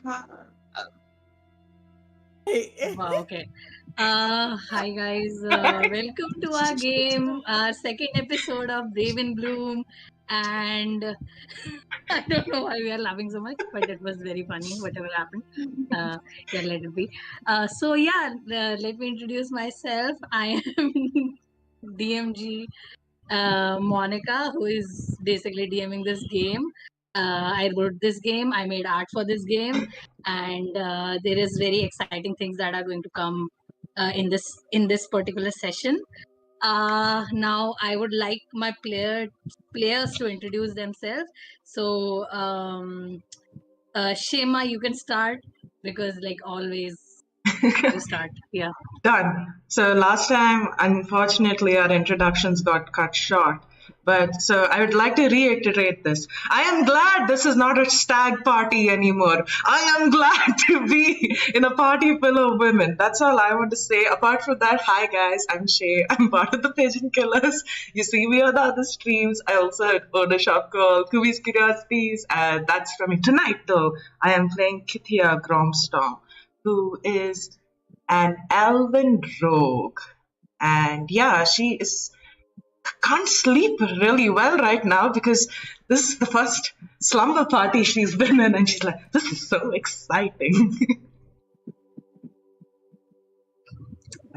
Wow, okay. Hi guys. Welcome to our game, our second episode of BravenBloom. And I don't know why we are laughing so much, but it was very funny, whatever happened. Yeah, let it be. Let me introduce myself. I am DMG Monica, who is basically DMing this game. I wrote this game, I made art for this game, and there is very exciting things that are going to come in this particular session. Now, I would like my players to introduce themselves. So, Shema, you can start because, like always, you start. Yeah. Done. So last time, unfortunately, our introductions got cut short. But so I would like to reiterate this. I am glad this is not a stag party anymore. I am glad to be in a party full of women. That's all I want to say. Apart from that, hi guys, I'm Shay. I'm part of the Pigeon Killers. You see me on the other streams. I also own a shop called Kubi's Curiosities, and that's from me. Tonight, though, I am playing Kithia Gromstorm, who is an elven rogue. And yeah, she is can't sleep really well right now because this is the first slumber party she's been in, and she's like, this is so exciting.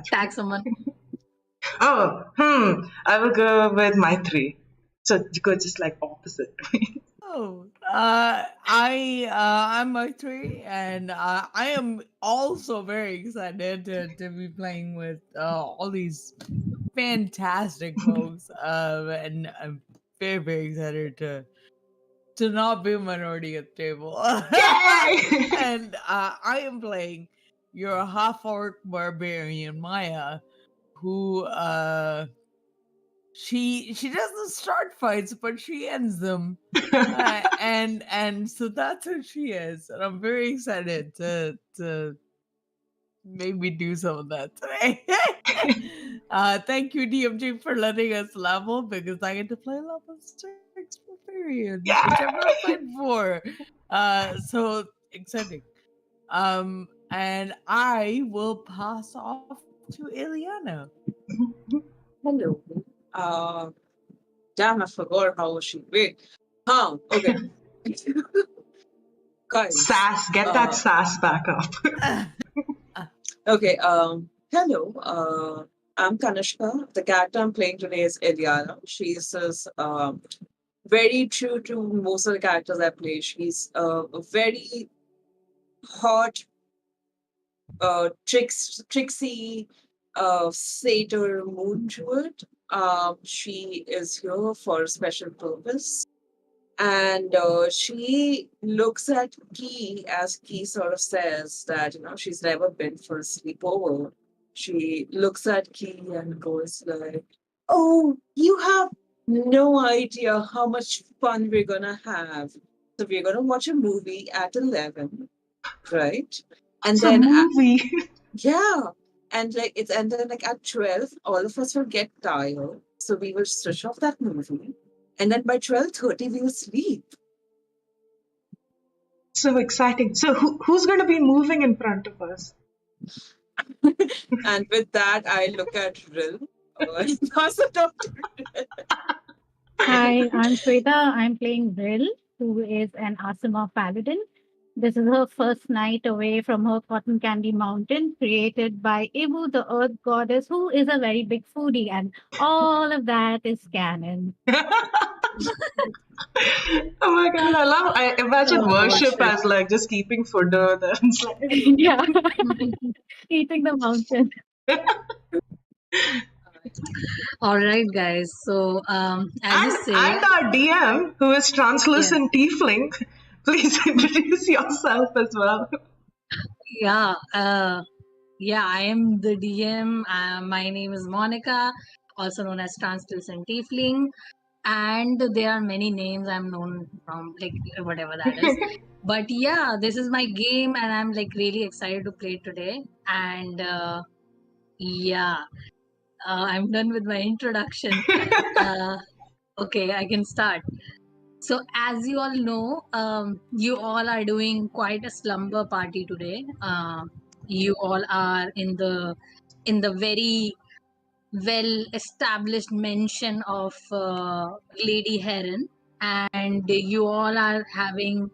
Tag someone. I will go with my 3. So you go just like opposite. I'm Maitri, and I am also very excited to be playing with all these fantastic folks, and I'm very very excited to not be a minority at the table. Yay! And I am playing your half orc barbarian Maya, who she doesn't start fights, but she ends them. And so that's who she is, and I'm very excited to maybe do some of that today. Thank you, DMG, for letting us level, because I get to play level 6 Barbarian, which I've not played before. So exciting. And I will pass off to Ileana. Hello. Damn, I forgot how she wait. Okay. Guys. Sass, get that sass back up. Okay, hello. I'm Kanishka. The character I'm playing today is Eliana. She's very true to most of the characters I play. She's a very hot, tricksy, satyr mood to it. She is here for a special purpose. And she looks at Key as Key sort of says that, she's never been for a sleepover. She looks at Key and goes like, oh, you have no idea how much fun we're going to have. So we're going to watch a movie at 11, right? And it's then, a movie. yeah. And then at 12, all of us will get tired. So we will switch off that movie. And then by 12:30, we will sleep. So exciting. So who's going to be moving in front of us? And with that, I look at Ril. Pass it off to Ril. Hi, I'm Shweta. I'm playing Ril, who is an Asama paladin. This is her first night away from her cotton candy mountain, created by Ibu, the earth goddess, who is a very big foodie, and all of that is canon. Oh my god, I imagine worship as like just keeping fodder then. Yeah, eating the mountain. All right, guys. So, as you say, and our DM, who is translucent tiefling, please introduce yourself as well. Yeah, I am the DM. My name is Monica, also known as Translucent Tiefling, and there are many names I'm known from, like whatever that is. But yeah, this is my game, and I'm like really excited to play today. And I'm done with my introduction. Okay, I can start. So as you all know, you all are doing quite a slumber party today. You all are in the very well established mention of Lady Herron, and you all are having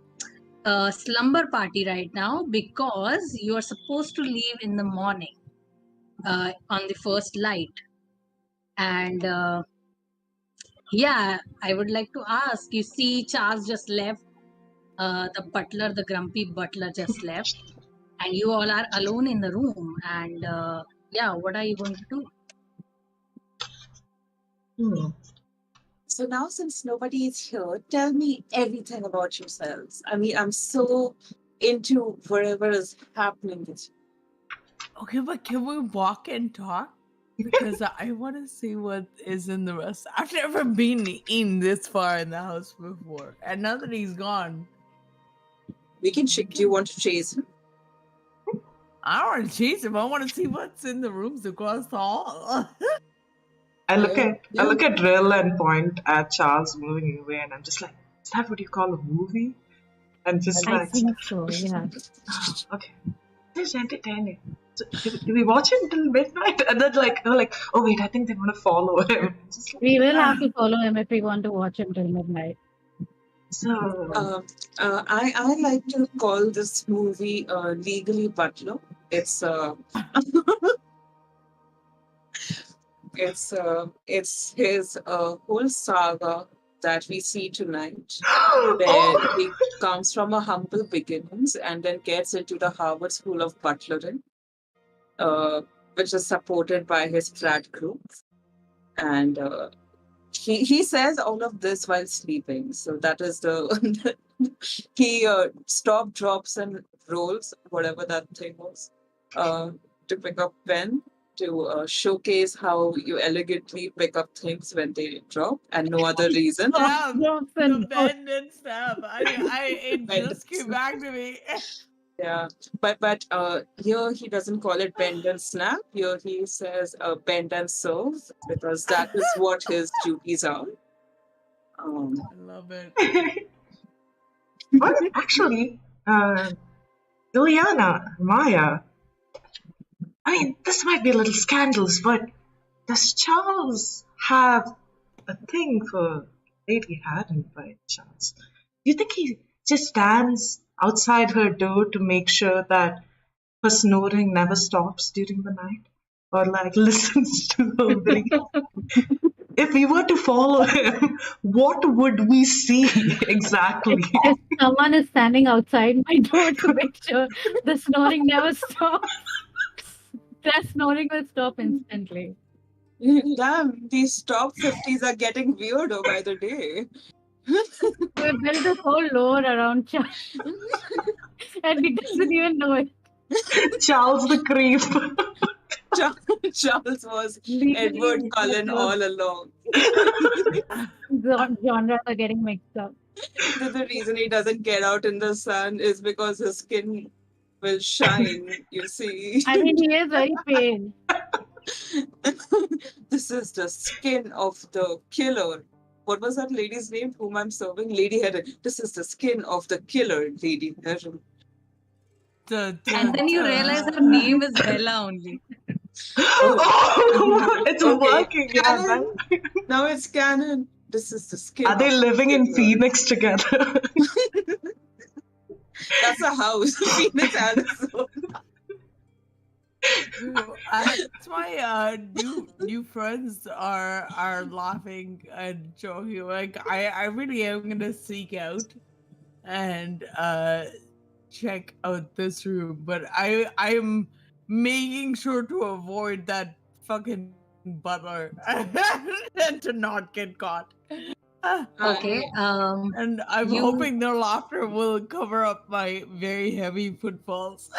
a slumber party right now because you are supposed to leave in the morning on the first light. And yeah, I would like to ask, you see, Charles just left, the butler, the grumpy butler just left, and you all are alone in the room. And yeah, what are you going to do? Hmm. So now, since nobody is here, tell me everything about yourselves. I mean, I'm so into whatever is happening with you. Okay, but can we walk and talk? Because I want to see what is in the rest. I've never been in this far in the house before, and now that he's gone, We can check. Do you want to chase him? I don't want to chase him. I want to see what's in the rooms across the hall. I look Yeah. at Rill and point at Charles moving away, and I'm just like, is that what you call a movie? And just I like, think so, yeah. okay, this is entertaining. So, do we watch it until midnight? And then like, oh wait, I think they want to follow him. Just like, We will have to follow him if we want to watch him till midnight. so I like to call this movie Legally Butler. It's it's his whole saga that we see tonight, where he comes from a humble beginnings and then gets into the Harvard School of Butlering, which is supported by his frat group, and he says all of this while sleeping. So that is the he stop, drops, and rolls, whatever that thing was, to pick up pen to showcase how you elegantly pick up things when they drop and no other reason. Stab, Drops the and bend and stab. It Bend just and came back to me. Yeah, but here he doesn't call it bend and snap. Here he says bend and serve because that is what his duties are. I love it. well, actually, Liliana, Maya. I mean, this might be a little scandalous, but does Charles have a thing for Lady Herron by chance? Do you think he just stands outside her door to make sure that her snoring never stops during the night? Or like listens to her breathe? If we were to follow him, what would we see exactly? if someone is standing outside my door to make sure the snoring never stops, the snoring will stop instantly. Damn, these top 50s are getting weirder by the day. We built a whole lore around Charles, and he doesn't even know it. Charles the Creep. Charles was Legally, Edward Cullen the all along. genres are getting mixed up. The reason he doesn't get out in the sun is because his skin will shine, you see. I mean, he is very pale. This is the skin of the killer. What was that lady's name whom I'm serving? Lady Herron. This is the skin of the killer, Lady Herron. And then you realize her name is Bella only. Oh, it's Okay, working. Yeah, canon. Now it's canon. This is the skin. are they of the living in killer. Phoenix together? That's a house, Phoenix, Arizona. That's why new friends are laughing and joking. Like I really am gonna seek out and check out this room, but I'm making sure to avoid that fucking butler and to not get caught. Okay. And I'm You- hoping their laughter will cover up my very heavy footfalls.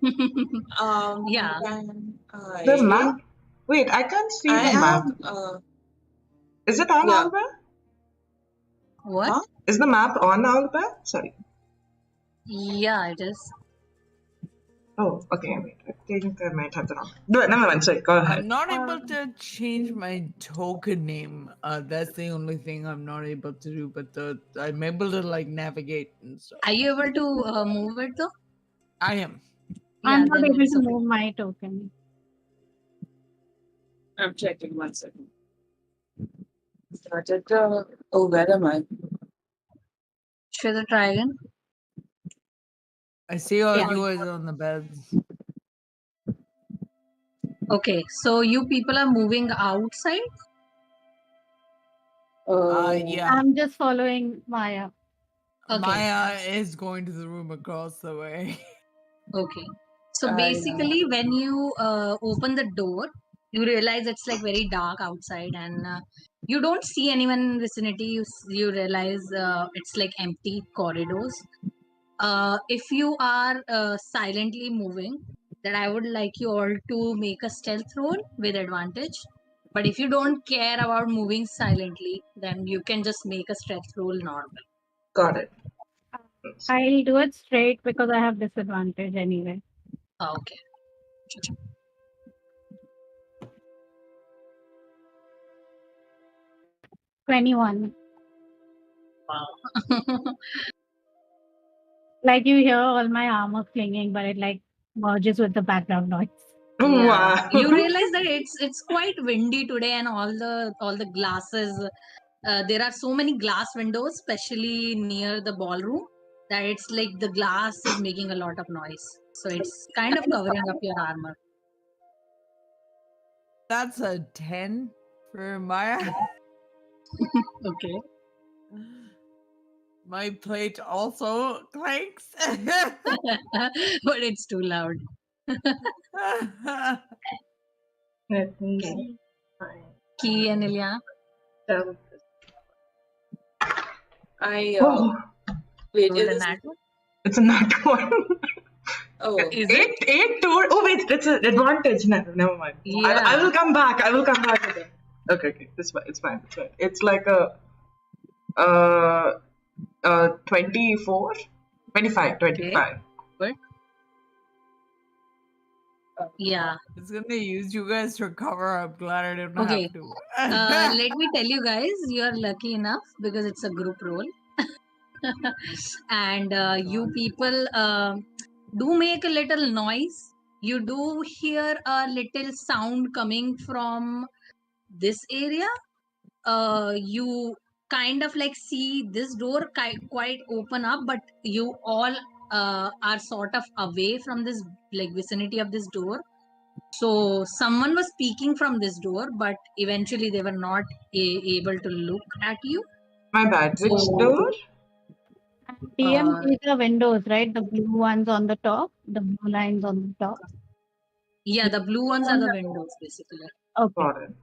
Yeah. Then The map. Wait, I can't see I the map. am. Is it on Yeah. Albert? What? Huh? Is the map on Albert? Sorry. Yeah, it is. Oh, okay. Wait, I think I might have the wrong. No, never mind. Sorry, go ahead. I'm not able to change my token name. That's the only thing I'm not able to do. But I'm able to like navigate and stuff. Are you able to move it though? I am. Yeah, I'm not then able it's to okay. move my token. I'm checking 1 second. Started. Oh, where am I? Should I try again? I see all Yeah. you guys on the beds. Okay, so you people are moving outside? Yeah. I'm just following Maya. Okay. Maya is going to the room across the way. Okay. So I- basically, when you open the door, you realize it's like very dark outside, and you don't see anyone in vicinity. You realize it's like empty corridors. If you are silently moving, then I would like you all to make a stealth roll with advantage. But if you don't care about moving silently, then you can just make a stealth roll normal. Got it. I'll do it straight because I have disadvantage anyway. Okay. 21. Wow. Like you hear all my armor clinging, but it like merges with the background noise. Yeah. Wow. You realize that it's quite windy today, and all the glasses. There are so many glass windows, especially near the ballroom, that it's like the glass is making a lot of noise. So it's kind of covering up your armor. That's a 10 for Maya. Okay. My plate also clanks. But it's too loud. Let me Okay. see. Key and Ilya. I Oh, wait. Roll Is a this, nat one. it's a nat one. oh, Is it? Eight tour. Oh wait, it's an advantage. Never mind. I will Yeah. come back. I will come back again. Okay. It's fine. It's fine. It's like a 24, 25, 25. Good. Yeah. It's gonna use you guys to cover. I'm glad I don't Okay. have to. Let me tell you guys, you are lucky enough because it's a group role. And you people do make a little noise. You do hear a little sound coming from this area. You kind of like see this door quite open up, but you all are sort of away from this like vicinity of this door. So someone was speaking from this door, but eventually they were not able to look at you. My bad. Which So door? DM uh, sees the windows, right? The blue ones on the top, the blue lines on the top. yeah, the blue ones are the windows basically. Okay. Got it.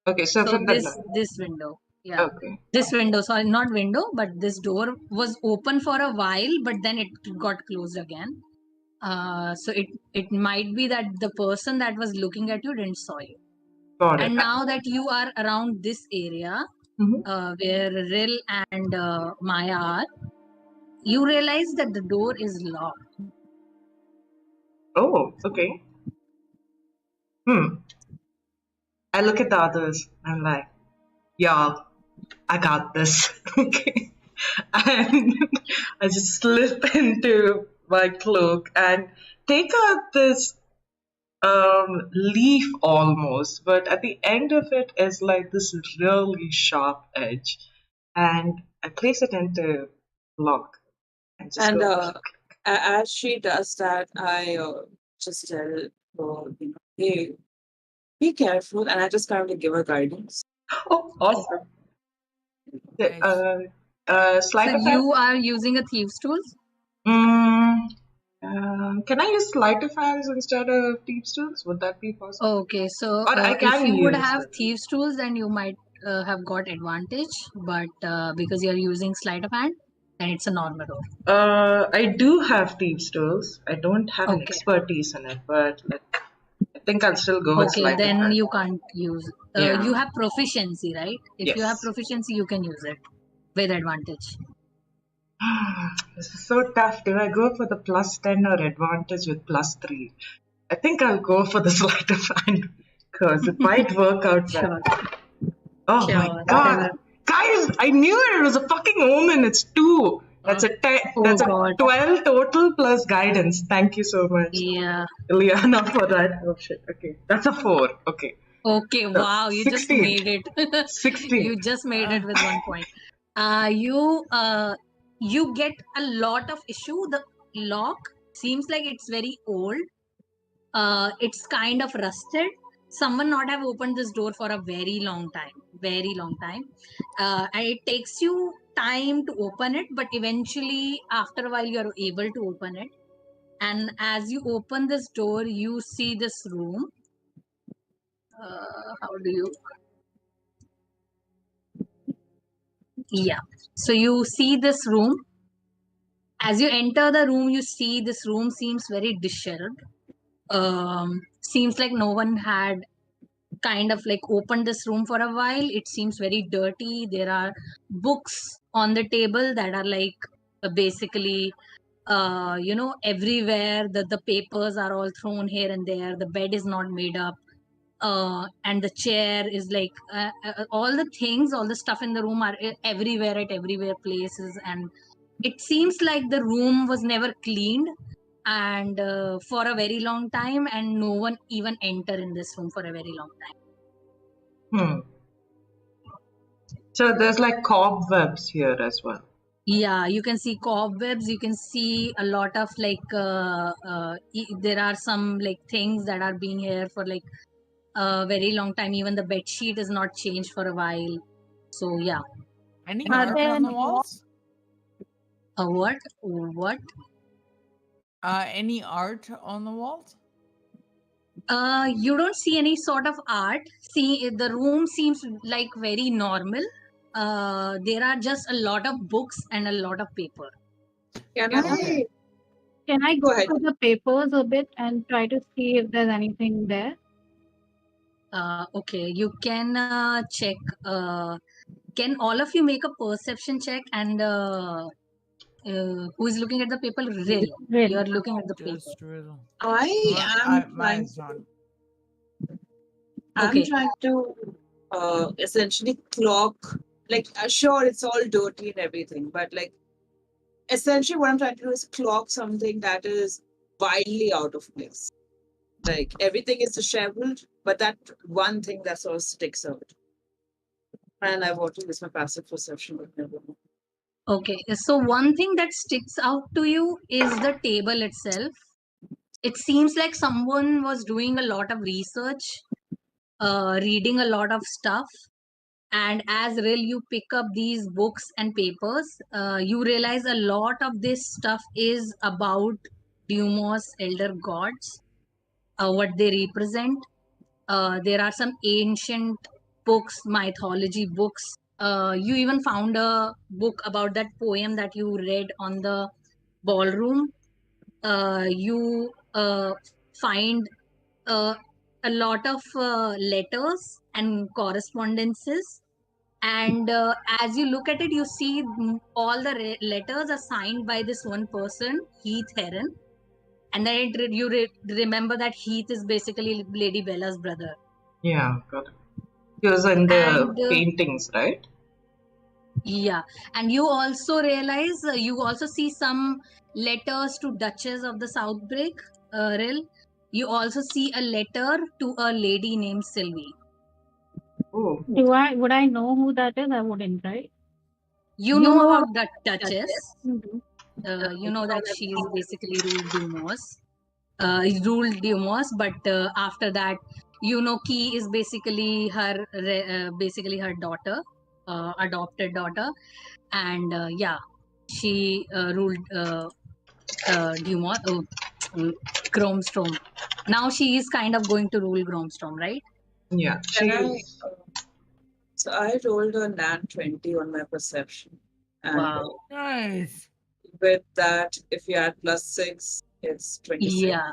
Okay, so So from this window, yeah, Okay. this window. Sorry, not window, but this door was open for a while, but then it got closed again. So it might be that the person that was looking at you didn't saw you. Got it. And now that you are around this area Mhm. where Ril and Maya are, you realize that the door is locked. Oh, okay. I look at the others. I'm like, y'all, I got this. Okay. And I just slip into my cloak and take out this leaf almost, but at the end of it is like this really sharp edge. And I place it into lock and just and go. as she does that, I just tell her, hey, be careful, and I just kind of give her guidance. Oh, awesome. Nice. Sleight So of hand? you are using a thieves tools. Can I use sleight of hands instead of thieves tools? Would that be possible? Okay, so Or I if can you would use have it. thieves tools, then you might have got advantage. But because you're using sleight of hand, then it's a normal roll. I do have thieves tools. I don't have an Okay. expertise in it, but I think I'll still go with Okay, sleight of then hand. you can't use. Yeah. You have proficiency, right? If you have Yes. proficiency, you can use it with advantage. This is so tough. Do I go for the +10 or advantage with +3? I think I'll go for the sleight of hand because it might work out well. Sure, Oh my sure. god. Whatever. Guys, I knew it was a fucking omen. It's 2. That's a Oh that's a God. 12 total plus guidance. Thank you so much, Yeah. Liana, for that. Oh shit. Okay. That's a 4. Okay. Okay. So Wow. You just 16. made it. 16. You just made it with 1 point. You get a lot of issue. The lock seems like it's very old. It's kind of rusted. Someone not have opened this door for a very long time. And it takes you time to open it, but eventually after a while you're able to open it. And as you open this door, you see this room. How do you? Yeah. So you see this room. As you enter the room, you see this room seems very disheveled. Seems like no one had kind of like opened this room for a while. It seems very dirty. There are books on the table that are like basically everywhere. The papers are all thrown here and there. The bed is not made up. And the chair is like all the things, all the stuff in the room are everywhere at everywhere places, and it seems like the room was never cleaned and for a very long time, and no one even enter in this room for a very long time. So there's like cobwebs here as well. Yeah, you can see cobwebs. You can see a lot of like there are some like things that are being here for like a very long time. Even the bed sheet is not changed for a while. So yeah. Any Are art there on the any walls? What? What? Any art on the walls? You don't see any sort of art. See, the room seems like very normal. There are just a lot of books and a lot of paper. Can Okay. Can I Go go ahead. through the papers a bit and try to see if there's anything there? Okay, you can check. Can all of you make a perception check? And who is looking at the paper? Rill. Really? You're looking at the paper. Just riddle. I am trying Mine's to, on. I'm Okay. trying to essentially clock, like, sure, it's all dirty and everything, but like, essentially, what I'm trying to do is clock something that is wildly out of place. Like, everything is disheveled, but that one thing that sort of sticks out. And I want to use my passive perception, but never mind. Okay. So one thing that sticks out to you is the table itself. It seems like someone was doing a lot of research, reading a lot of stuff, and as Rill you pick up these books and papers, you realize a lot of this stuff is about Dumos elder gods, what they represent. There are some ancient books, mythology books. You even found a book about that poem that you read on the ballroom. You find uh, a lot of letters and correspondences. And as you look at it, you see all the letters are signed by this one person, Heath Herron. And then remember that Heath is basically Lady Bella's brother. Yeah, got it. He was in the And paintings, right? yeah, and you also realize you also see some letters to Duchess of the Southbreak, Rill. You also see a letter to a lady named Sylvie. Oh, Would I know who that is? I wouldn't, right? You know about that Duchess. Mhm. You know that she is basically ruled Dumos, but after that, you know, Key is basically her daughter, adopted daughter, and yeah, she ruled Dumos, Gromstrom. Now she is kind of going to rule Gromstrom, right? yeah. Can I, She's so I rolled a nat 20 on my perception. And Wow. Nice. with that, if you add +6, it's 26. Yeah.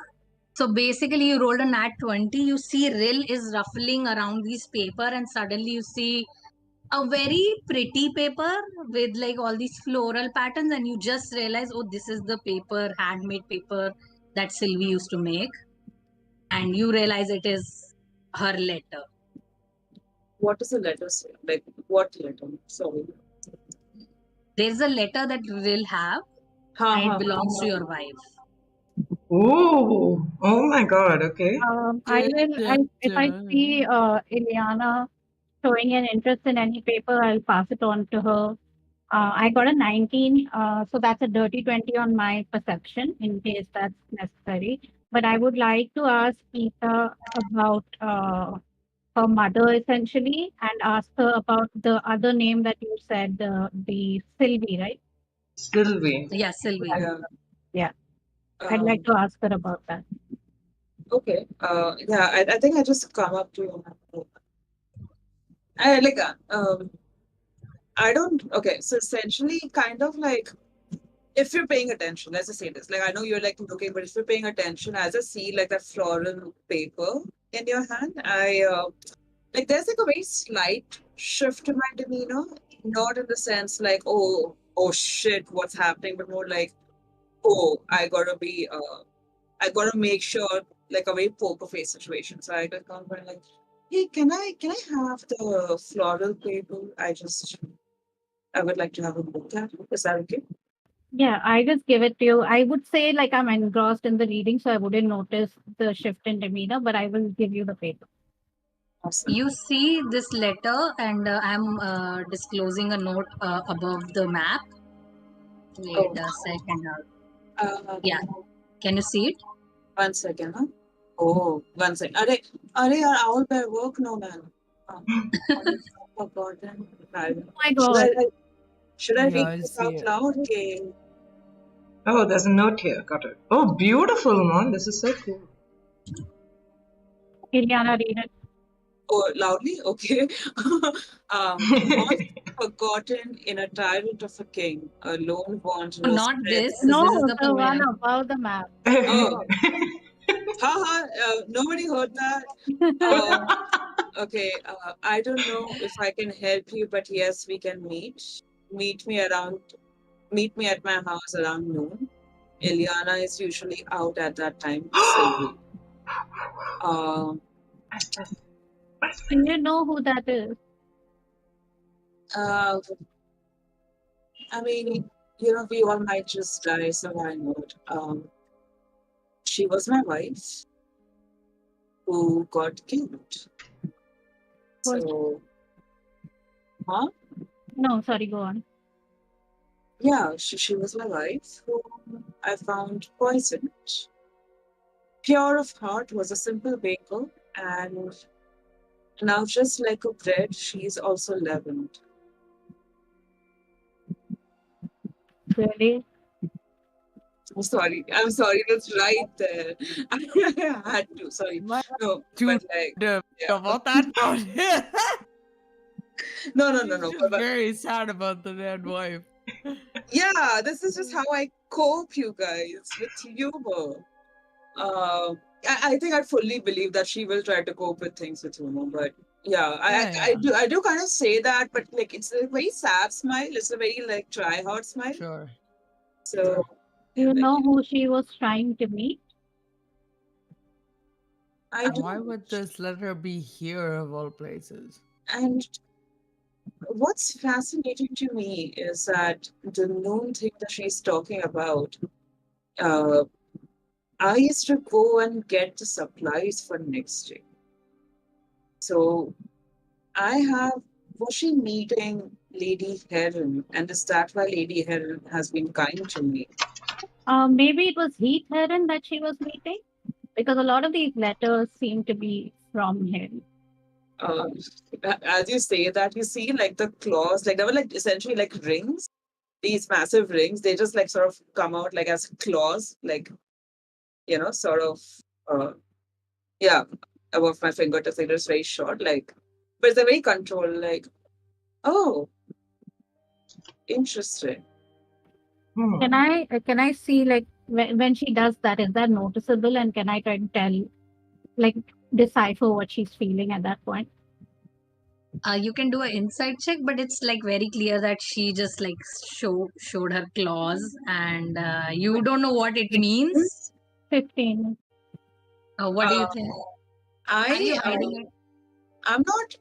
So basically, you rolled a nat 20. You see Rill is ruffling around these paper, and suddenly you see a very pretty paper with like all these floral patterns, and you just realize, oh, this is the paper, handmade paper that Sylvie used to make, and you realize it is her letter. What does the letter say? Like, what letter? Sorry. There's a letter that will have, Ha, and ha, it belongs ha. to your wife. Oh my God. Okay. If I see Ileana showing an interest in any paper, I'll pass it on to her. I got a 19, so that's a dirty 20 on my perception in case that's necessary. But I would like to ask Peter about her mother essentially and ask her about the other name that you said, the Sylvie, right? Sylvie. Yeah, Sylvie. Yeah. Yeah, I'd like to ask her about that. Okay. Yeah, I think I just come up to I like I don't okay, so essentially kind of like if you're paying attention, let's just say this. Like I know you're like looking, but if you're paying attention, as I see like that floral paper in your hand, I like there's like a very slight shift to my demeanor. Not in the sense like, oh shit, what's happening, but more like, oh, I gotta make sure like a very poker face situation. So I just come and like, hey, can I have the floral paper? I would like to have a look at it. Is that okay? Yeah, I just give it to you. I would say like I'm engrossed in the reading, so I wouldn't notice the shift in demeanor, but I will give you the paper. Awesome. You see this letter, and I'm disclosing a note above the map. Wait a second. Yeah, can you see it? 1 second, huh? Oh, 1 second. Are you out by work? No, man. Forgotten. Oh my God. Should I Yeah, read I this see out it. loud? Okay. Oh, there's a note here. Got it. Oh, beautiful, man. This is so cool. Ileana, read it. Oh, loudly? Okay. Once forgotten in a tyrant of a king, a lone wanderer. Not this. No, This is the the one poem. above the map. Oh, haha, nobody heard that. Okay, I don't know if I can help you, but yes, we can meet. Meet me around. Meet me at my house around noon. Ileana is usually out at that time. Sylvie. Do you know who that is? I mean, you know, we all might just die, so why not? She was my wife who got killed. Was- So, huh? No, sorry, go on. Yeah, she was my wife who I found poisoned. Pure of heart, was a simple baker, and now just like a bread, she's also leavened. Really? I'm sorry, that's right there. I had to, sorry. My No, dude, but like, yeah. about that note. No, She's but very sad about the dead wife. yeah, this is just how I cope, you guys, with humor. I think I fully believe that she will try to cope with things with humor, but yeah, Yeah. I do kind of say that, but like it's a very sad smile. It's a very like try hard smile. Sure. So Do you like, know who she was trying to meet? I do. Why would this letter be here of all places? And what's fascinating to me is that the noon thing that she's talking about, uh, I used to go and get the supplies for next day. So was she meeting Lady Herron? And is that why Lady Herron has been kind to me? Maybe it was Heath Herron that she was meeting, because a lot of these letters seem to be from him. As you say that, you see like the claws, like they were like essentially like rings, these massive rings. They just like sort of come out like as claws, like, you know, sort of, yeah, above my fingertips. Like, they're just very short, like, but they're very controlled, like, oh, interesting. Can I see like when she does that, is that noticeable, and can I try to tell, like, decipher what she's feeling at that point? You can do an inside check, but it's like very clear that she just like showed her claws, and you don't know what it means. 15. What do you Uh, think? Are you hiding it? I'm not.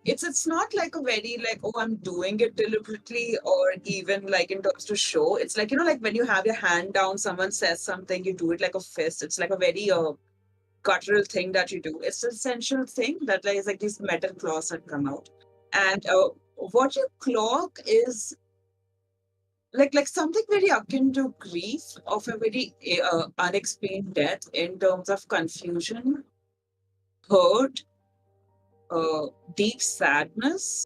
It's not like a very like, oh, I'm doing it deliberately, or even like in terms to show. It's like, like when you have your hand down, someone says something, you do it like a fist. It's like a very guttural thing that you do. It's an essential thing that like is like these metal claws that come out. And what you clock is like something very akin to grief of a very unexplained death in terms of confusion, hurt, uh, deep sadness,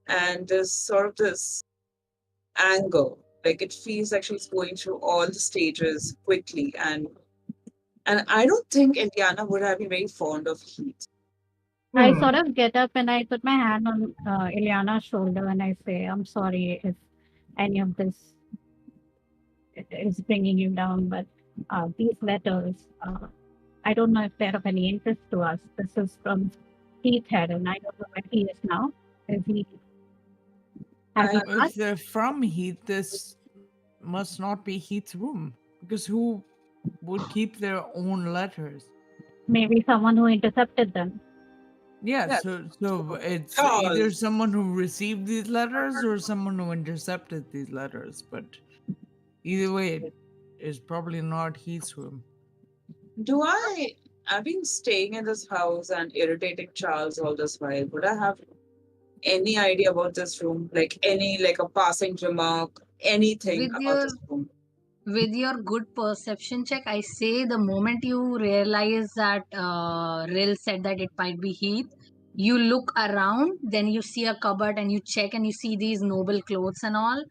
and this sort of this anger. Like it feels like she's going through all the stages quickly, and I don't think Indiana would have been very fond of heat. I Hmm. sort of get up and I put my hand on Ileana's shoulder and I say, I'm sorry if any of this is bringing you down, but these letters, I don't know if they're of any interest to us. This is from Heath Herron. I don't know where he is now. Is he has he I, If passed? they're from Heath, this must not be Heath's room. Because who would keep their own letters? Maybe someone who intercepted them. Yeah, yes, so it's either Charles, someone who received these letters or someone who intercepted these letters. But either way, it is probably not Heath's room. do I've been staying in this house and irritating Charles all this while. Would I have any idea about this room? Like any like a passing remark, anything With about your this room? with your good perception check, I say the moment you realize that Rill said that it might be Heath, you look around, then you see a cupboard and you check and you see these noble clothes and all,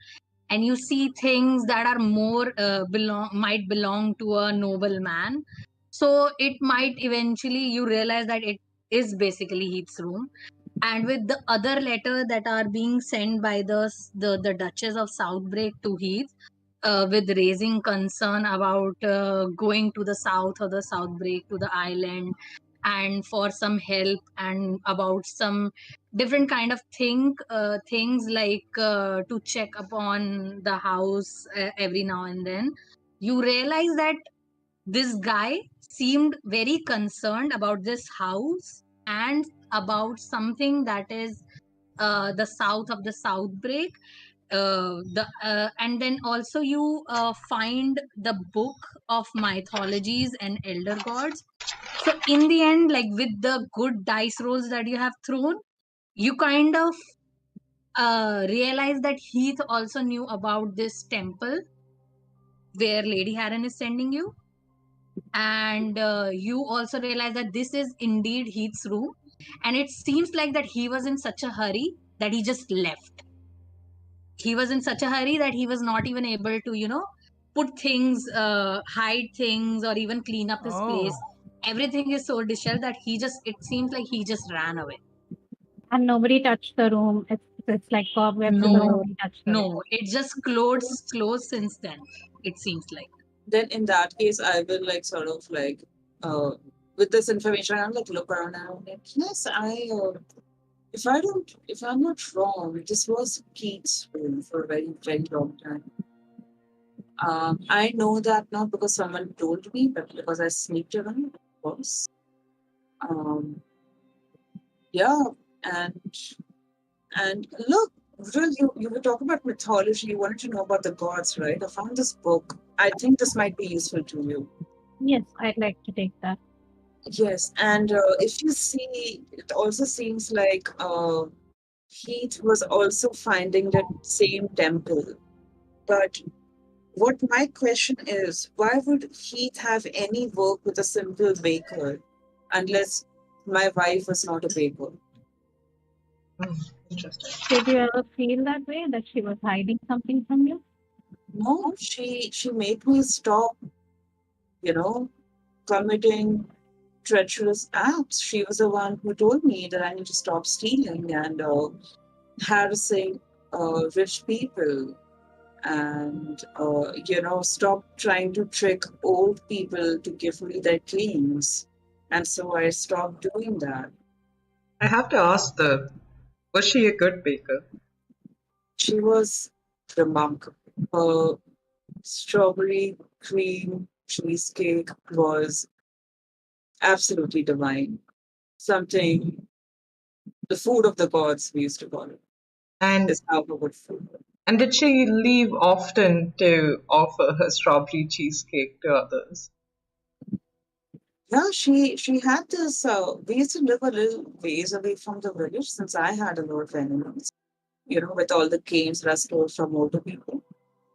and you see things that are more might belong to a noble man. So it might eventually you realize that it is basically Heath's room. And with the other letter that are being sent by the Duchess of Southbreak to Heath, with raising concern about going to the south or the south break to the island and for some help and about some different kind of things like to check upon the house every now and then, you realize that this guy seemed very concerned about this house and about something that is the south of the south break. The And then also you find the book of mythologies and elder gods. So in the end, like with the good dice rolls that you have thrown, you kind of realize that Heath also knew about this temple where Lady Herron is sending you, and you also realize that this is indeed Heath's room, and it seems like that he was in such a hurry that he just left. He was in such a hurry that he was not even able to put things, hide things, or even clean up his place. Oh, Everything is so disheveled that it seems like he just ran away. And nobody touched the room. It's like cobwebs because No, nobody touched the room. no, it just closed since then, it seems like. Then in that case, I will like sort of like uh with this information, I'm like look around and I'm like, yes, if I'm not wrong, this was Keith's room for a very, very long time. I know that not because someone told me, but because I sneaked around, of course. Um, yeah, and look, Vril, you were talking about mythology. You wanted to know about the gods, right? I found this book. I think this might be useful to you. Yes, I'd like to take that. Yes, and if you see, it also seems like Heath was also finding that same temple. But what my question is, why would Heath have any work with a simple baker unless my wife was not a baker? Hmm. Interesting. Did you ever feel that way, that she was hiding something from you? No, she made me stop, you know, committing treacherous acts. She was the one who told me that I need to stop stealing and harassing rich people and stop trying to trick old people to give me their claims. And so I stopped doing that. I have to ask though, was she a good baker? She was remarkable. Her strawberry cream cheesecake was absolutely divine. Something, the food of the gods, we used to call it, And is how her good food. and did she leave often to offer her strawberry cheesecake to others? Yeah, she had this. We used to live a little ways away from the village since I had a lot of enemies, with all the canes that I stole from older people.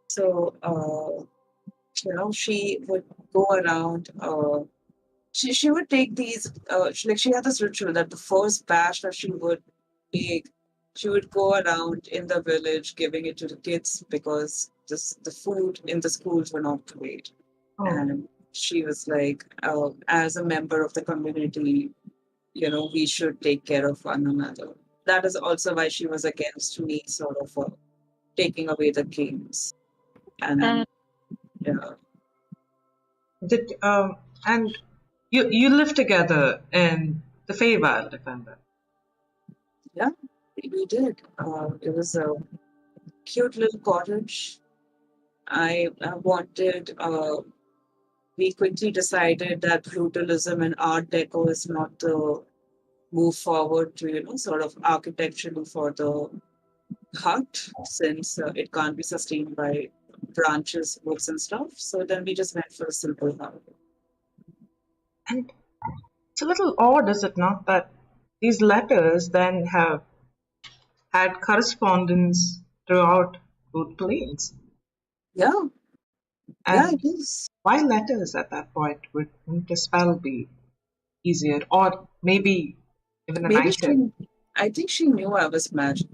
So, she would go around. She would take these. She had this ritual that the first batch that she would make, she would go around in the village giving it to the kids because the food in the schools were not great. Oh, And she was like, as a member of the community, we should take care of one another. That is also why she was against me sort of taking away the games. Uh, And yeah, did and you live together in the Feywild, if I'm right. yeah, we did. It was a cute little cottage. I wanted, we quickly decided that brutalism and art deco is not the move forward to, sort of architecturally for the hut since it can't be sustained by branches, woods, and stuff. So then we just went for a simple hut. And it's a little odd, is it not, that these letters then have had correspondence throughout both planes? Yeah, yeah, it And is. why letters at that point? Wouldn't a spell be easier? Or maybe even an Maybe item? I think she knew I was magic.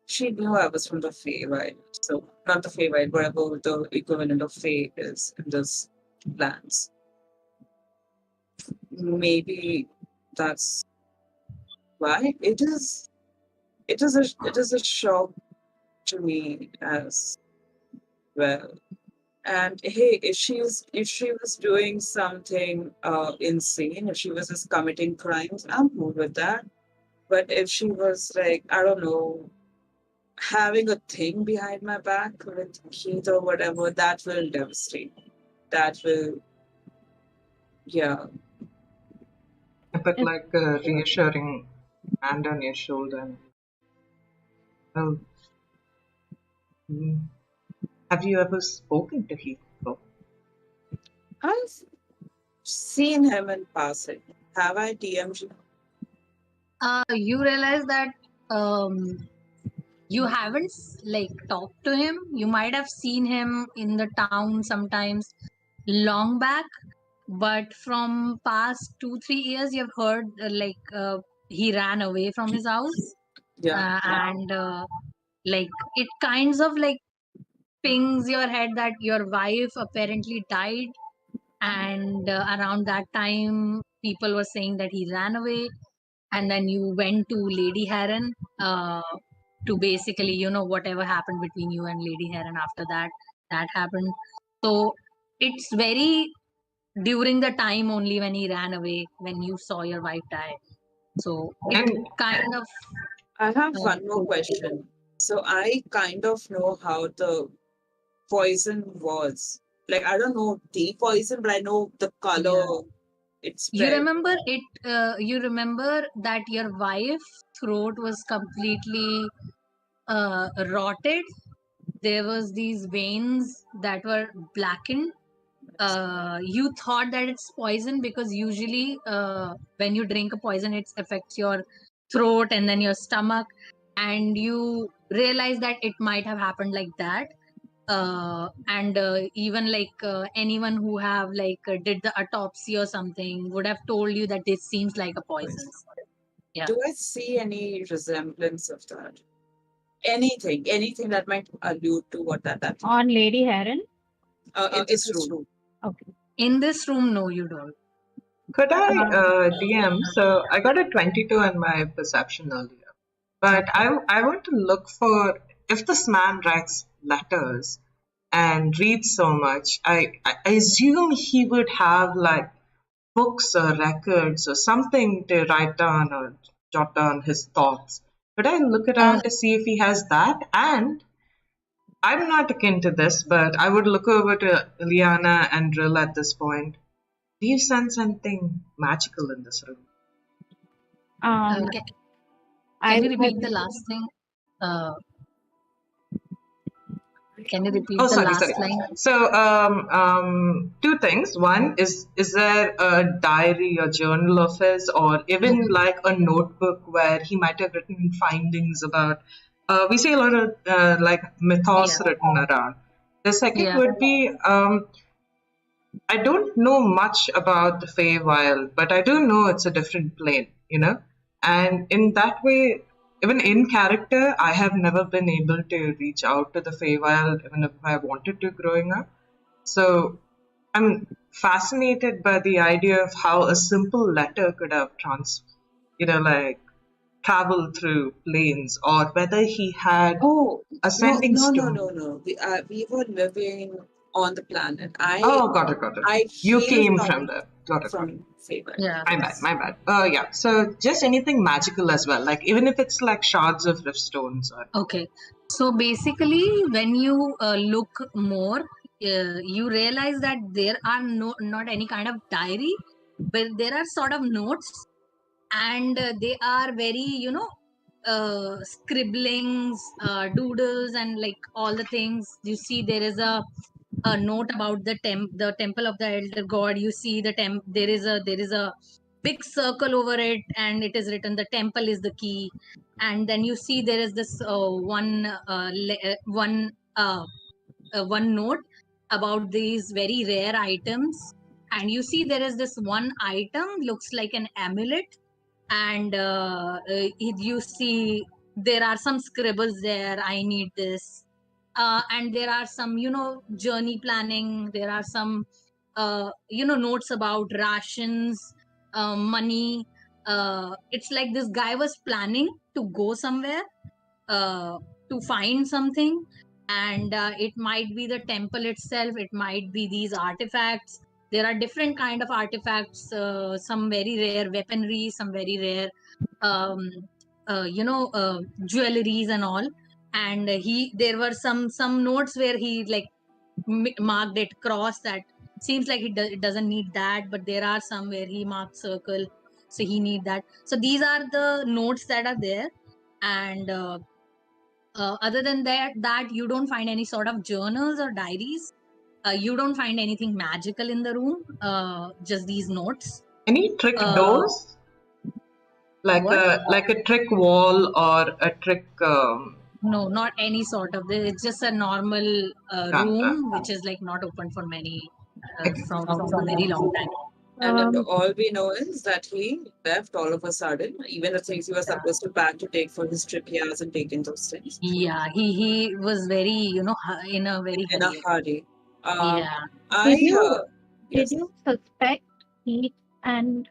She knew I was from the Feywild. So, not the Feywild, whatever the equivalent of Fey is in this lands. Maybe that's why it is a shock to me as well. And hey, if she was doing something insane, if she was just committing crimes, I'm cool with that. But if she was like, I don't know, having a thing behind my back with Keith or whatever, that will devastate. That will, yeah, A bit it, like a reassuring hand on your shoulder. Oh, mm, have you ever spoken to Heath before? I've seen him in passing. Have I DM'd you? You realize that um, you haven't talked to him. You might have seen him in the town sometimes long back, but from past 2 3 years, you've heard he ran away from his house, Yeah. and it kinds of pings your head that your wife apparently died, and around that time people were saying that he ran away, and then you went to Lady Herron to basically whatever happened between you and Lady Herron after that happened. So it's very during the time only when he ran away when you saw your wife die, so it And kind of I have uh, one more question. So I kind of know how the poison was. Like, I don't know the poison, but I know the yeah. color it You spread. remember it? You remember that your wife's throat was completely rotted. There was these veins that were blackened. You thought that it's poison because usually when you drink a poison, it affects your throat and then your stomach, and you realize that it might have happened like that. And even anyone who have did the autopsy or something would have told you that this seems like a poison. Yeah. Do I see any resemblance of that? Anything that might allude to what that on Lady Heron. in this room. Okay. In this room, no, you don't. could I Um, DM? So I got a 22 in my perception earlier. But I want to look for if this man writes letters and reads so much, I assume he would have like books or records or something to write down or jot down his thoughts. Could I look around to see if he has that? And I'm not akin to this, but I would look over to Liana and Drill at this point. Do you sense anything magical in this room? Um, Can I you would repeat the last thing? Uh, can you repeat Oh, the sorry, last sorry. line? So, two things. One is there a diary or journal of his, or even like a notebook where he might have written findings about? We see a lot of like mythos Yeah. written around. The second Yeah. would be I don't know much about the Feywild, but I do know it's a different plane, you know? And in that way, even in character, I have never been able to reach out to the Feywild, even if I wanted to growing up. So I'm fascinated by the idea of how a simple letter could have like traveled through planes, or whether he had Oh, a no, sending no, no, stone. no, no. We were living on the planet. Oh, got it, got it. I You hail came from there. Got it, got it. from Faber. Yeah. My bad, my bad. Yeah. So just anything magical as well, like even if it's like shards of riftstones or. Okay. So basically, when you look more, you realize that there are not any kind of diary, but there are sort of notes, and they are very, scribblings, doodles, and like all the things. You see, there is a note about the temple of the elder god. You see there is a big circle over it, and it is written the temple is the key. And then you see there is this one note about these very rare items. And you see there is this one item looks like an amulet. And you see there are some scribbles there, I need this. And there are some journey planning. There are some notes about rations, money. It's like this guy was planning to go somewhere, uh, to find something. And it might be the temple itself, it might be these artifacts. There are different kind of artifacts, some very rare weaponry, some very rare um, jewelries and all. And there were some notes where he like marked it cross, that seems like it doesn't need that, but there are some where he marked circle, so he need that. So these are the notes that are there. And other than that you don't find any sort of journals or diaries. You don't find anything magical in the room, just these notes. Any trick uh, doors? Like what? a trick wall or a trick No, not any sort of this. It's just a normal done, done. room which is like not open for many Okay. from a very long time. And um, all we know is that he left all of a sudden. Even the things he was supposed to pack to take for his trip, he hasn't taken those things Yeah, he was very, in a very in a hurry. hurry. Yeah. did I you did Yes. you suspect Pete and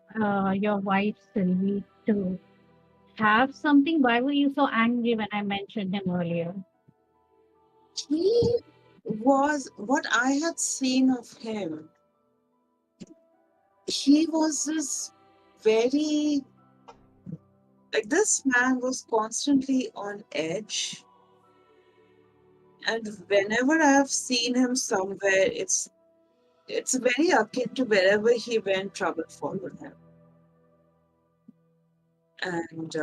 your wife Sylvie to have something? Why were you so angry when I mentioned him earlier? He was what I had seen of him. He was this very like this man was constantly on edge. And whenever I've seen him somewhere, it's very akin to wherever he went, trouble followed him. And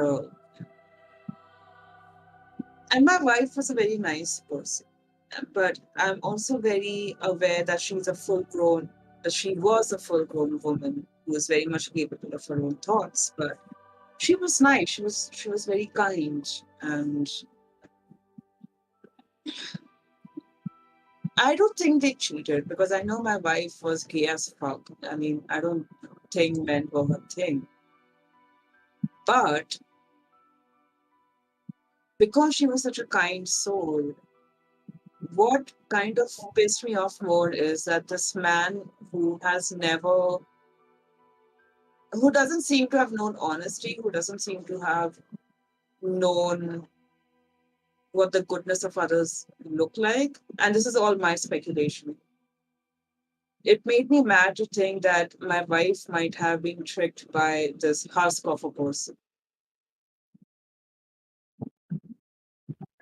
my wife was a very nice person, but I'm also very aware that she was a full-grown woman who was very much capable of her own thoughts. But she was nice. She was very kind, and I don't think they cheated because I know my wife was gay as fuck. I mean, I don't think men were her thing. But because she was such a kind soul, what kind of pissed me off more is that this man who doesn't seem to have known honesty, who doesn't seem to have known what the goodness of others look like, and this is all my speculation. It made me mad to think that my wife might have been tricked by this husk of a person.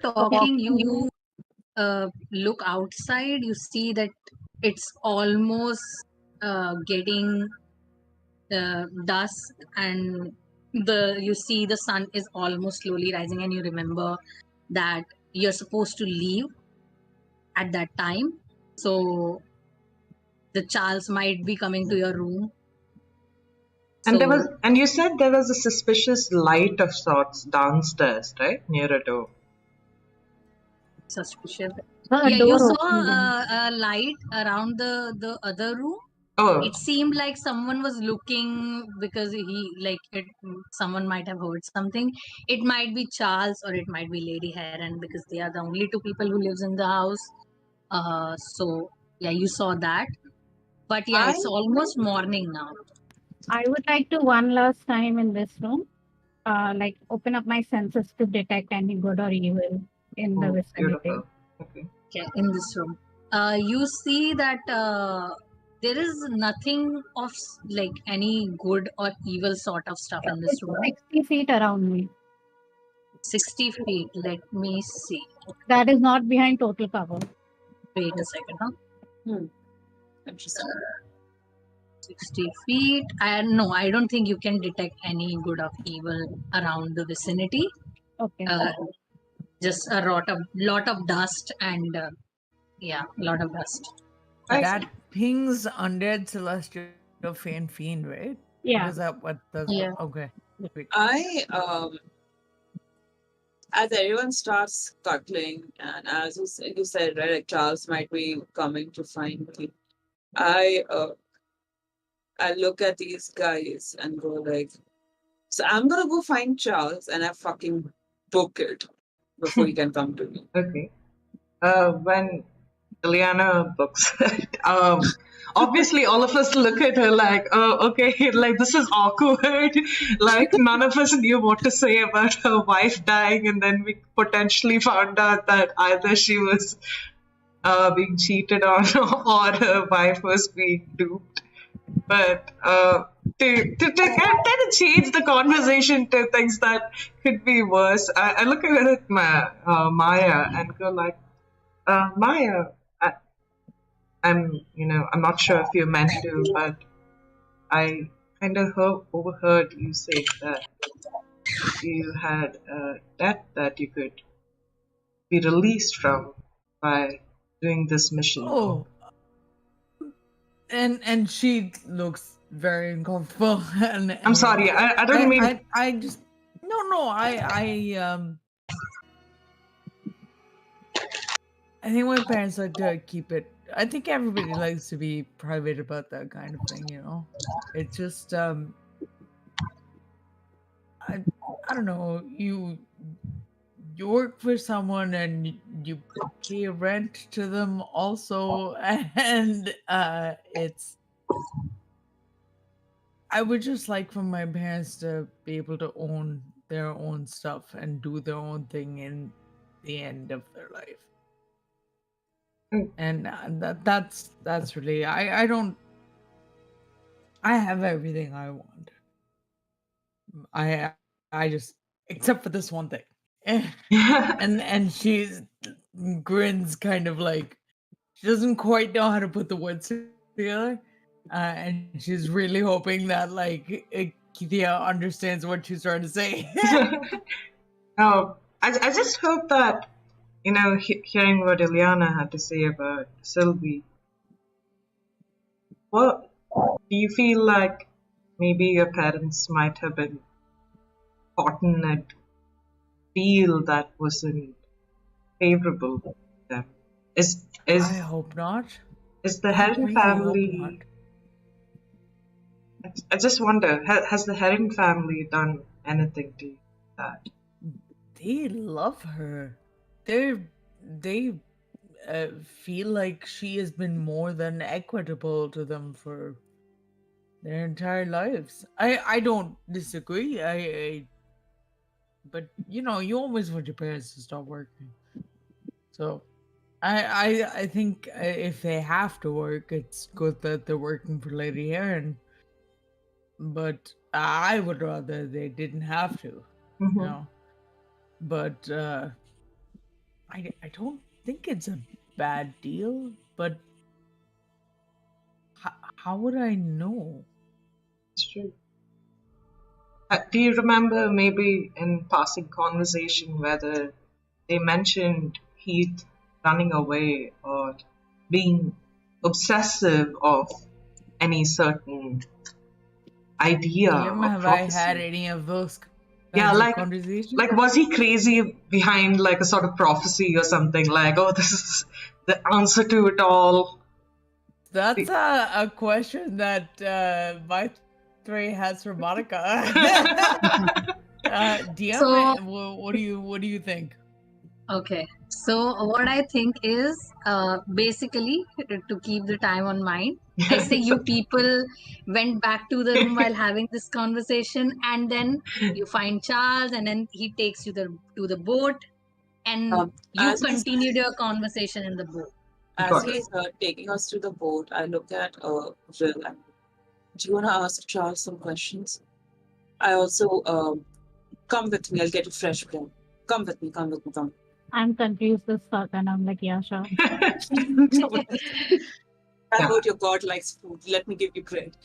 talking, you look outside, you see that it's almost getting dusk, and you see the sun is almost slowly rising, and you remember that you're supposed to leave at that time. So the Charles might be coming to your room. So And you said there was a suspicious light of sorts downstairs, right? Near a door. suspicious. The Yeah, you door saw opening. a light around the other room. Oh, It seemed like someone was looking because someone might have heard something. It might be Charles or it might be Lady Herron, because they are the only two people who lives in the house. So yeah, you saw that. But yeah, I it's almost morning now. I would like to one last time in this room, like open up my senses to detect any good or evil in the oh, vicinity. beautiful. Okay. Okay, in this room, you see that there is nothing of like any good or evil sort of stuff in this It's room. 60 feet around me. 60 feet. Let me see. That is not behind total cover. Wait a second, huh? interesting. 60 feet. No, I don't think you can detect any good of evil around the vicinity. Okay. Uh, just a lot of dust and yeah, lot of dust. That's That it. pings undead celestial faint fiend, right? Yeah. Is that what does? Yeah. Okay. Sweet. I as everyone starts cuddling, and as you said, right, like Charles might be coming to find me. I I look at these guys and go like, so I'm gonna go find Charles and I fucking book it before he can come to me. Okay. When Ileana books it, obviously all of us look at her like, oh, okay, like this is awkward. Like none of us knew what to say about her wife dying, and then we potentially found out that either she was being cheated on or her wife was being duped. But to kind of change the conversation to things that could be worse, I look at it, Maya, and go like, Maya, I'm not sure if you meant to, but I kind of overheard you say that you had a debt that you could be released from by doing this mission. Oh, and she looks very uncomfortable. And I'm sorry, I don't mean. I just no. I think my parents like to keep it. I think everybody likes to be private about that kind of thing. It's just I don't know. You work for someone and you pay rent to them also, and it's. I would just like for my parents to be able to own their own stuff and do their own thing in the end of their life. Mm. And that's really I don't I have everything I want. I I just except for this one thing. And she grins kind of like she doesn't quite know how to put the words together. And she's really hoping that like Kithia understands what she's trying to say. Oh, I just hope that, hearing what Ileana had to say about Sylvie, what do you feel like maybe your parents might have been caught in a deal that wasn't favorable to them? Is I is hope not. is the I Herring really hope not. family? I just wonder, has the Herring family done anything to that? They love her. They feel like she has been more than equitable to them for their entire lives. I don't disagree. But you always want your parents to stop working. So I think if they have to work, it's good that they're working for Lady Heron. But I would rather they didn't have to. Mm-hmm. But I don't think it's a bad deal, but how would I know? It's true. Do you remember maybe in passing conversation whether they mentioned Heath running away or being obsessive of any certain idea Kim, or have I had prophecy? any of those Yeah, kinds of like conversations? was he crazy behind like a sort of prophecy or something? Like, oh, this is the answer to it all. That's a question that my three has for Monica. DM, So what do you think? okay. So what I think is basically to keep the time on mind, I say you So- people went back to the room while having this conversation, and then you find Charles, and then he takes you to the boat, and you As he's continued your conversation in the boat. as Got it. Okay. he's taking us to the boat, I look at Will. Do you want to ask Charles some questions? I also come with me. I'll get you fresh bread. Come with me. Come with me. Come. I'm confused as fuck, and I'm like, yeah, sure. Come with me. I Yeah. heard your God likes food. Let me give you bread.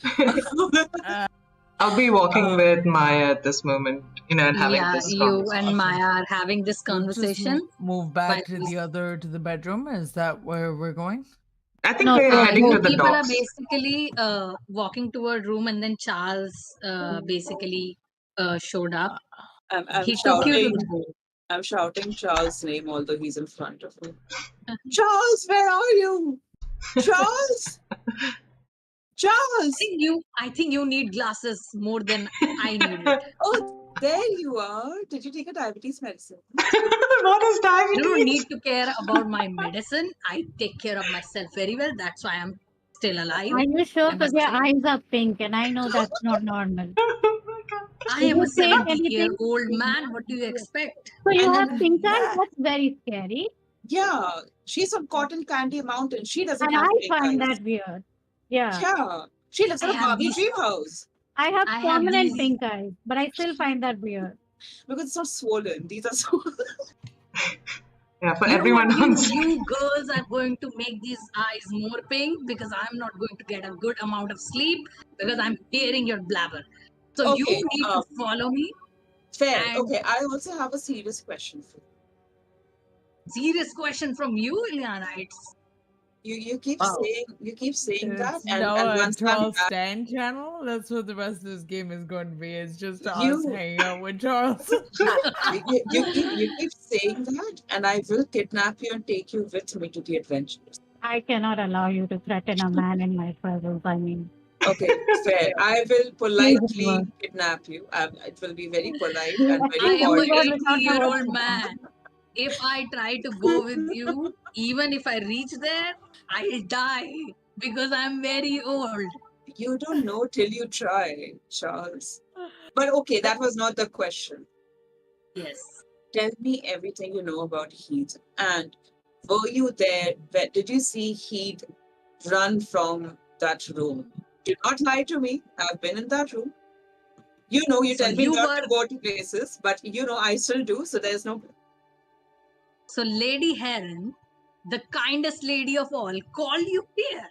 I'll be walking Uh, with Maya at this moment, and having Yeah, this you and conversation. Maya are having this We'll just conversation. move While back to the bedroom. Is that where we're going? I think No, we're so heading you to both. the people are docks. basically walking toward room, and then Charles basically showed up. I'm He took you to shouting. the boat. I'm shouting Charles' name, although he's in front of me. Charles, where are you? Charles, Charles. I think you need glasses more than I needed. Oh, there you are. Did you take a diabetes medicine? What is You don't diabetes? need to care about my medicine. I take care of myself very well. That's why I'm still alive. Are you sure? I'm Because your sane. eyes are pink, and I know that's not normal. Oh my god. I Did am a you take 70-year anything? old man. What do you expect? So you And have then, pink eyes? Yeah. That's very scary. yeah, she's from Cotton Candy Mountain. She doesn't And have I pink find eyes. that weird. Yeah. Yeah, she lives I in a have Barbie these. dream house I have I have permanent these. pink eyes, but I still find that weird. because it's not swollen. These are swollen. Yeah, for You know what? everyone on You girls are going to make these eyes more pink because I'm not going to get a good amount of sleep because I'm hearing your blabber. So you Okay, need to follow me. fair. And Okay, I also have a serious question for you. serious question from you, Ileana. It's You keep wow. saying that, It's and now a once I'm Charles back, Stan channel. That's what the rest of this game is going to be. It's just us you hanging out with Charles. you keep saying that, and I will kidnap you and take you with me to the adventures. I cannot allow you to threaten a man in my presence. I mean, Okay, fair. I will please it politely work. kidnap you. It will be very polite You and I very actually am a use cordial. word without the word 80-year-old kidnap. man. If I try to go with you, even if I reach there, I'll die because I'm very old. You don't know till you try, Charles. But okay, that was not the question. Yes. Tell me everything you know about Heath. And were you there? Where, did you see Heath run from that room? Do not lie to me. I've been in that room. You know, you So tell me you not were to go to places, but I still do. So there's no. so Lady Herron, the kindest lady of all, called you here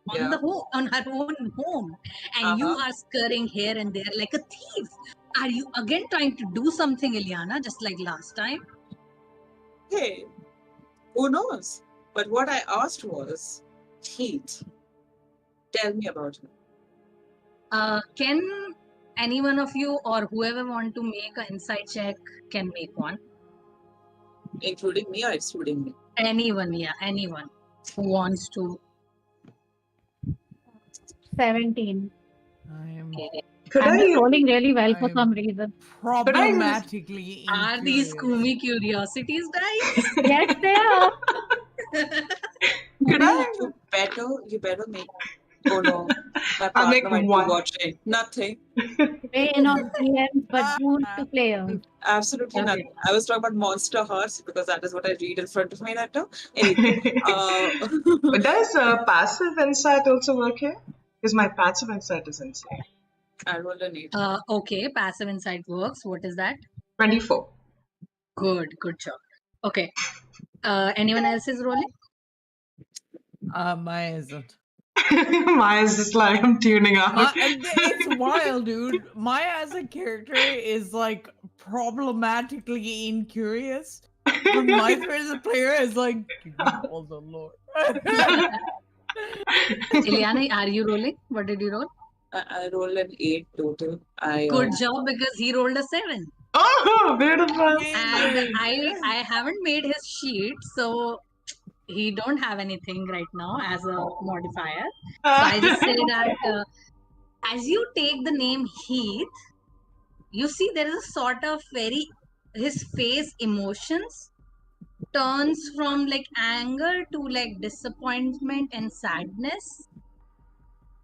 on Yeah. on her own home, and you Uh-huh. are scurrying here and there like a thief. Are you again trying to do something, Ileana, just like last time? Hey, who knows? But what I asked was, Heath, tell me about him. Can any one of you or whoever want to make an insight check can make one? Including me or excluding me? Anyone, yeah, anyone who wants to. 17. I am Could I'm just I rolling really well for I'm some reason. problematically Are these incurious. Kumi curiosities, guys? Yes, they are. could Maybe I you better make. Oh no, my I'll make partner might be one. watching. Nothing. Rain of DMs, but wounds to players. Absolutely Okay. nothing. I was talking about Monster Hearts because that is what I read in front of me right now. Anyway, But does passive insight also work here? Because my passive insight is insane. I rolled an 8. Okay, passive insight works. What is that? 24. Good job. Okay. Anyone else is rolling? Maya isn't. Maya's just like, I'm tuning out. It's wild, dude. Maya as a character is like problematically incurious. But Mythra as a player is like, give me all the lore. Ileana, are you rolling? What did you roll? I rolled an 8 total. Good job, because he rolled a 7. Oh, beautiful. And Yay. I haven't made his sheet, so he don't have anything right now as a modifier. So I just say that as you take the name Heath, you see there is a sort of his face emotions turns from like anger to like disappointment and sadness.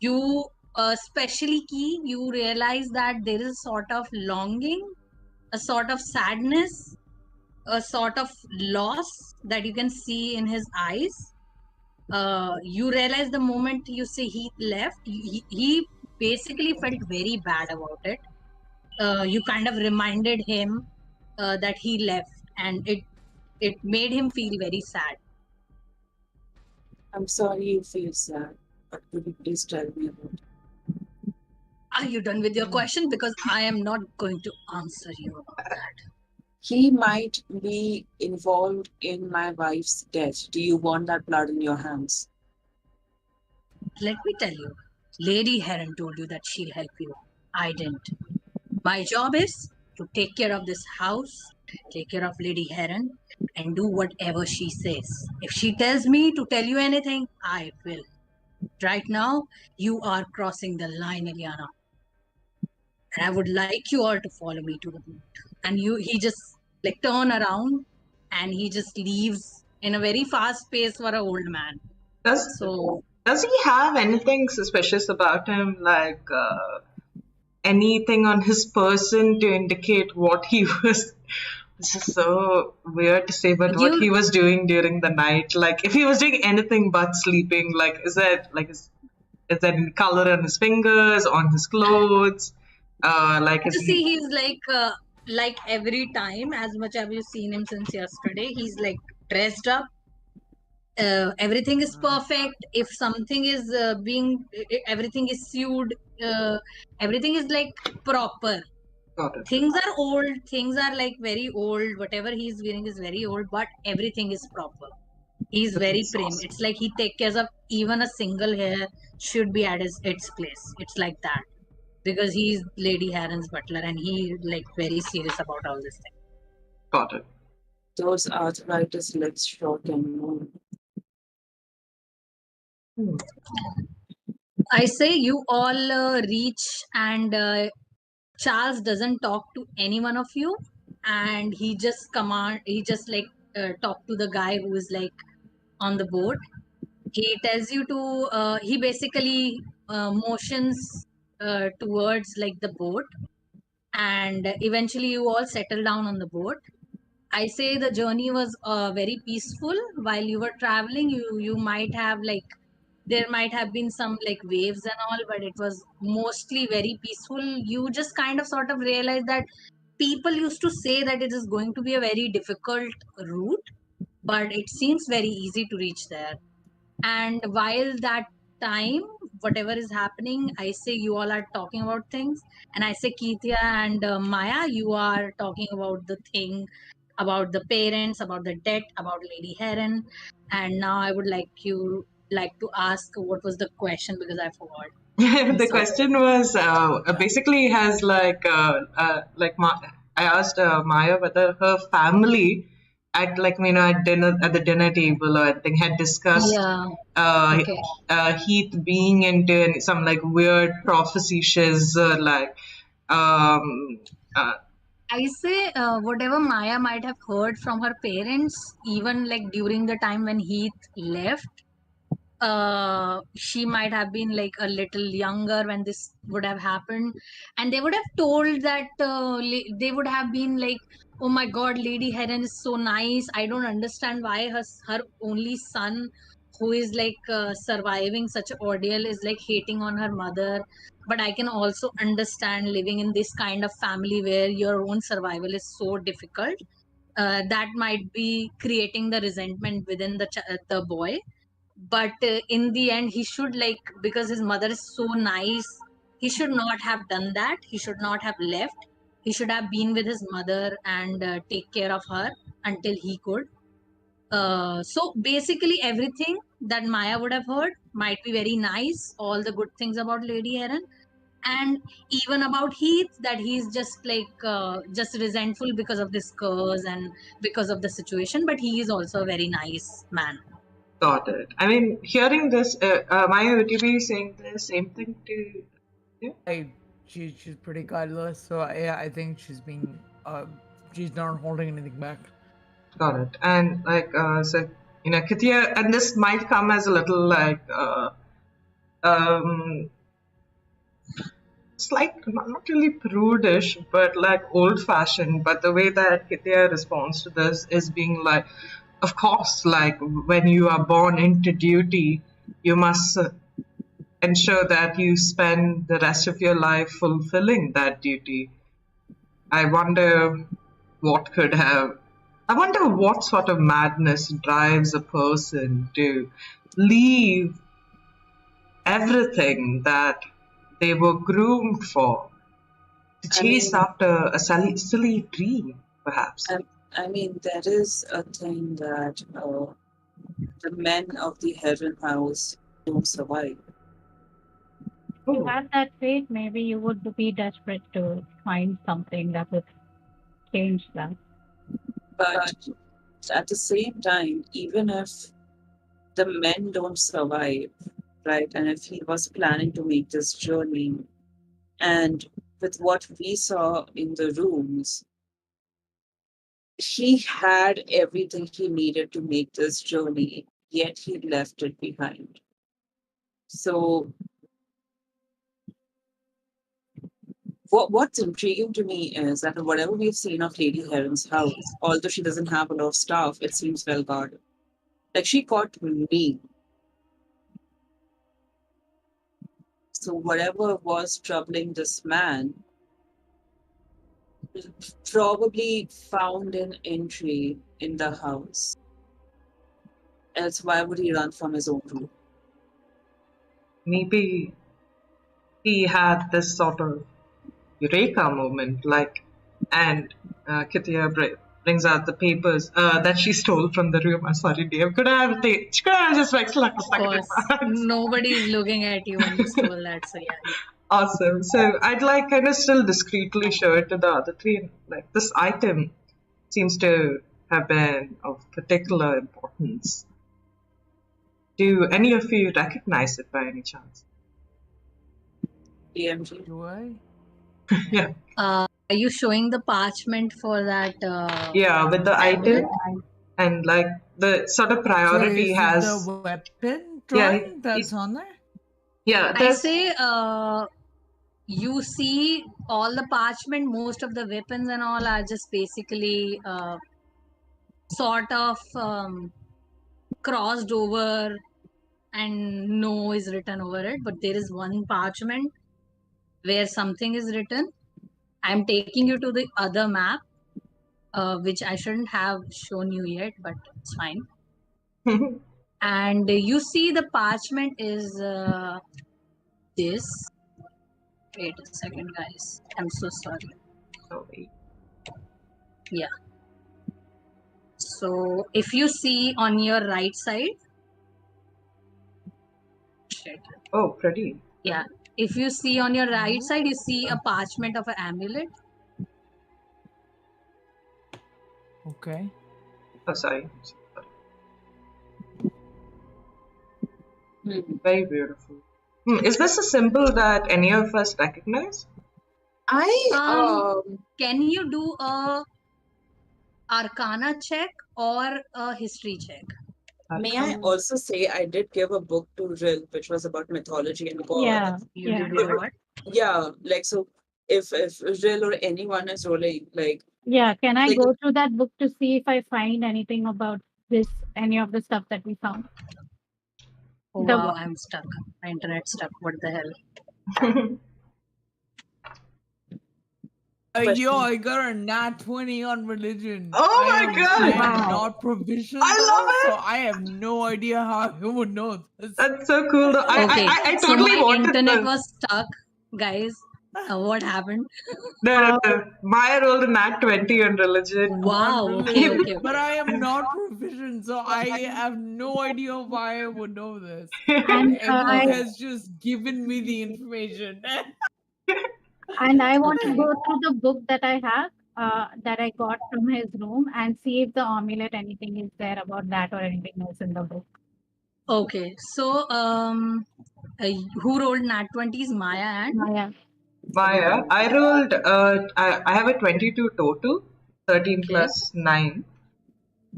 You especially key, you realize that there is a sort of longing, a sort of sadness, a sort of loss that you can see in his eyes. You realize the moment you see he left, he basically felt very bad about it. You kind of reminded him that he left, and it made him feel very sad. I'm sorry you feel sad, but could you please tell me about it? Are you done with your question? Because I am not going to answer you about that. He might be involved in my wife's death. Do you want that blood in your hands? Let me tell you, Lady Herron told you that she'll help you. I didn't. My job is to take care of this house, take care of Lady Herron, and do whatever she says. If she tells me to tell you anything, I will. Right now, you are crossing the line, Eliana. And I would like you all to follow me to the boat. And he just like turn around and he just leaves in a very fast pace for an old man. Does he have anything suspicious about him, like anything on his person to indicate what he was? This is so weird to say, but what he was doing during the night, like if he was doing anything but sleeping, like is there any color on his fingers, on his clothes? See, he's like every time, as much as you've seen him since yesterday, he's like dressed up. Everything is perfect. If something is everything is sewed, everything is like proper. Got it. Things are old, things are like very old. Whatever he's wearing is very old, but everything is proper. He's very prim. Awesome. It's like he takes care of even a single hair should be at its place. It's like that. Because he's Lady Herron's butler and he like very serious about all this thing. Got it. Those arthritis legs short and long. I say you all reach, and Charles doesn't talk to any one of you, and he just like talk to the guy who is like on the boat. He tells you to he basically motions towards like the boat, and eventually you all settle down on the boat. I say the journey was very peaceful. While you were traveling, you might have like there might have been some like waves and all, but it was mostly very peaceful. You just kind of sort of realize that people used to say that it is going to be a very difficult route, but it seems very easy to reach there. And while that time, whatever is happening, I say you all are talking about things, and I say Keithia and Maya, you are talking about the thing about the parents, about the debt, about Lady Herron. And now I would like to ask what was the question, because I forgot. The question was basically has I asked Maya whether her family at at the dinner table or anything had discussed Heath being into some like weird prophecies or like I say whatever Maya might have heard from her parents, even like during the time when Heath left, she might have been like a little younger when this would have happened, and they would have told that they would have been like, oh my god, Lady Herron is so nice. I don't understand why her only son, who is like surviving such an ordeal, is like hating on her mother. But I can also understand living in this kind of family where your own survival is so difficult. that might be creating the resentment within the boy. But in the end, he should, like, because his mother is so nice, he should not have done that. He should not have left. He should have been with his mother and take care of her until he could. So basically, everything that Maya would have heard might be very nice, all the good things about Lady Heron, and even about Heath, that he's just like just resentful because of this curse and because of the situation, but he is also a very nice man. Got it. I mean, hearing this, Maya, would you be saying the same thing to you? She's pretty godless, so I think she's not holding anything back. Got it. And like, so, Kitya, and this might come as a little like, it's like not really prudish, but like old-fashioned. But the way that Kitya responds to this is being like, of course, like when you are born into duty, you must ensure that you spend the rest of your life fulfilling that duty. I wonder what could have. I wonder what sort of madness drives a person to leave everything that they were groomed for, to I chase mean, after a silly dream, perhaps. I mean, there is a thing that the men of the Heron House don't survive. If you Oh, had that fate, maybe you would be desperate to find something that would change that. But at the same time, even if the men don't survive, right, and if he was planning to make this journey, and with what we saw in the rooms, he had everything he needed to make this journey, yet he left it behind. So what's intriguing to me is that whatever we've seen of Lady Heron's house, although she doesn't have a lot of staff, it seems well guarded. Like she caught me. So whatever was troubling this man probably found an entry in the house. Else why would he run from his own room? maybe he had this sort of eureka moment, like, and Kitya brings out the papers that she stole from the room. I'm sorry, Dave. She could have just like stuck Of it in course, my hands. nobody is looking at you when you stole that. So yeah. Awesome. So I'd like kind of still discreetly show it to the other three. And, like, this item seems to have been of particular importance. Do any of you recognize it by any chance? DMG. Do I? Yeah. Are you showing the parchment for that? Yeah, with the amulet? item and like the sort of So priority is has. the weapon Yeah, drawing that's on there? Yeah, I there's. say, you see all the parchment, most of the weapons and all are just basically sort of crossed over and no is written over it, but there is one parchment where something is written. I'm taking you to the other map, which I shouldn't have shown you yet, but it's fine. And you see the parchment is this. Wait a second, guys. I'm so sorry. Sorry. Yeah. So if you see on your right side, shit. Oh, pretty. Yeah. If you see on your right side, you see a parchment of an amulet. Okay. Oh, sorry. Hmm. Very beautiful. Is this a symbol that any of us recognize? Can you do a Arcana check or a history check? May I also say I did give a book to Ril, which was about mythology and gods. Yeah, You yeah. did what? Yeah, like so if Ril or anyone is rolling, like Yeah, can I Like- go through that book to see if I find anything about this, any of the stuff that we found? Oh, The- wow, I'm stuck. My internet's stuck. What the hell? Yo, question. I got a nat 20 on religion. Oh I my am I god! am Wow. not proficient I love though, so it! I have no idea how I would know this. That's so cool. Though. Okay, I so totally my wanted internet the. was stuck, guys. What happened? No, no, Uh, no. Maya rolled a nat 20 on religion. On Wow. Okay, religion, okay, but okay. I am not proficient, so I have no idea why I would know this. and A book I Okay. has just given me the information. and I want to Okay. go through the book that I have, that I got from his room, and see if the amulet anything is there about that or anything else in the book. Okay. So, who rolled nat 20s? Maya and Yeah. Maya, I rolled, I have a 22 total, 13 okay. plus 9.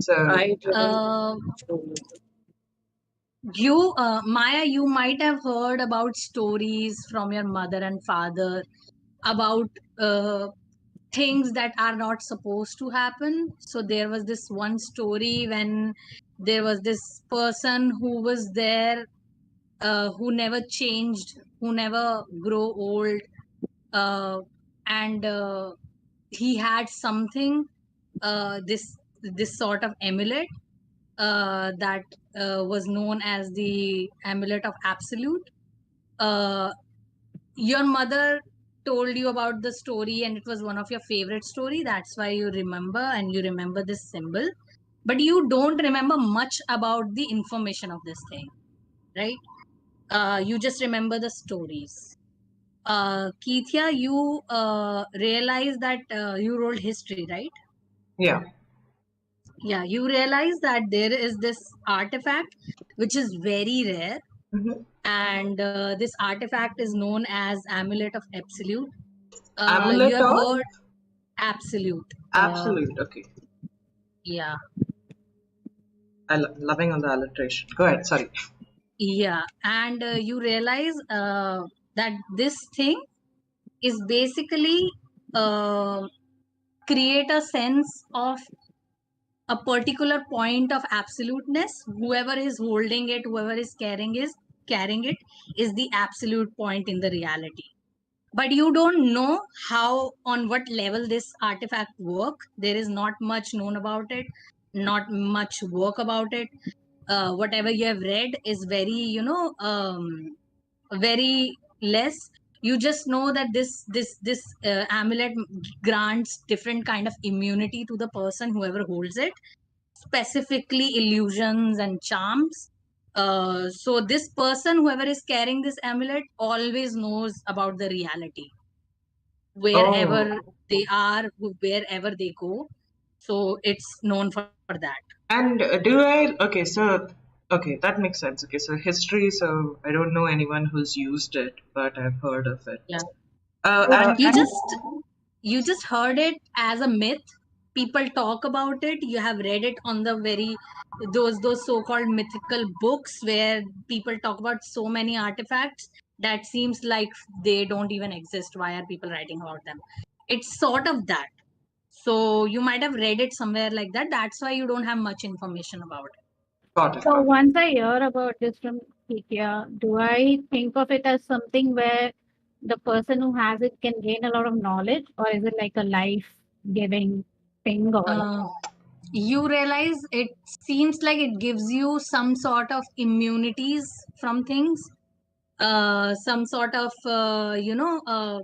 So, I didn't. Uh, Maya, you might have heard about stories from your mother and father about uh, things that are not supposed to happen. So there was this one story when there was this person who was there, who never changed, who never grow old, uh, and he had something, this sort of amulet, that was known as the amulet of absolute. Uh, your mother told you about the story and it was one of your favorite story, that's why you remember, and you remember this symbol, but you don't remember much about the information of this thing, right? You just remember the stories. Keithia, you realize that you rolled history, right? yeah. Yeah, you realize that there is this artifact which is very rare, Mm-hmm. and this artifact is known as amulet of absolute. You Amulet have of heard absolute. absolute. Okay. Yeah, Loving on the alliteration. Go ahead, sorry. yeah, and you realize that this thing is basically uh, create a sense of a particular point of absoluteness. Whoever is holding it, whoever is carrying it, is the absolute point in the reality. But you don't know how, on what level this artifact work. There is not much known about it, not much work about it. Whatever you have read is very, very less. You just know that this amulet grants different kind of immunity to the person whoever holds it, specifically illusions and charms. So this person, whoever is carrying this amulet, always knows about the reality Oh, wherever they are, wherever they go. So it's known for that. and do I? Okay, so okay, that makes sense. Okay, so history. So I don't know anyone who's used it, but I've heard of it. Yeah. And You just you just heard it as a myth. People talk about it. You have read it on the very those so-called mythical books where people talk about so many artifacts that seems like they don't even exist. Why are people writing about them? It's sort of that. So you might have read it somewhere like that. That's why you don't have much information about it. got it, So got it. once I hear about this from Ikea, do I think of it as something where the person who has it can gain a lot of knowledge, or is it like a life-giving thing? Or You realize it seems like it gives you some sort of immunities from things, some sort of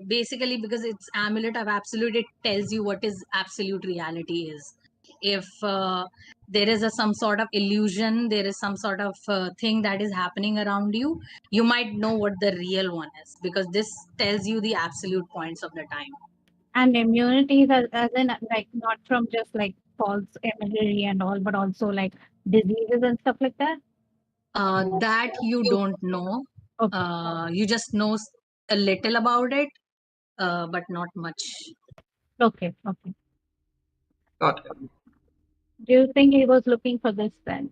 basically because it's amulet of absolute, it tells you what is absolute reality is. If there is some sort of illusion, there is some sort of thing that is happening around you, you might know what the real one is because this tells you the absolute points of the time. and immunities as in like not from just like false imagery and all, but also like diseases and stuff like that. That you don't know. Okay. You just know a little about it, but not much. Okay. Okay. Got it. Do you think he was looking for this then?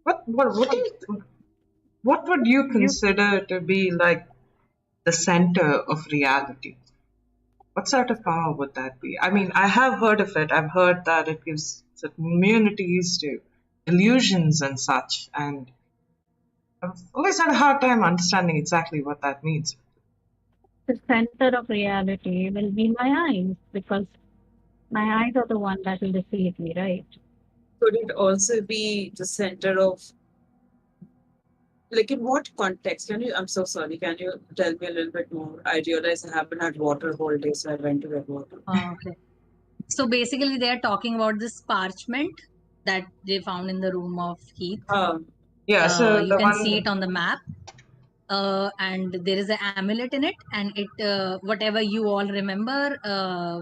What do you, what would you consider to be like the center of reality? What sort of power would that be? I mean, I have heard of it. I've heard that it gives certain immunities to illusions and such, and I've always had a hard time understanding exactly what that means. the center of reality will be my eyes because my eyes are the one that will deceive me, right? Could it also be the center of, like, in what context? Can you, I'm so sorry, can you tell me a little bit more? I realize I haven't had water whole day, so I went to get water. Okay. So basically, they are talking about this parchment that they found in the room of Heath. Yeah, so You the can see one. it on the map. And there is an amulet in it, and it whatever you all remember,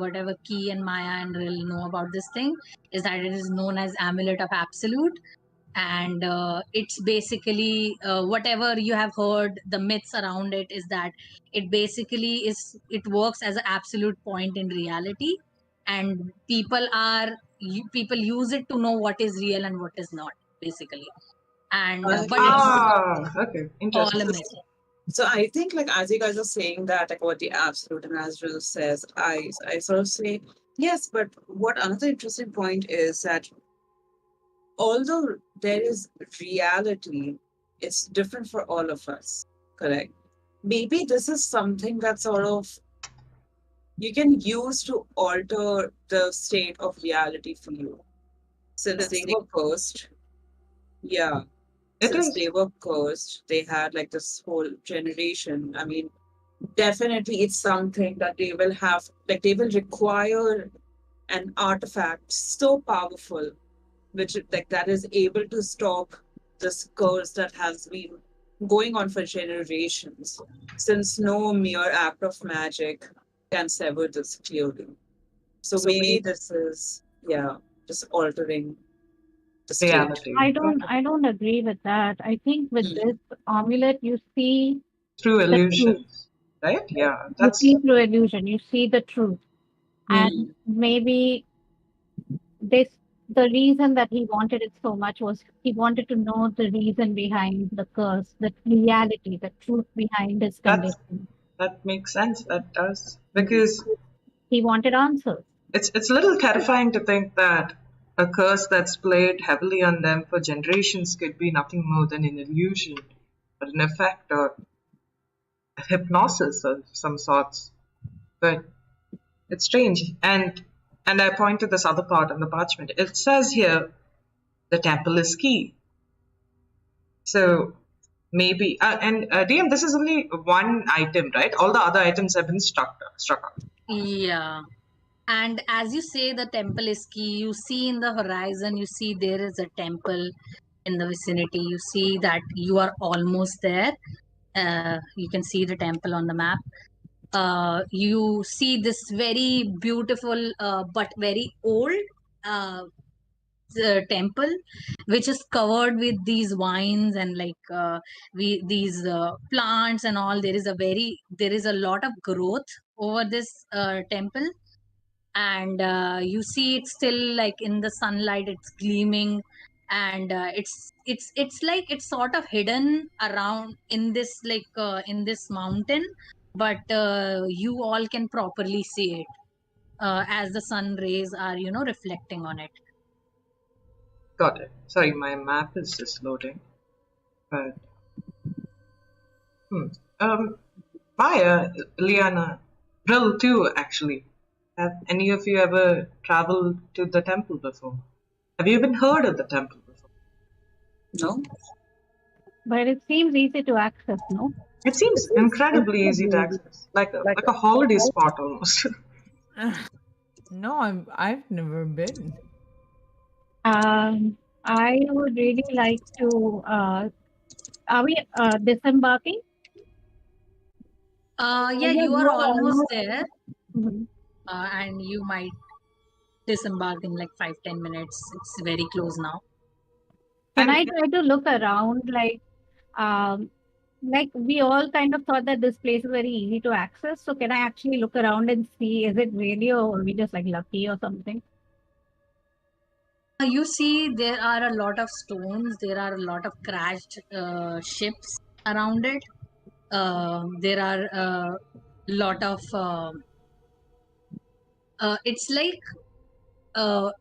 whatever Key and Maya and Ril know about this thing is that it is known as amulet of absolute, and it's basically whatever you have heard, the myths around it is that it basically is, it works as an absolute point in reality, and people use it to know what is real and what is not, basically. And but it's Okay, all a interesting. myth. So I think, like, as you guys are saying that, like, what the absolute and as Jill says, I sort of say yes. But what another interesting point is that although there is reality, it's different for all of us. Correct. Maybe this is something that sort of you can use to alter the state of reality for you. Since they were cursed, yeah. It Since is. they were cursed, they had like this whole generation. I mean, definitely it's something that they will have, like, they will require an artifact so powerful, which like that is able to stop this curse that has been going on for generations, since no mere act of magic can sever this clearly. So maybe this is, yeah, just altering the state. Reality. I don't agree with that. I think with Mm. this amulet you see Through the truth. illusions, right? Yeah, You that's see through illusion, you see the truth. And Mm. maybe this the reason that he wanted it so much was he wanted to know the reason behind the curse, the reality, the truth behind his that's condition. that makes sense. That does, because He wanted answers. it's a little terrifying to think that a curse that's played heavily on them for generations could be nothing more than an illusion, or an effect, or a hypnosis of some sorts. But it's strange. And I point to this other part on the parchment. It says here the temple is key. So maybe DM, this is only one item, right? All the other items have been struck out. Yeah. And as you say, the temple is key. You see in the horizon, you see there is a temple in the vicinity. You see that you are almost there. You can see the temple on the map. You see this very beautiful but very old uh, temple, which is covered with these vines and like these plants and all. There is a lot of growth over this temple, and you see it's still like in the sunlight, it's gleaming, and it's like it's sort of hidden around in this in this mountain, but you all can properly see it as the sun rays are reflecting on it. Got it. Sorry, my map is just loading. But hmm. Maya, Liana, Brill too, actually. Have any of you ever traveled to the temple before? Have you even heard of the temple before? No? But it seems easy to access, no? It seems incredibly easy to access, like a holiday spot almost. No, I've never been. I would really like to. Are we disembarking? Yeah, you are almost there, Mhm. and you might disembark in like 5-10 minutes. It's very close now. Can And I try to look around like we all kind of thought that this place is very easy to access. So can I actually look around and see is it really or are we just like lucky or something? You see, there are a lot of stones. There are a lot of crashed ships around it. There are a lot of. It's like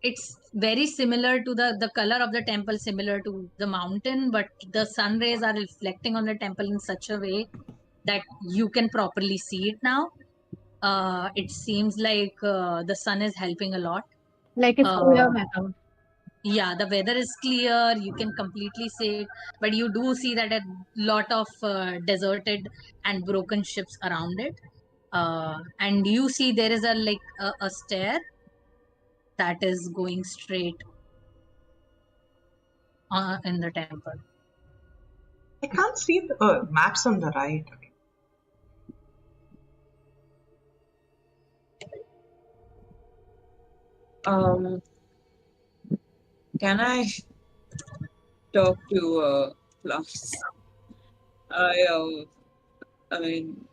it's very similar to the color of the temple, similar to the mountain, but the sun rays are reflecting on the temple in such a way that you can properly see it now. It seems like the sun is helping a lot. Like it's clear Uh, weather. yeah, the weather is clear. You can completely see it, but you do see that a lot of deserted and broken ships around it. And you see there is a stair that is going straight in the temple. I can't see the maps on the right. Can I talk to plants? I I mean,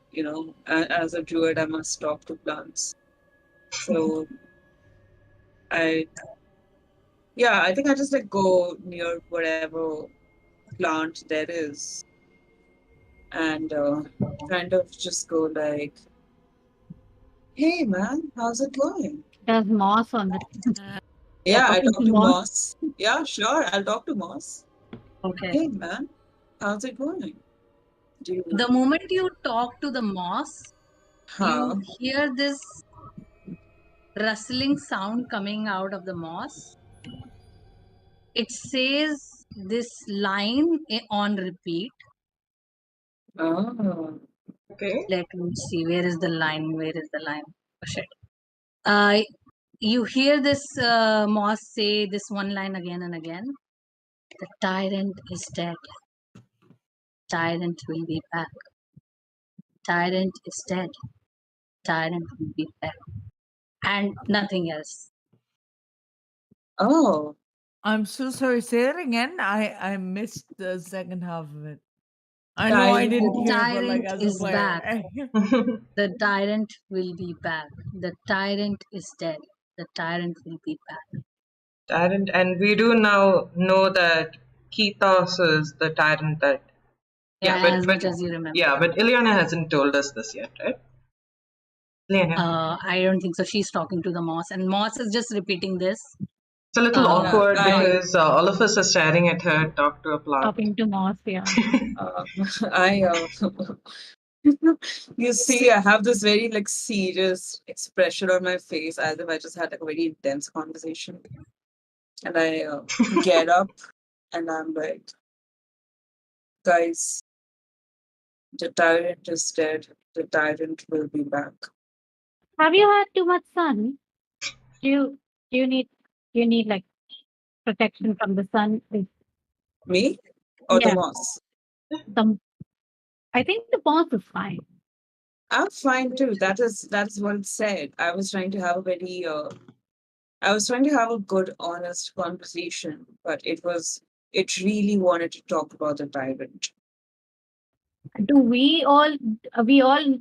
as a druid, I must talk to plants. So I, yeah, I think I just like go near whatever plant there is, and kind of just go like, "Hey, man, how's it going?" There's moss on the Yeah, I talking talk to to moss. Moss. Yeah, sure, I'll talk to Moss. Okay. Hey, man, how's it going? Do you? The moment you talk to the moss, Huh? you hear this rustling sound coming out of the moss. It says this line on repeat. Oh. Okay. Let me see. Where is the line? Where is the line? Oh, shit. Uh, you hear this moss say this one line again and again. The tyrant is dead. Tyrant will be back. Tyrant is dead. Tyrant will be back. And nothing else. Oh. I'm so sorry. Say it again. I missed the second half of it. I know I didn't The hear, but like tyrant as a is player. back. The tyrant will be back. The tyrant is dead. The tyrant will be back. Tyrant, and we do now know that Kethos is the tyrant that. Yeah, Yeah, as much as you remember. yeah, but Ileana hasn't told us this yet, right? Ileana. I don't think so. She's talking to the moss, and moss is just repeating this. It's a little Uh, awkward I because all of us are staring at her talk to a plant. Talking to moss, yeah. I you see, I have this very like serious expression on my face as if I just had like a very intense conversation. And I get up and I'm like, guys, the tyrant is dead. The tyrant will be back. Have you had too much sun? Do you need like protection from the sun? Me or the Yeah, moss? some I think the moss is fine. I'm fine too. That is what it said. I was trying to have a very I was trying to have a good, honest conversation, but it really wanted to talk about the tyrant. Do we all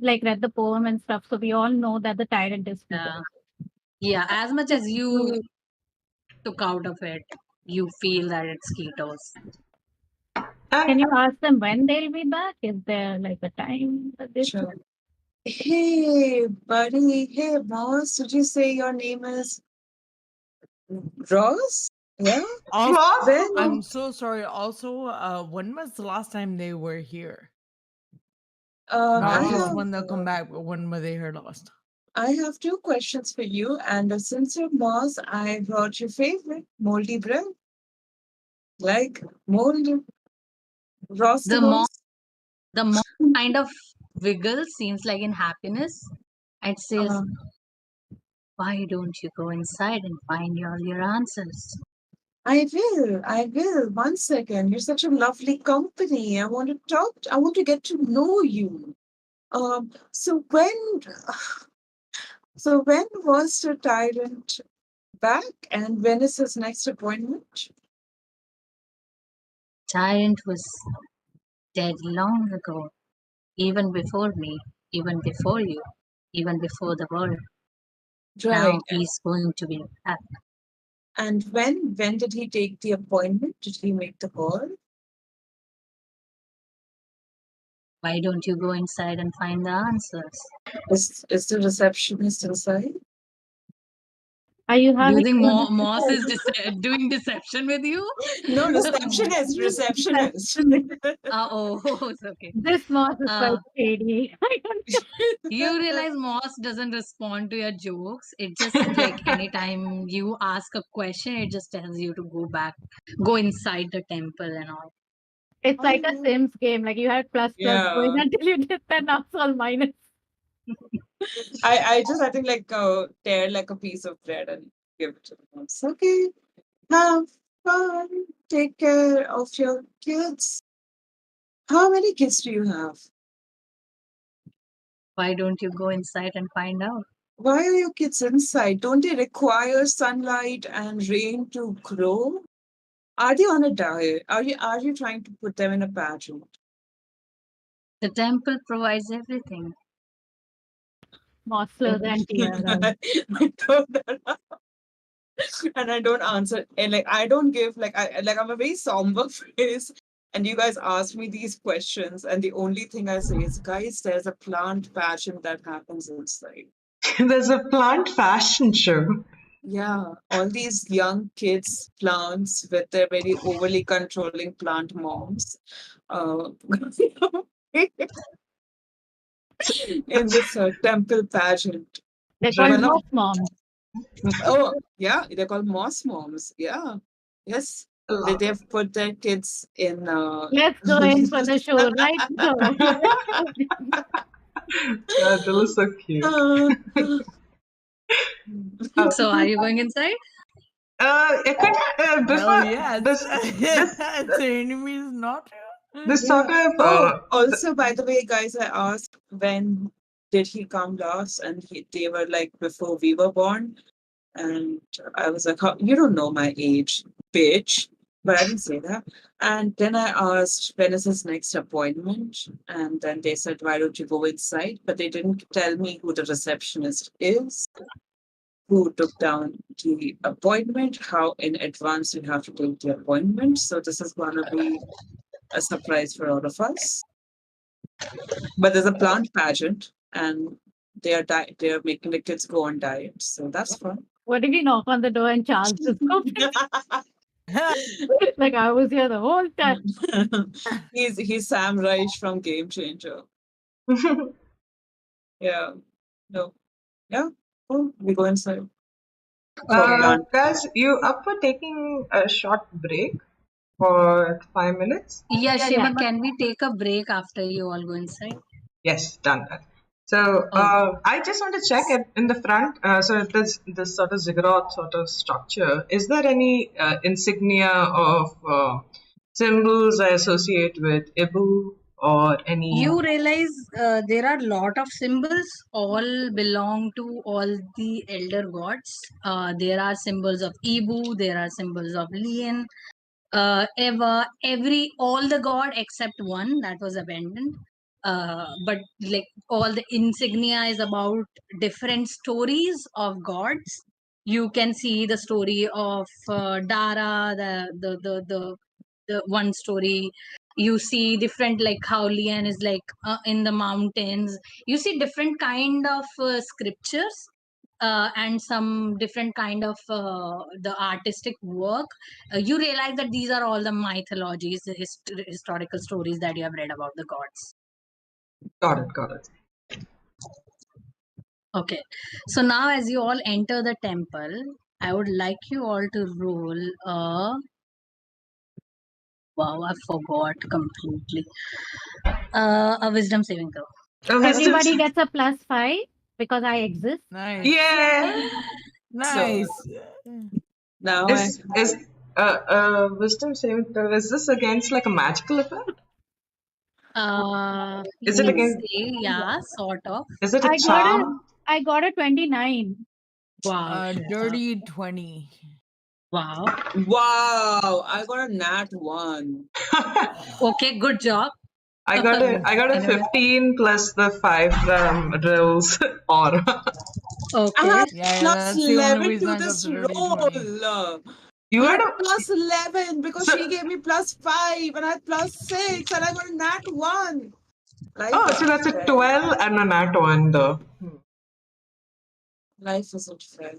like read the poem and stuff, so we all know that the tyrant is Peter. yeah, as much as you took out of it, you feel that it's ketos. Can you ask them when they'll be back? Is there like a time that they Sure. Hey, buddy. Hey, boss. Did you say your name is Ross? Yeah. Also, When? I'm so sorry. Also, when was the last time they were here? Not I just have when they'll come back, but when were they here last? I have two questions for you, and since you're Moss, I brought your favorite moldy bread, like moldy Ross the The moss, Moss. the moss kind of wiggles, seems like in happiness. It says, Uh, "Why don't you go inside and find all your answers?" I will. I will. One second. You're such a lovely company. I want to talk. I want to get to know you. So when, so when was the tyrant back, and when is his next appointment? Tyrant was dead long ago, even before me, even before you, even before the world. Now Right. he's going to be back. And when did he take the appointment? Did he make the call? Why don't you go inside and find the answers? Is the receptionist inside? Are you Do having you think fun? Moss is doing deception with you? No, receptionist, receptionist. Oh, it's okay. This moss is quite Uh, shady. I don't know. you realize Moss doesn't respond to your jokes. It just like anytime you ask a question, it just tells you to go inside the temple and all. It's like a Sims game. Like you had plus plus going Yeah. until you did that, now it's all minus. I think like tear like a piece of bread and give it to them. It's okay. Have fun. Take care of your kids. How many kids do you have? Why don't you go inside and find out? Why are your kids inside? Don't they require sunlight and rain to grow? Are they on a diet? Are you trying to put them in a pageant? The temple provides everything. Mossler and Tiara. I don't and I don't answer, and like I don't give I'm a very somber face, and you guys ask me these questions, and the only thing I say is, guys, there's a plant pageant that happens inside. There's a plant fashion show. Yeah, all these young kids, plants with their very overly controlling plant moms, uh, in this temple pageant. They're called One of- moss moms. Oh, yeah, they're called moss moms. Yeah, yes, they've put their kids in. Let's go in for the show right now. That was so cute. So are you going inside? It could, before Well, yes. this, The enemy is not here. this sort of Also, by the way, guys, I asked when did he come last, and they were like before we were born, and I was like, you don't know my age, bitch. But I didn't say that. And then I asked, when is his next appointment? And then they said, why don't you go inside? But they didn't tell me who the receptionist is, who took down the appointment, how in advance you have to take the appointment. So this is going to be a surprise for all of us. But there's a plant pageant, and they're making the kids go on diet. So that's fun. What if we knock on the door and Charles just goes? Like I was here the whole time. He's Sam Reich from Game Changer. Yeah. No. Yeah. Oh, we go inside. guys, you up for taking a short break for 5 minutes? Yeah, Yeah, Shima, yeah. can we take a break after you all go inside? Yes, done that. So I just want to check it in the front. So it is this sort of ziggurat sort of structure. Is there any insignia of symbols I associate with Ibu or any? You realize there are a lot of symbols, all belong to all the elder gods. There are symbols of Ibu, there are symbols of Lien, Eva, all the god except one that was abandoned. But like all the insignia is about different stories of gods. You can see the story of Dara, the one story. You see different like how Lian is like in the mountains. You see different kind of scriptures and some different kind of the artistic work. You realize that these are all the mythologies, the historical stories that you have read about the gods. Got it. Okay, so now as you all enter the temple, I would like you all to roll a. Wow, I forgot completely. A wisdom saving throw. Everybody gets a +5 because I exist. Nice. Yeah. Nice. Now Is wisdom saving throw? Is this against like a magical effect? Is it let's against? say, yeah, sort of. Is it a charm? I got a 29. Wow. Dirty 20. Wow. wow, I got a nat 1. Okay, good job. I got a 15 plus the 5 rolls or. Okay. I have Yeah, plus that's the only 11 reason to I got this the dirty roll. 20. You I had had a plus 11 because So- she gave me plus 5, and I had plus 6, and I got a nat 1. Life Oh, is so that's a fair. 12 and a nat 1 though. Life isn't fair.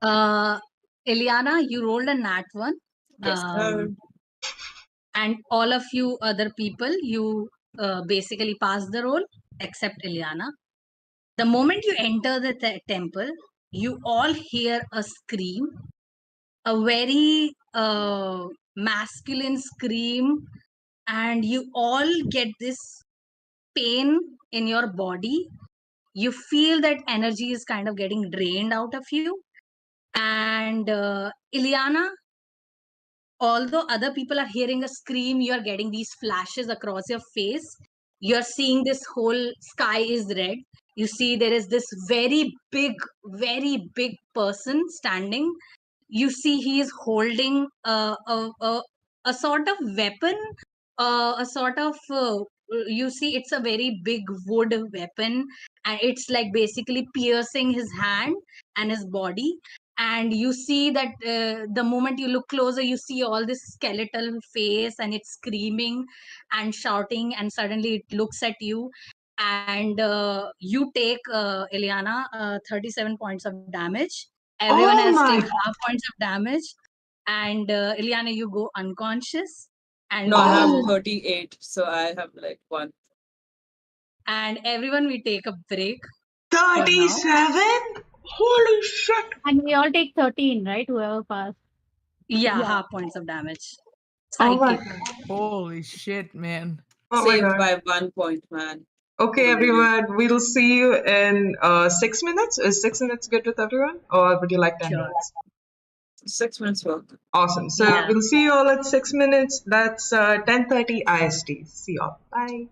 Uh, Eliana, you rolled a nat one. Yes, sir. And all of you other people, you basically pass the roll, except Eliana. The moment you enter the temple, you all hear a scream, a very masculine scream, and you all get this pain in your body. You feel that energy is kind of getting drained out of you. And Ileana, although other people are hearing a scream, you are getting these flashes across your face. You're seeing this whole sky is red. You see there is this very big person standing. You see he is holding a sort of weapon, a sort of you see it's a very big wood weapon, and it's like basically piercing his hand and his body. And you see that the moment you look closer, you see all this skeletal face, and it's screaming and shouting, and suddenly it looks at you. And you take Eliana 37 points of damage. Everyone Oh else take my half points of damage. And Eliana, you go unconscious. No, And I have oh 38, so I have like one. and everyone, we take a break for now. 37? Holy shit. And we all take 13, right? Whoever passed. Yeah, Yeah. half points of damage. Oh my Psychic. Holy shit, man. oh my Saved god. by 1 point, man. Okay, Holy you. everyone, we'll see you in 6 minutes. Is 6 minutes good with everyone? Or would you like 10 Sure. minutes? 6 minutes work. Awesome. So Yeah. we'll see you all at 6 minutes. That's 10:30 IST. See you all. Bye.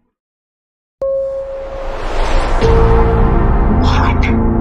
What?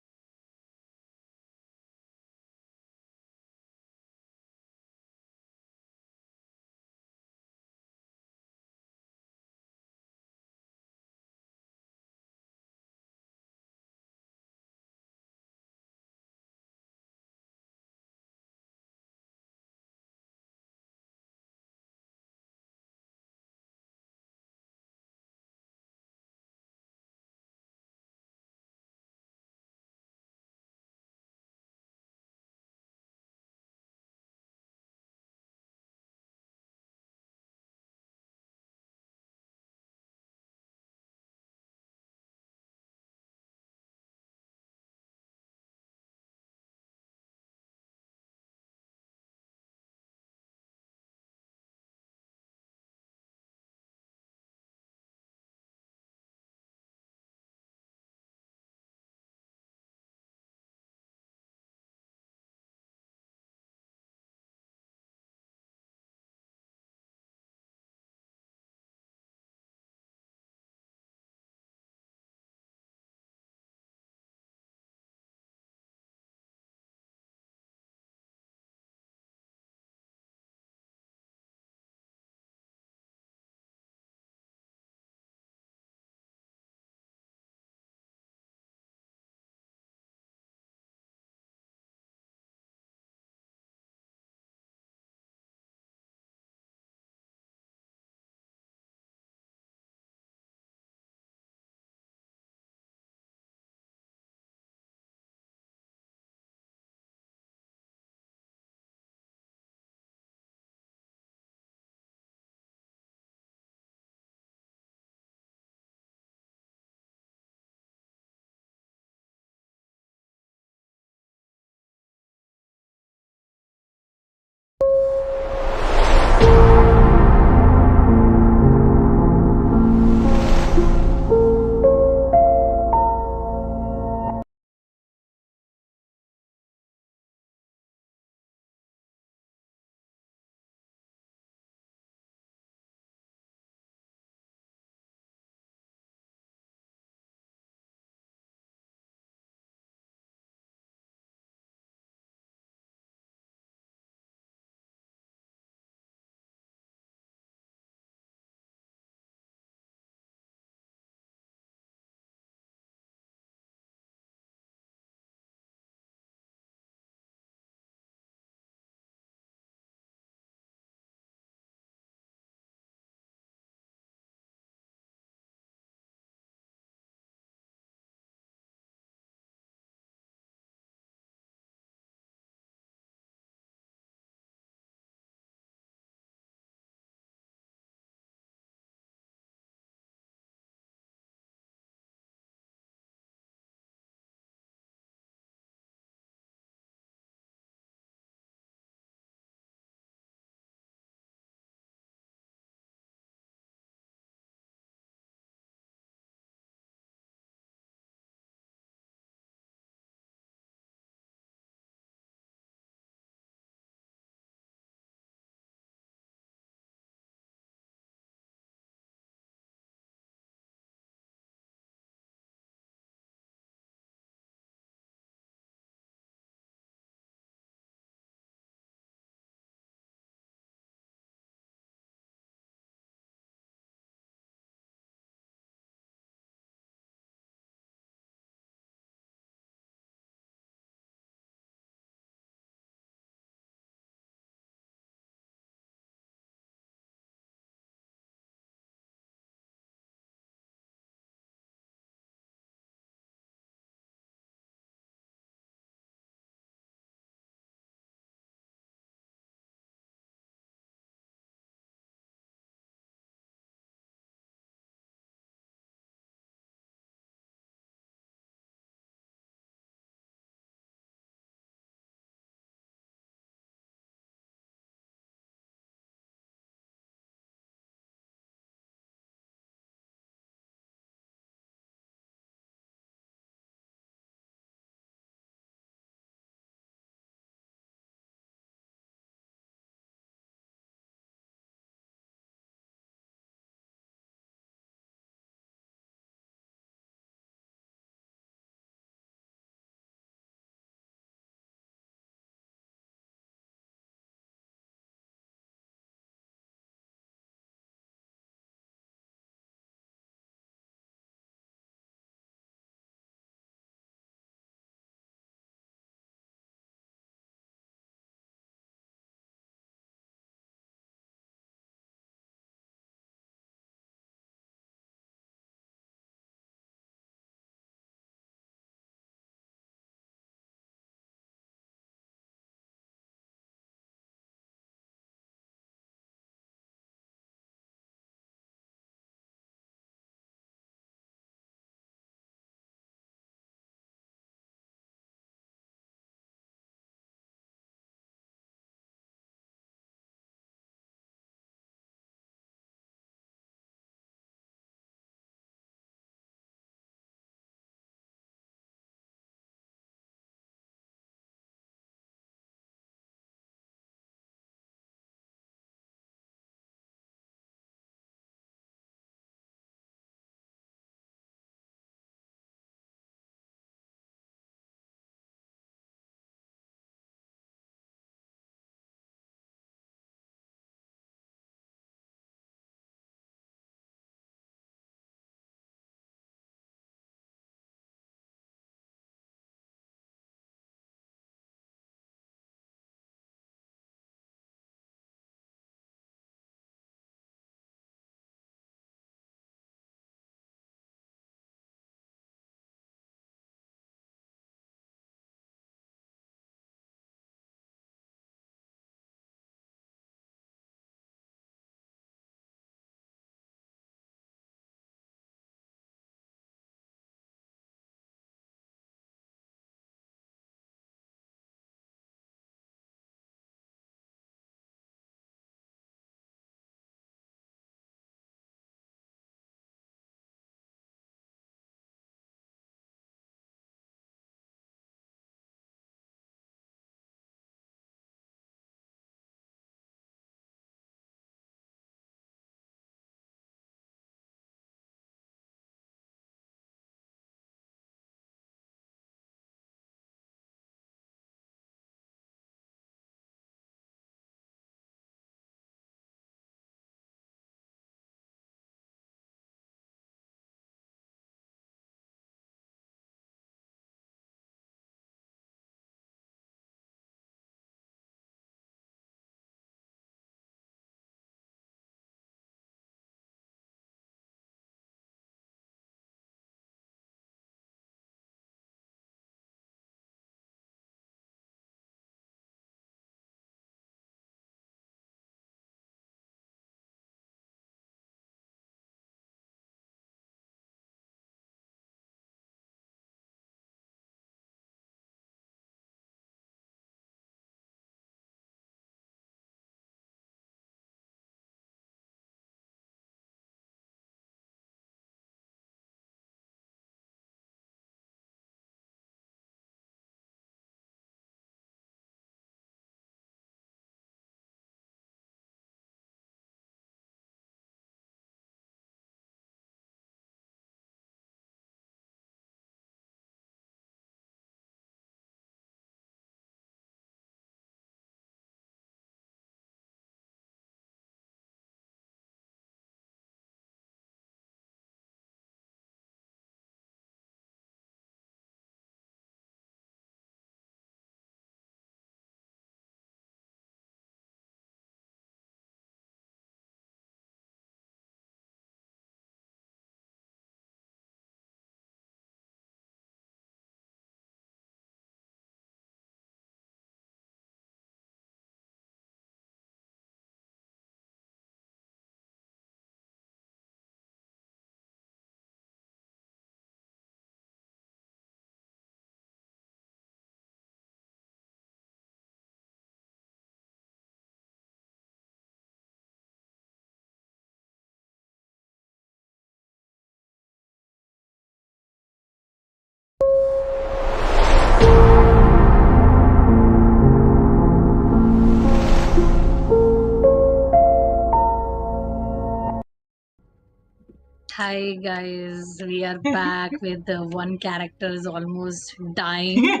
Hi guys, we are back with the one character is almost dying.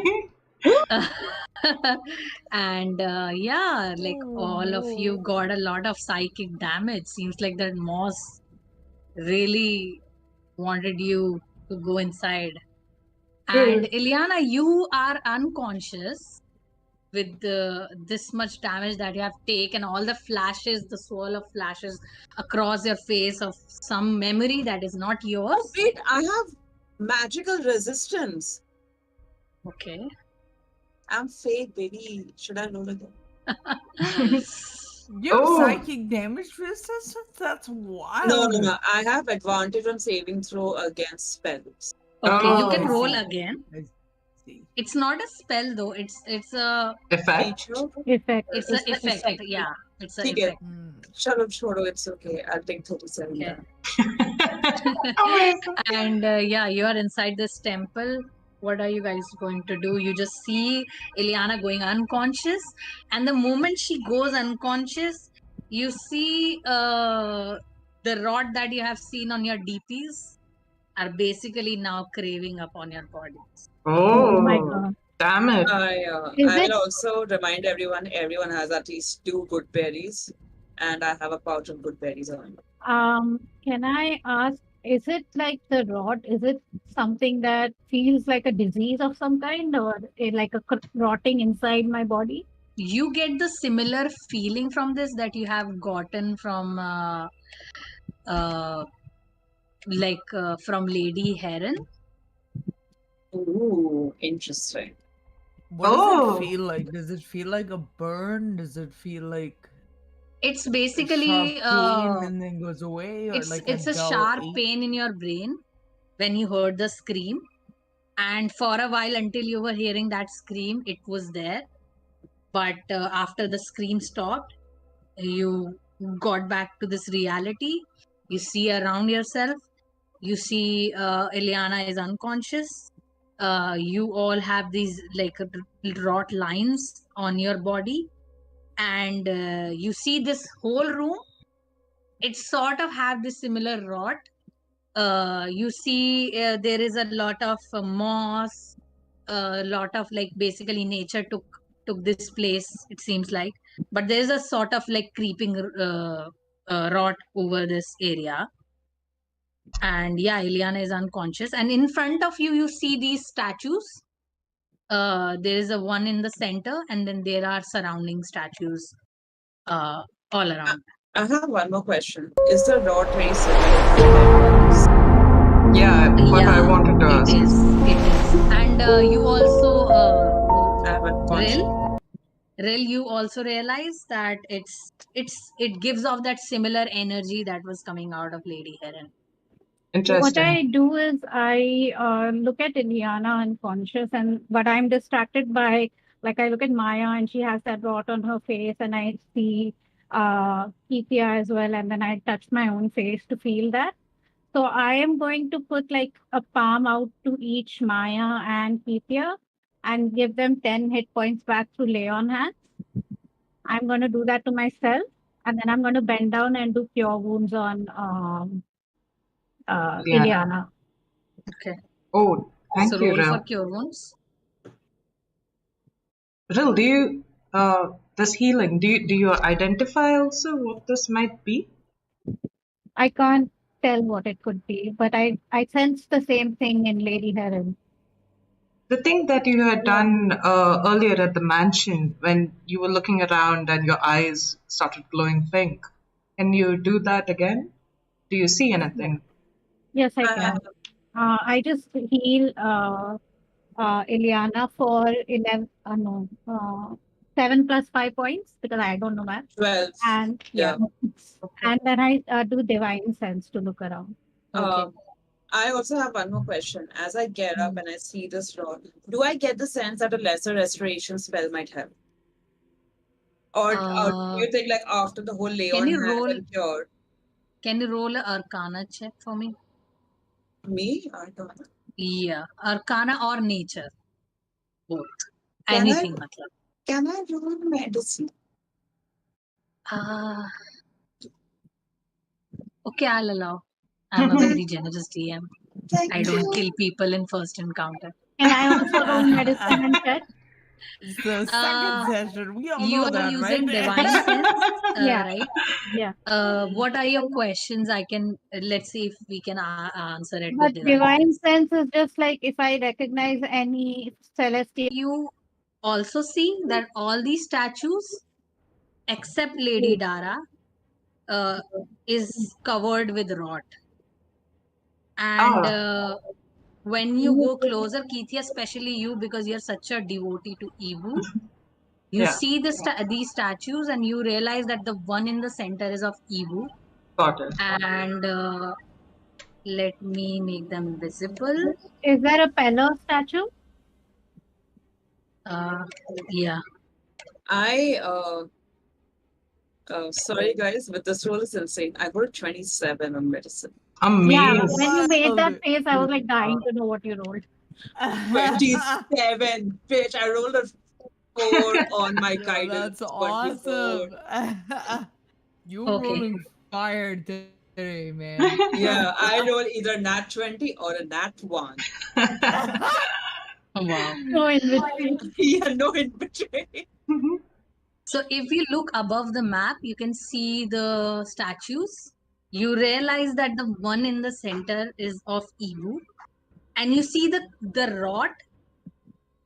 And yeah, like all of you got a lot of psychic damage. Seems like that moss really wanted you to go inside. And Ileana, you are unconscious with this much damage that you have taken, all the flashes, the swirl of flashes across your face of some memory that is not Oh, yours. wait, I have magical resistance. Okay. I'm fake, baby. Should I roll again? You have Oh. psychic damage resistance? That's wild. No. I have advantage on saving throw against spells. Okay, you Oh. can I roll see. again. I see. It's not a spell though. It's a Effect. Feature? Effect. it's a effect. Yeah, it's a ठीक है. effect. Chalo, छोड़ो, it's okay. I'll take 37 Okay. back. Oh my God. And yeah, you are inside this temple. What are you guys going to do? You just see Ileana going unconscious, and the moment she goes unconscious, you see the rod that you have seen on your DPs are basically now craving upon your bodies. Oh my Oh, god. damn it. Is I it will also remind everyone has at least 2 good berries, and I have a pouch of good berries on. can I ask, is it like the rot? Is it something that feels like a disease of some kind or like a rotting inside my body? You get the similar feeling from this that you have gotten from uh, from Lady Herron. Ooh, interesting. What does Oh. it feel like? Does it feel like a burn? Does it feel like It's a sharp basically pain and then goes away, or like it's a dull sharp ache? pain in your brain when you heard the scream, and for a while until you were hearing that scream, it was there. But after the scream stopped, you got back to this reality. You see around yourself. You see Ileana is unconscious. You all have these like rot lines on your body, and you see this whole room. It sort of have this similar rot. You see there is a lot of moss, a lot of like basically nature took this place, it seems like, but there is a sort of like creeping rot over this area. And yeah, Ileana is unconscious, and in front of you see these statues. There is a one in the center, and then there are surrounding statues all around. I have one more question. Is the rot very similar to the dead bodies? Yeah, what I wanted to ask. It is. And you also I have a bunch. Rel, you also realize that it gives off that similar energy that was coming out of Lady Heron. What I Interesting. do is I look at Ileana unconscious, but I'm distracted by, like, I look at Maya and she has that rot on her face, and I see Keithia as well, and then I touch my own face to feel that. So I am going to put like a palm out to each Maya and Keithia and give them 10 hit points back through lay on hands. I'm going to do that to myself, and then I'm going to bend down and do cure wounds on Yeah. Ileana. Okay. Oh, thank So you, roll for Ril. cure wounds. Ril, do you this healing, do you identify also what this might be? I can't tell what it could be, but I sense the same thing in Lady Herron. The thing that you had done earlier at the mansion when you were looking around and your eyes started glowing pink. Can you do that again? Do you see anything? Yes, I can. I just heal Ileana for 11, 7 plus 5 points because I don't know math. 12. And yeah, and then I do divine sense to look around. Okay. I also have one more question. As I get up and I see this rot, do I get the sense that a lesser restoration spell might help? Or do you think like after the whole lay Can on you hands roll- and cure? Can you roll an Arcana check for me? Me? I don't know. Yeah, Arcana or Nature, both. Can I- Anything, matlab. Can I roll medicine? Okay, I'll allow. I'm a very generous DM. Thank I don't you. kill people in first encounter. Can I also roll medicine and check? So second Uh, session, we all you know are that, using right? divine sense, Yeah, right? yeah. What are your questions? I can let's see if we can answer it with But divine divine sense. sense is just like if I recognize any celestial. You also see that all these statues, except Lady Dara, uh, is covered with rot. And Ah, when you go closer, Keithia, especially you, because you're such a devotee to Ibu, you yeah, see these statues and you realize that the one in the center is of Ibu. got it. And let me make them visible. Is there a Pelor statue? Uh, yeah. I sorry guys, but this roll is insane. I got 27 on medicine. Yeah, Amazing. when you made that Wild. face, I was like dying to know what you rolled. 27, bitch. I rolled a 4 on my Yo, that's guidance. 24. awesome. You're Okay. rolling fire today, man. Yeah, I roll either nat 20 or a nat 1. Wow. No in between. Yeah, no in between. So if you look above the map, you can see the statues. You realize that the one in the center is of Ibu, and you see the rot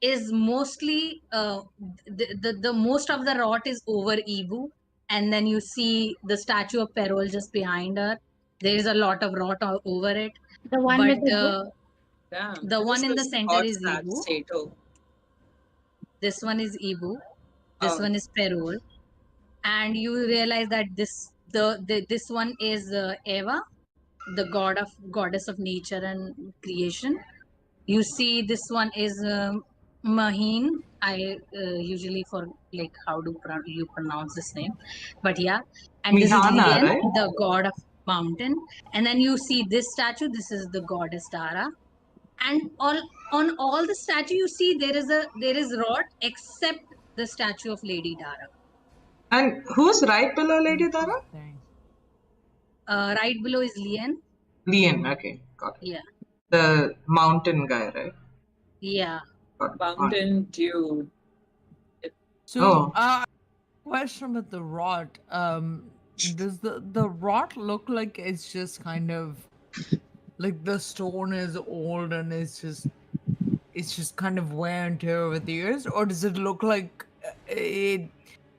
is mostly the most of the rot is over Ibu, and then you see the statue of Perol just behind her. There is a lot of rot over it, The one but with the book. Damn, the this one in the is center hot is sad Ibu. state. Oh, This one is Ibu. This oh, one is Perol, and you realize that this one is Eva, the goddess of nature and creation. You see, this one is Maheen. I usually for like how do you pronounce this name, but yeah. And this is Mihana, Lian, right? the god of mountain. And then you see this statue. This is the goddess Dara. And all on all the statue you see there is rod except the statue of Lady Dara. And who's right below Lady Dara? Interesting. Right below is Lian. Lian, okay, got it. Yeah, The mountain guy, right? yeah. Got it. Mountain Dew. So, Oh, question about the rot. Does the rot look like it's just kind of like the stone is old and it's just kind of wear and tear over the years, or does it look like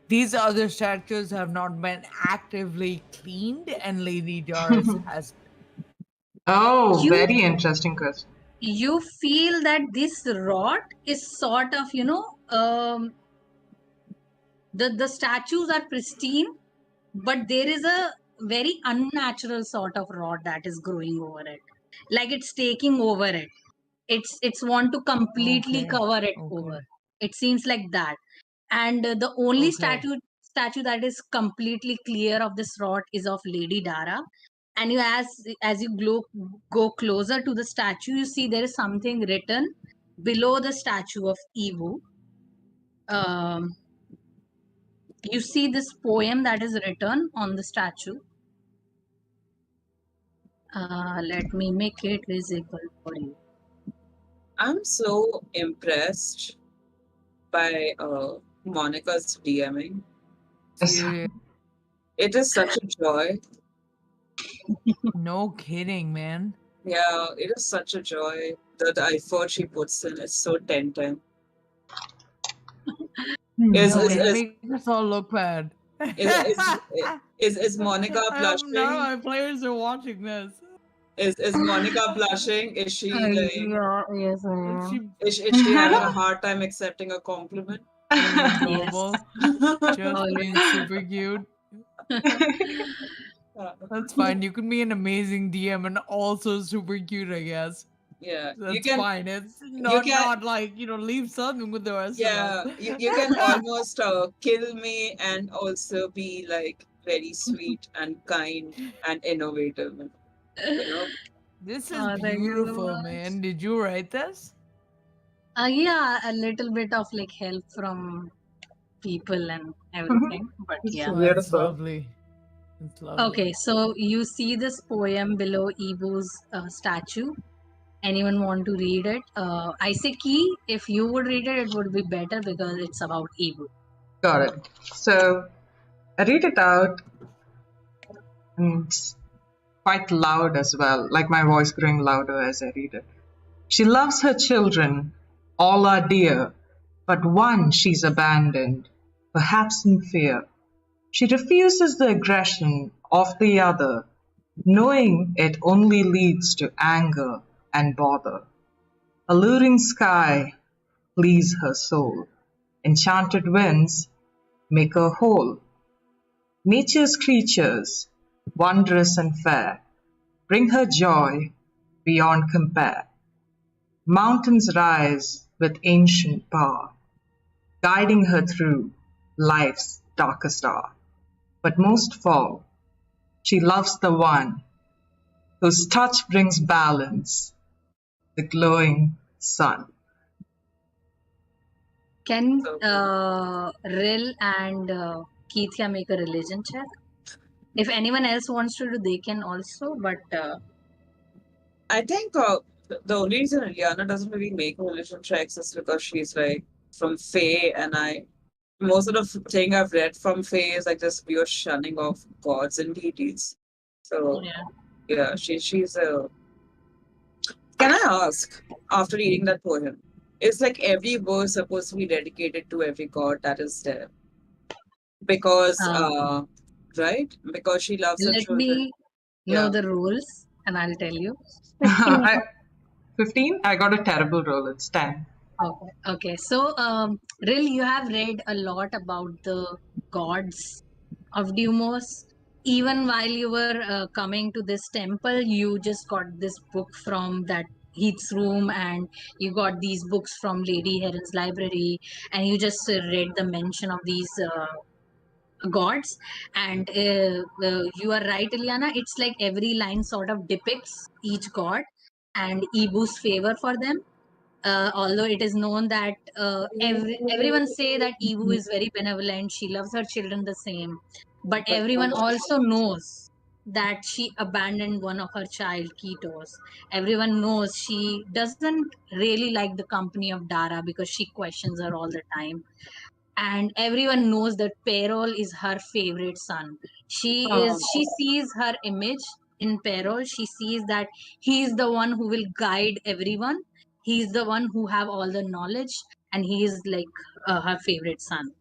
these other statues have not been actively cleaned and Lady Doris has? oh, You very interesting question. you feel that this rot is sort of the statues are pristine, but there is a very unnatural sort of rot that is growing over it, like it's taking over it. It's want to completely Okay, cover it okay, over. It seems like that. And the only okay. statue that is completely clear of this rot is of Lady Dara. And you as you go closer to the statue, you see there is something written below the statue of Evu. um, you see this poem that is written on the statue. Let me make it visible for you. I'm so impressed by Monica's DMing. Yes. Serious. It is such a joy. No kidding, man. Yeah, it is such a joy. The effort she puts in is so 10-10. Is No, is you is make us all look bad. is Monica I hope none of blushing? my players are watching this. Is Monica blushing? Is she like Yeah, yes, I Is am. she is she having a hard time accepting a compliment? being Yes. adorable? Just being super cute. That's fine. You can be an amazing DM and also super cute, I guess. Yeah, That's fine. It's you can not like, leave something with the rest of yeah us. you can almost kill me and also be like very sweet and kind and innovative. You know, This is Thank you so beautiful, much. man. Did you write this? Yeah, a little bit of like help from people and everything, but yeah. Oh, that's Beautiful. lovely. It's lovely. Okay, so you see this poem below Ibu's statue. Anyone want to read it? I say Key, if you would read it, it would be better because it's about Ibu. Got it. So I read it out, and it's quite loud as well, like my voice growing louder as I read it. She loves her children, all are dear, but one she's abandoned, perhaps in fear. She refuses the aggression of the other, knowing it only leads to anger and bother. Alluring sky please her soul, enchanted winds make her whole. Nature's creatures, wondrous and fair, bring her joy beyond compare. Mountains rise with ancient power, guiding her through life's darkest hour. But most of all, she loves the one whose touch brings balance, the glowing sun. Can So Ril and Keithia make a religion check? If anyone else wants to do, they can also. But I think the only reason Liana doesn't really make religion checks is because she's like from Fae, and most of the thing I've read from Fae is like this pure shunning of gods and deities. So yeah. yeah, she's a. Can I ask, after reading that poem, is like every verse supposed to be dedicated to every god that is there? Because Uh, right? Because she loves her Let children. me know Yeah. the rules, and I'll tell you. 15. 15? I got a terrible roll. It's 10. Okay. Okay. So, Ril, you have read a lot about the gods of Deimos. Even while you were coming to this temple, you just got this book from that Heath's room, and you got these books from Lady Herron's library, and you just read the mention of these gods. And you are right, Ilyana. It's like every line sort of depicts each god and Ibu's favor for them. Although it is known that everyone say that Ibu is very benevolent, she loves her children the same, but everyone also knows that she abandoned one of her child, Ketos. Everyone knows she doesn't really like the company of Dara because she questions her all the time, and everyone knows that Perol is her favorite son. She sees her image in Perol. She sees that he is the one who will guide everyone. He is the one who have all the knowledge, and he is like her favorite son.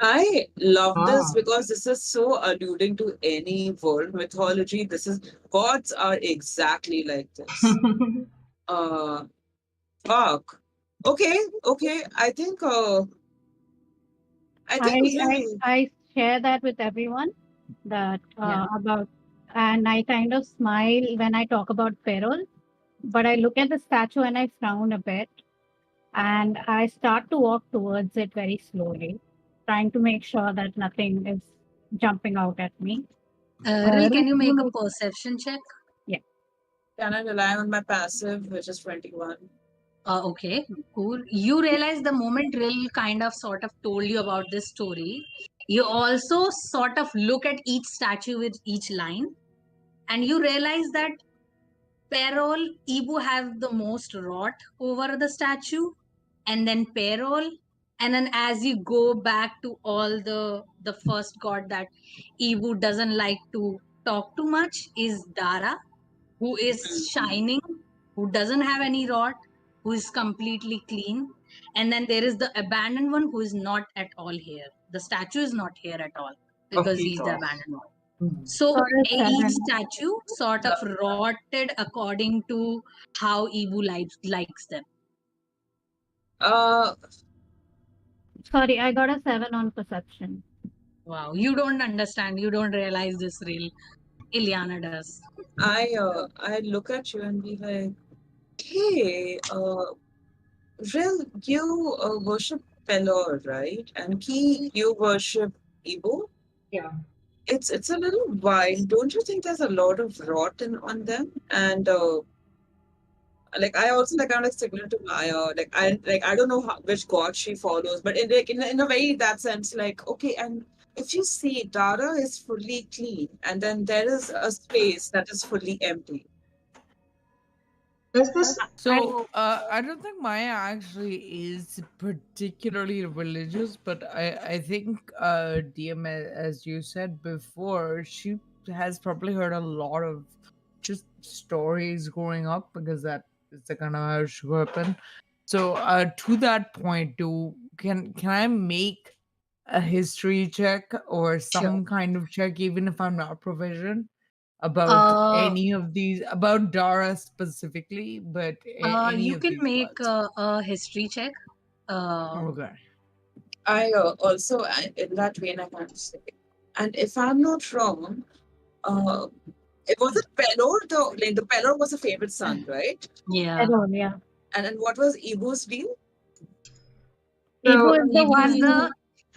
I love this Ah. because this is so alluding to any world mythology. This is gods are exactly like this. Uh, fuck. Okay, okay. I think I, I, really. I share that with everyone that Yeah. about, and I kind of smile when I talk about Perol, but I look at the statue and I frown a bit, and I start to walk towards it very slowly, trying to make sure that nothing is jumping out at me. Ril, can Rick, you make you a make- perception check? yeah. Can I rely on my passive, which is 21? Okay, cool. You realize the moment Ril kind of sort of told you about this story, you also sort of look at each statue with each line, and you realize that Perol, Ibu have the most rot over the statue, and then Perol, and then as you go back to all the first god that Ibu doesn't like to talk too much is Dara, who is shining, who doesn't have any rot, who is completely clean, and then there is the abandoned one who is not at all here. The statue is not here at all because Okay, he's the so. abandoned one. Hmm. So Got a each 7. statue sort of rotted according to how Ibu likes them. Uh, Sorry, I got a 7 on perception. Wow, you don't understand. You don't realize this real. Ilyana does. I look at you and be like, hey, Ril, you worship Pelor, right? And Ki, you worship Ibo. Yeah. It's a little wild. Don't you think there's a lot of rot on them? And like I also like kind of like similar to Maya. Like I don't know which god she follows, but in a very that sense, like okay, and if you see, Dara is fully clean, and then there is a space that is fully empty. There's Uh, this. I So I don't think Maya actually is particularly religious, but I think DM, as you said before, she has probably heard a lot of just stories growing up because that is the kind of how she grew up in. So to that point, do can I make a history check or Sure. some kind of check, even if I'm not proficient? About Uh, any of these, about Dara specifically, but any you of can these make gods. a history check. Okay. I also, in that vein, I can say, and if I'm not wrong, uh, it was it Pelor. The Pelor was a favorite son, right? Yeah. don't, yeah. And then what was Ibu's deal? Ibu So is the Ibu is one the who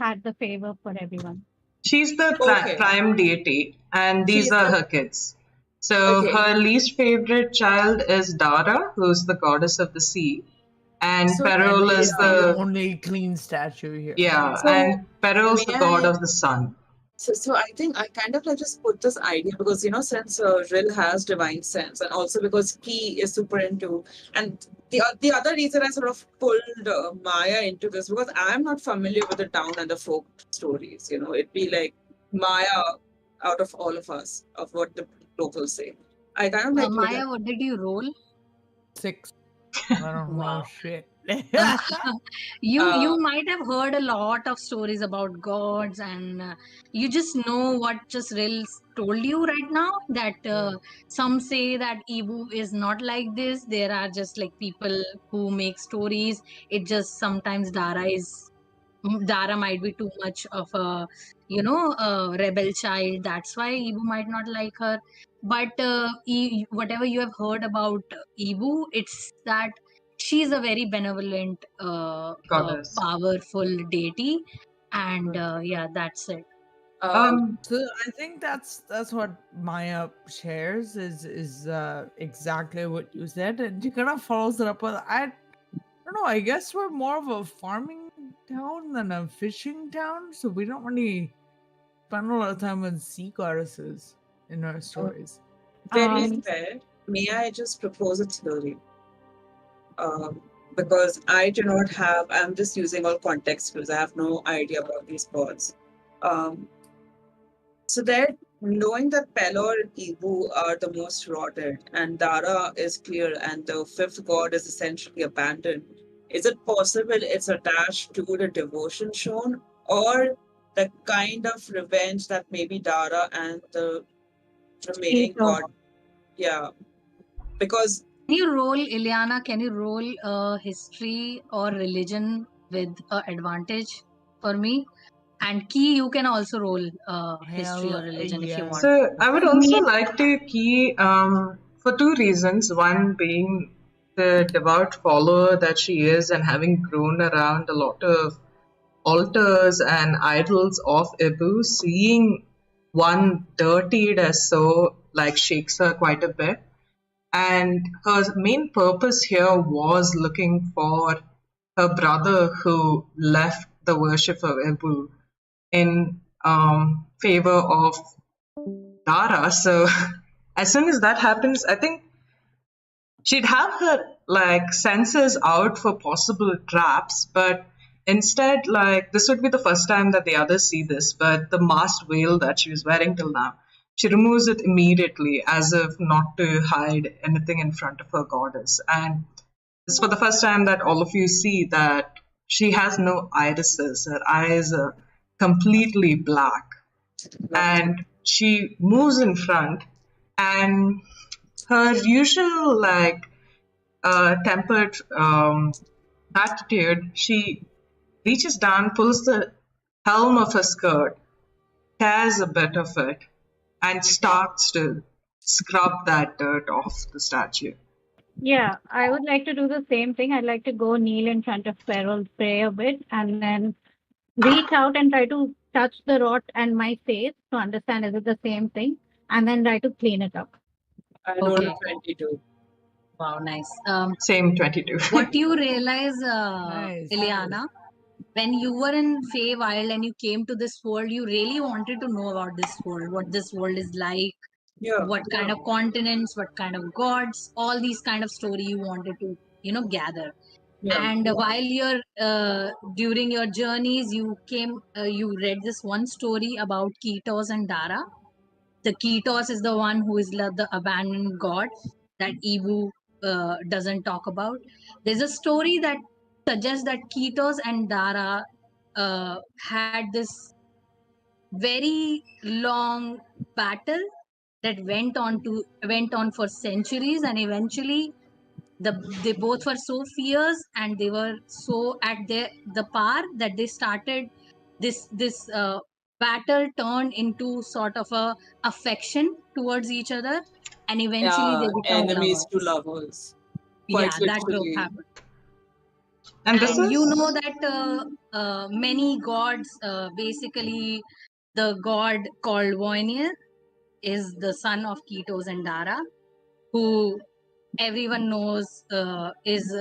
had the favor for everyone. she's the Okay, prime deity, and these she's are the her kids. So okay. her least favorite child is Dara, who's the goddess of the sea, and So And Peril is is the yeah, the only clean statue here. yeah, so and Peril's may the god I? of the sun. So I think I kind of like just put this idea because since Rill has divine sense and also because Key is super into and the other reason I sort of pulled Maya into this because I'm not familiar with the town and the folk stories. It'd be like Maya out of all of us of what the locals say. I kind of like look at Maya. What did you roll? 6. I don't know Wow. shit. You uh, might have heard a lot of stories about gods, and you just know what just Ril told you right now, that some say that Ebu is not like this. There are just like people who make stories. It just sometimes Dara might be too much of a rebel child. That's why Ebu might not like her. But whatever you have heard about Ebu, it's that she's a very benevolent, Goddess. powerful deity, and Right. yeah, that's it. um, Um, So I think that's what Maya shares is exactly what you said, and she kind of follows it up with I don't know. I guess we're more of a farming town than a fishing town, so we don't really spend a lot of time with sea goddesses in our uh, stories. very Um, fair. May I just propose a theory? Because I do not have, I'm just using all context clues. I have no idea about these gods. Um, so that knowing that Pelor and Ibu are the most rotted and Dara is clear and the fifth god is essentially abandoned, is it possible it's attached to the devotion shown or the kind of revenge that maybe Dara and the she remaining told. god, yeah, because Can you roll, Ileana? Can you roll history or religion with advantage for me? And Key, you can also roll history or Hell religion if you want. so I would also Me, like to key for two reasons. One being the devout follower that she is, and having grown around a lot of altars and idols of Ibu, seeing one dirtied as so like shakes her quite a bit. And her main purpose here was looking for her brother who left the worship of Ibu in favor of Dara. So as soon as that happens, I think she'd have her like senses out for possible traps, but instead, like this would be the first time that the others see this, but the masked veil that she was wearing till now, she removes it immediately as if not to hide anything in front of her goddess. And it's for the first time that all of you see that she has no irises. Her eyes are completely black. lovely. And she moves in front, and her usual like tempered attitude, she reaches down, pulls the helm of her skirt, tears a bit of it, and starts to scrub that dirt off the statue. yeah, I would like to do the same thing. I'd like to go kneel in front of Peril, pray a bit, and then reach out and try to touch the rot and my face to understand is it the same thing, and then try to clean it up. I rolled a Okay. 22. Wow, nice. Same 22. What do you realize, Nice. Ileana? when you were in Feywild and you came to this world, you really wanted to know about this world, what this world is like, Yeah, what kind of continents, what kind of gods, all these kind of story you wanted to, gather. yeah. And while you're during your journeys, you read this one story about Ketos and Dara. The Ketos is the one who is the abandoned god that Ibu doesn't talk about. There's a story that suggests that Ketos and Dara had this very long battle that went on for centuries, and eventually they both were so fierce and they were so at the par that they started this battle turned into sort of a affection towards each other, and eventually Yeah, they become enemies to lovers. lovers. Yeah, Quite that broke literally. happened. And this And you is know that many gods, basically the god called Voynir is the son of Ketos and Dara, who everyone knows is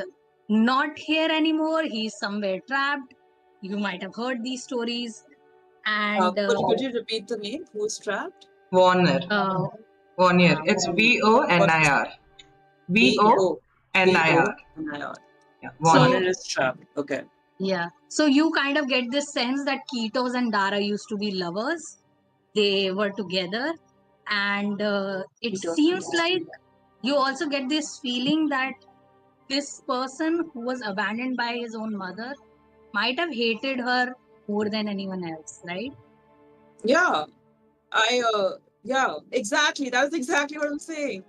not here anymore. He's somewhere trapped. You might have heard these stories. And Could you repeat the name? Who's trapped? Warner. uh, Warnier. It's VONIR. VONIR. VONIR. Yeah, So- Warnier. Warner is trapped. Okay. yeah, so you kind of get this sense that Ketos and Dara used to be lovers. They were together, and it Ketos seems and like you also get this feeling that this person who was abandoned by his own mother might have hated her more than anyone else, right? Yeah, yeah, exactly. That's exactly what I'm saying.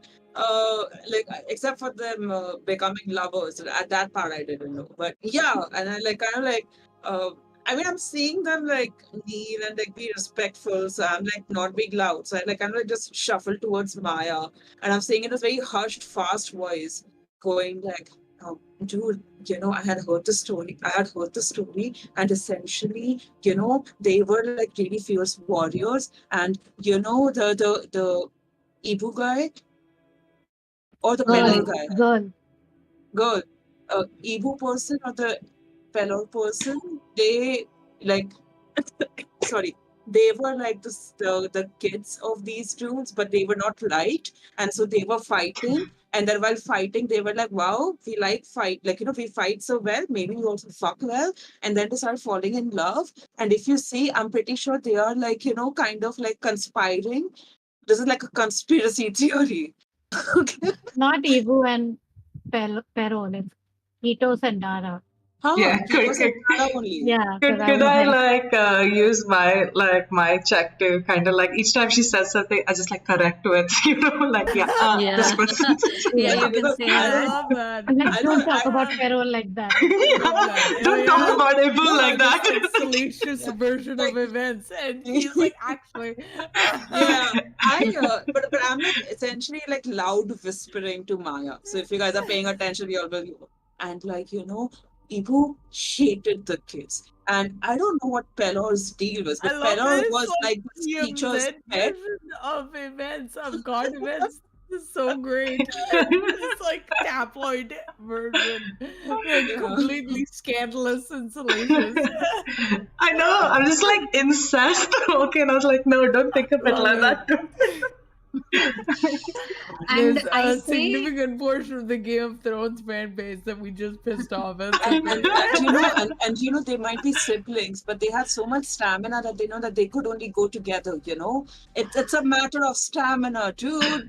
Except for them becoming lovers. At that part, I didn't know. But yeah, and I like kind of like, uh, I mean, I'm seeing them like kneel and like be respectful. So I'm like not being loud. So I like kind of like just shuffle towards Maya, and I'm saying it in a very hushed, fast voice, going like, dude, I had heard the story. I had heard the story, and essentially, they were like really fierce warriors. And the Ibu guy or the Pelor guy, Girl. Ibu person or the Pelor person, they like sorry, they were like the kids of these dudes, but they were not liked, and so they were fighting. And then while fighting, they were like, "Wow, we like fight, like we fight so well. Maybe we also fuck well." And then they start falling in love. And if you see, I'm pretty sure they are like kind of like conspiring. This is like a conspiracy theory. Okay. Not Evu and Perol. It's Ketos and Dara. Yeah, Ketos and Dara only. Yeah. Could I like use my check to kind of like each time she says something, I just like correct with like Yeah. this person. Yeah, you can because say I I that. love that. Let's I don't know, talk I- about Perol like that. Don't talk about April like This, that. like, salacious version of events, and he's like, actually, Yeah, but I'm like essentially like loud whispering to Maya. So if you guys are paying attention, you all will. And like Ibu hated the kids, and I don't know what Pelor's deal was, I but love Pelor this was like this teacher's TMZ pet. version of events, of God events. This is so great. This like tabloid version, like Yeah. completely scandalous and salacious. I know. I'm just like incest. Okay, and I was like, no, don't think of it like that. And There's I a say, significant portion of the Game of Thrones fan base that we just pissed off. And they might be siblings, but they had so much stamina that they know that they could only go together. It's a matter of stamina, dude.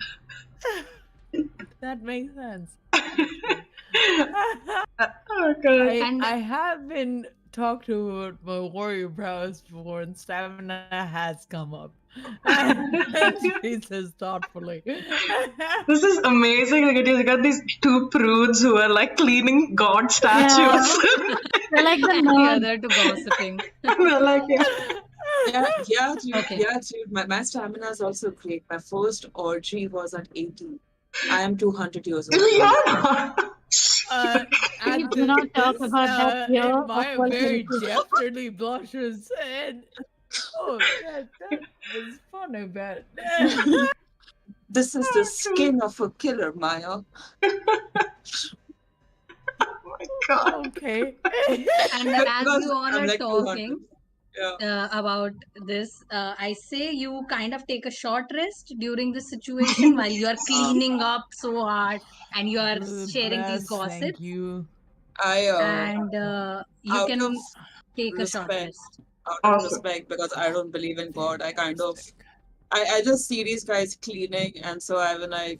That makes sense. Okay. I have been talked to about my warrior prowess before, and stamina has come up. And she says thoughtfully. This is amazing. Like, you got these two prudes who are like cleaning god statues. They're like the and the nerds. other to gossiping. They're like, Yeah, dude. Okay. Yeah, dude. My stamina is also great. My first orgy was at 18. I am 200 years old. yeah. And do not talk this, about that here and of Maya all very places. definitely blushes, and that was fun, I bet. This is the skin of a killer, Maya. Oh my God. Okay. And as Because you all I'm are like 200. talking Yeah. about this, I say you kind of take a short rest during this situation while you are cleaning up so hard and you are You're the sharing these best. Thank gossips, you. I and you out of can take a short respect, rest. Awesome. because I don't believe in God, I kind of Fantastic. I just see these guys cleaning, and so I when I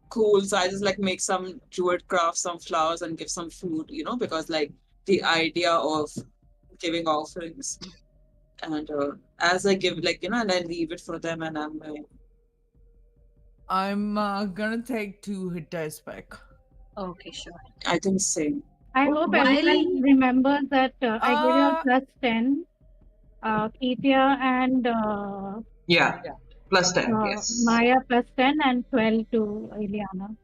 cool, so I just like make some jeweled craft, some flowers, and give some food, because like the idea of giving offerings, and as I give, like and I leave it for them, and I'm like, I'm gonna take 2 hit dice back. Okay, sure. I think same. I hope While everyone remembers that I gave you a Uh, plus 10, Keithia and Yeah. Plus 10, yes. Maya plus 10 and 12 to Ileana.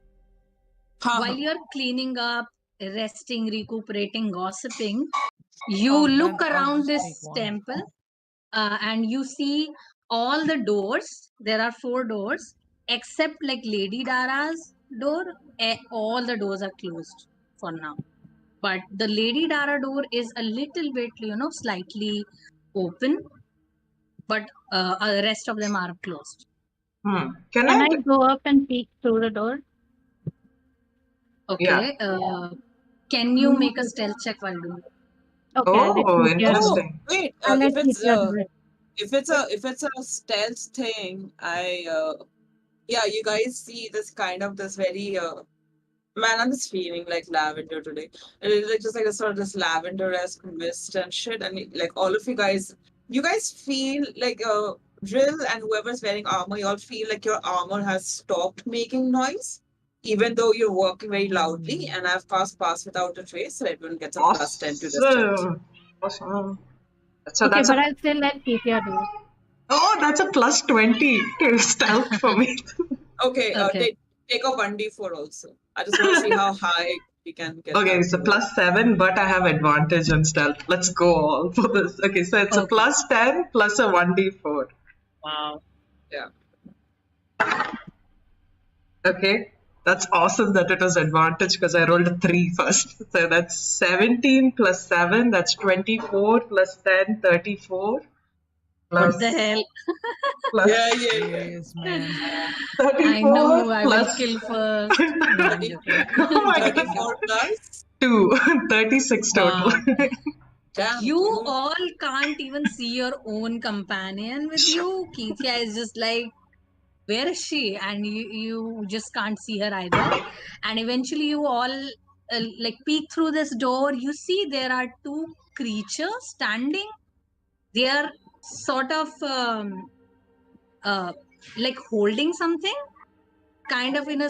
while Haha. you're cleaning up, resting, recuperating, gossiping, you oh, look then I'll around just this take 1. temple, and you see all the doors. There are 4 doors, except like Lady Dara's door. All the doors are closed for now. But the Lady Dara door is a little bit, slightly open, but the rest of them are closed. Can Can I? I go up and peek through the door? Okay. Can you make a stealth check while doing it? Okay, I'll let Oh, Keithia do it. interesting. Wait, I'll let if it's Keithia do it. if it's a stealth thing, yeah, you guys see this very man, I'm just feeling like lavender today. And it's like just like a sort of this lavender-esque mist and shit. And like all of you guys feel like Drill and whoever's wearing armor, you all feel like your armor has stopped making noise, even though you're walking very loudly. And I've pass without a trace, so everyone gets a plus 10 to the stealth. Awesome. Awesome. So Okay, that's but a I'll still let Keithia do it. that's a plus 20 to stealth for me. Okay, Okay. take a 1d4 also. I just want to see how high we can get Okay, that. it's a plus 7, but I have advantage on stealth. Let's go all for this. Okay, so it's a Okay. plus 10 plus a 1d4. Wow. Yeah. Okay, that's awesome that it was advantage because I rolled a 3 first. So that's 17 plus 7, that's 24 plus 10, 34. Plus, What the hell? plus Yeah. Yes, man. I 34 know who I will plus. kill first. No, I'm joking. Oh my god. 34 plus. 2, 36 total. Wow. Damn, You dude. all can't even see your own companion with you. Keithia is just like, where is she? And you just can't see her either. And eventually you all like peek through this door. You see there are 2 creatures standing. They are sort of uh, like holding something, kind of in a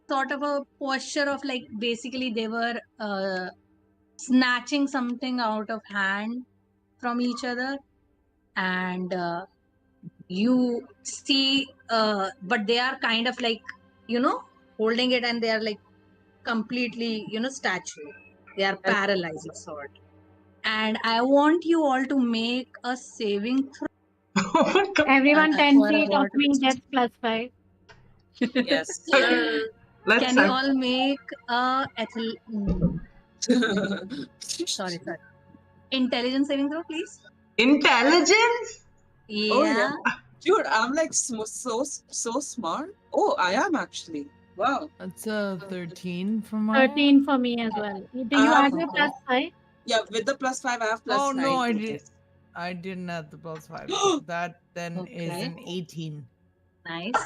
sort of a posture of like basically they were snatching something out of hand from each other, and you see but they are kind of like holding it, and they are like completely statue. They are And paralyzed of sort, and I want you all to make a saving throw. Oh my god. Everyone 10 For feet of what me gets plus 5. yes, Okay, sir. let's Can you all make a sorry intelligence saving throw, please? intelligence? Oh yeah, Yeah. dude, I'm like so smart. Oh, I am actually. Wow. That's a 13 for Maya. 13 for me as well. Do you Ah, add your plus 5? Yeah, with the plus 5, I have plus Oh 9. no, I to did. this. I didn't have the plus 5. That then is Okay. an 18. Nice.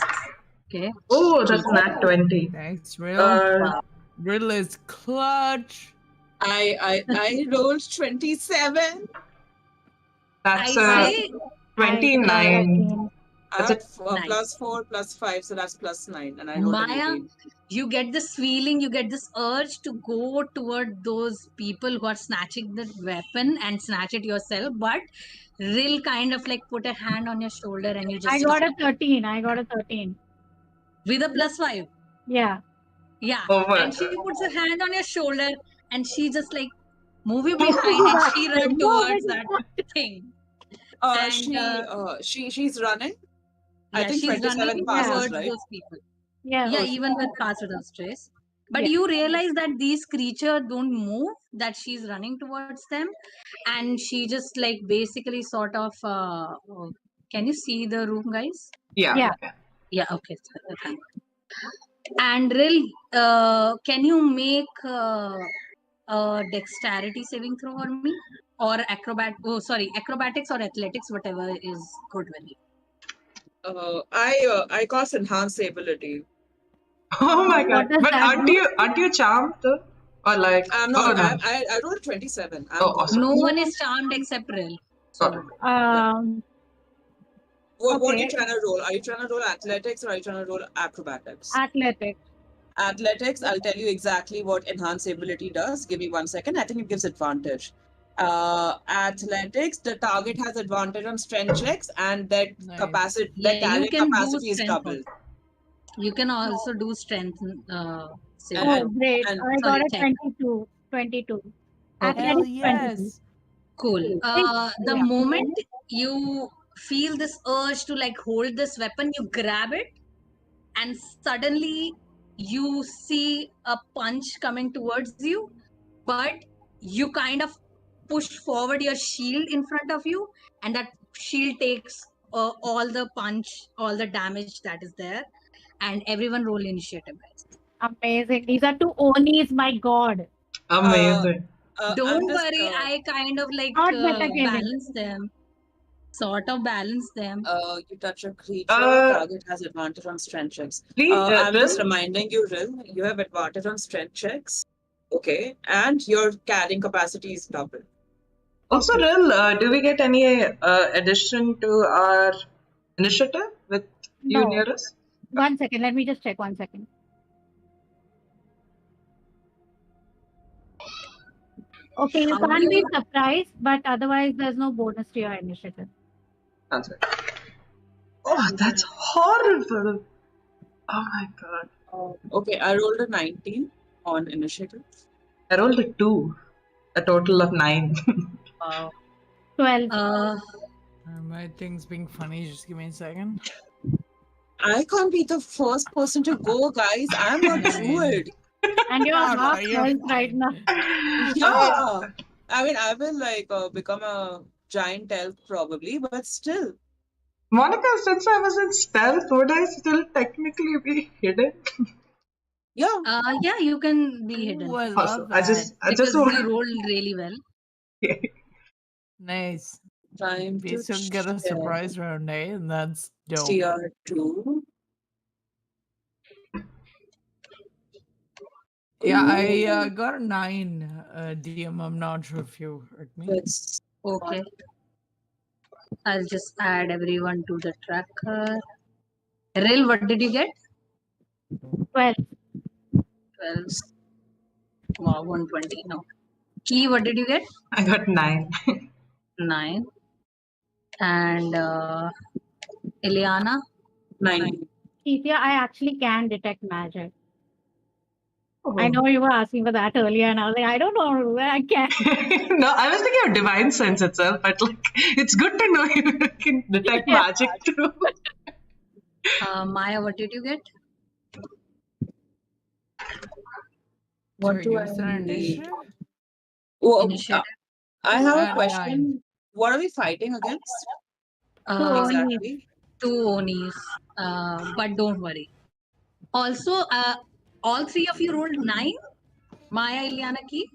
Okay. Oh, that's nat 20. Thanks, Riddle. Uh, Riddle is clutch. I rolled 27. that's I say 29. 13. I That's have a nice. plus 4, plus 5, so that's plus 9, and I rolled an Maya, 18. you get this feeling, you get this urge to go toward those people who are snatching the weapon and snatch it yourself, but Rill kind of like put a hand on your shoulder and you just I stop got a 13. I got a 13. with a plus 5. Yeah. Yeah. over. And she puts her hand on your shoulder and she just like move you behind and she run towards that thing. And She's running. I yeah, think she's 27 running passes, towards right? those people. Yeah. Yeah, Oh, even with pass without stress. But Yeah. you realize that these creatures don't move, that she's running towards them, and she just like basically sort of can you see the room, guys? Yeah, Yeah. we can. Yeah, okay. Fine. And Ril, can you make a dexterity saving throw for me? Or acrobatics or athletics, whatever is good with you. I cast enhance ability. Oh my What god! does But that do? aren't you charmed though? Or like? I'm Oh not. no! I rolled 27. I'm Oh, good. awesome! No No. one is charmed except Ril. Got it. So Yeah. Um. What are you Okay. trying to roll? Are you trying to roll athletics or are you trying to roll acrobatics? Athletics. Athletics, I'll tell you exactly what enhance ability does. Give me 1 second. I think it gives advantage. Athletics, the target has advantage on strength checks, and that Nice. capacity, yeah, the you carrying can do capacity is strength doubled. also. You can also do strength saving Oh, And, throw. great! and I got Sorry, a check. 22. 22. Okay. Hell Athletics 22. yes. Cool. Hey, The yeah. moment you feel this urge to like hold this weapon, you grab it, and suddenly you see a punch coming towards you, but you kind of push forward your shield in front of you, and that shield takes all the punch, all the damage that is there, and everyone roll initiative, guys. Amazing. These are two Onis, my god. Amazing. I'm Don't just worry, I kind of like Not metagaming. balance them, sort of balance them. you touch a creature, Uh, target has advantage on strength checks. please, I'm just Ril? reminding you, Ril, you have advantage on strength checks. Okay, and your carrying capacity is double. Also, Okay. Ril, do we get any addition to our initiative with you No. near us? 1 second. Let me just check 1 second. Okay, you How do can't be you surprised, but otherwise there's no bonus to your initiative. Sounds good. Oh, that's horrible. Oh my god. Okay, I rolled a 19 on initiative. I rolled a 2, a total of 9. 12. My thing's being funny. Just give me a second. I can't be the first person to go, guys. I'm not Nine. druid. And you're Ah, half you're health right fine. now. Yeah. I mean, I will like become a giant elf probably, but still. Monica, since I was in stealth, would I still technically be hidden? Yeah. yeah, you can be hidden Ooh, I Awesome. love I that. because just want. you rolled really well. Nice. Time We to still get a check. surprise round, eh? And that's dope. TR2. Yeah, Ooh, I got a 9, DM. I'm not sure if you heard me. That's Okay. I'll just add everyone to the tracker. Ril, what did you get? 12. 12. Wow, 120. No. Key, what did you get? I got 9. 9. And Ileana? 9. Keithia, I actually can detect magic. Oh. I know you were asking for that earlier, and I was like, I don't know where I can. No, I was thinking of divine sense itself, but like it's good to know you can detect Yeah. magic too. Maya, what did you get? What Sorry, do give I us an need? initiative? Well, Initiative. I have a 9. question. What are we fighting against Uh, exactly? 2 Onis. But don't worry. Also, all 3 of you rolled 9? Maya, Ileana, Key?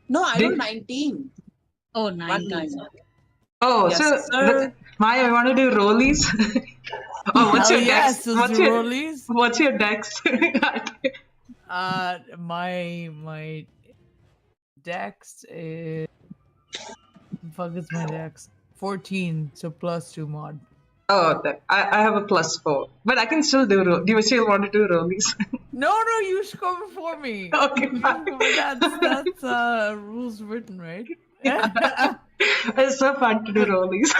No, I Did- rolled 19. Oh, One 19. nine. Sorry. Oh, Yes, so sir. Maya, you want to do rollies? Oh, what's Hell your yes, dex? let's do rollies. What's your dex? My dex is fuck is my dex? 14, so +2 mod. Oh, I have a +4, but I can still do. Do you still want to do rollies? No, you should go before me. Okay, That's rules written, right? It's so fun to do rollies.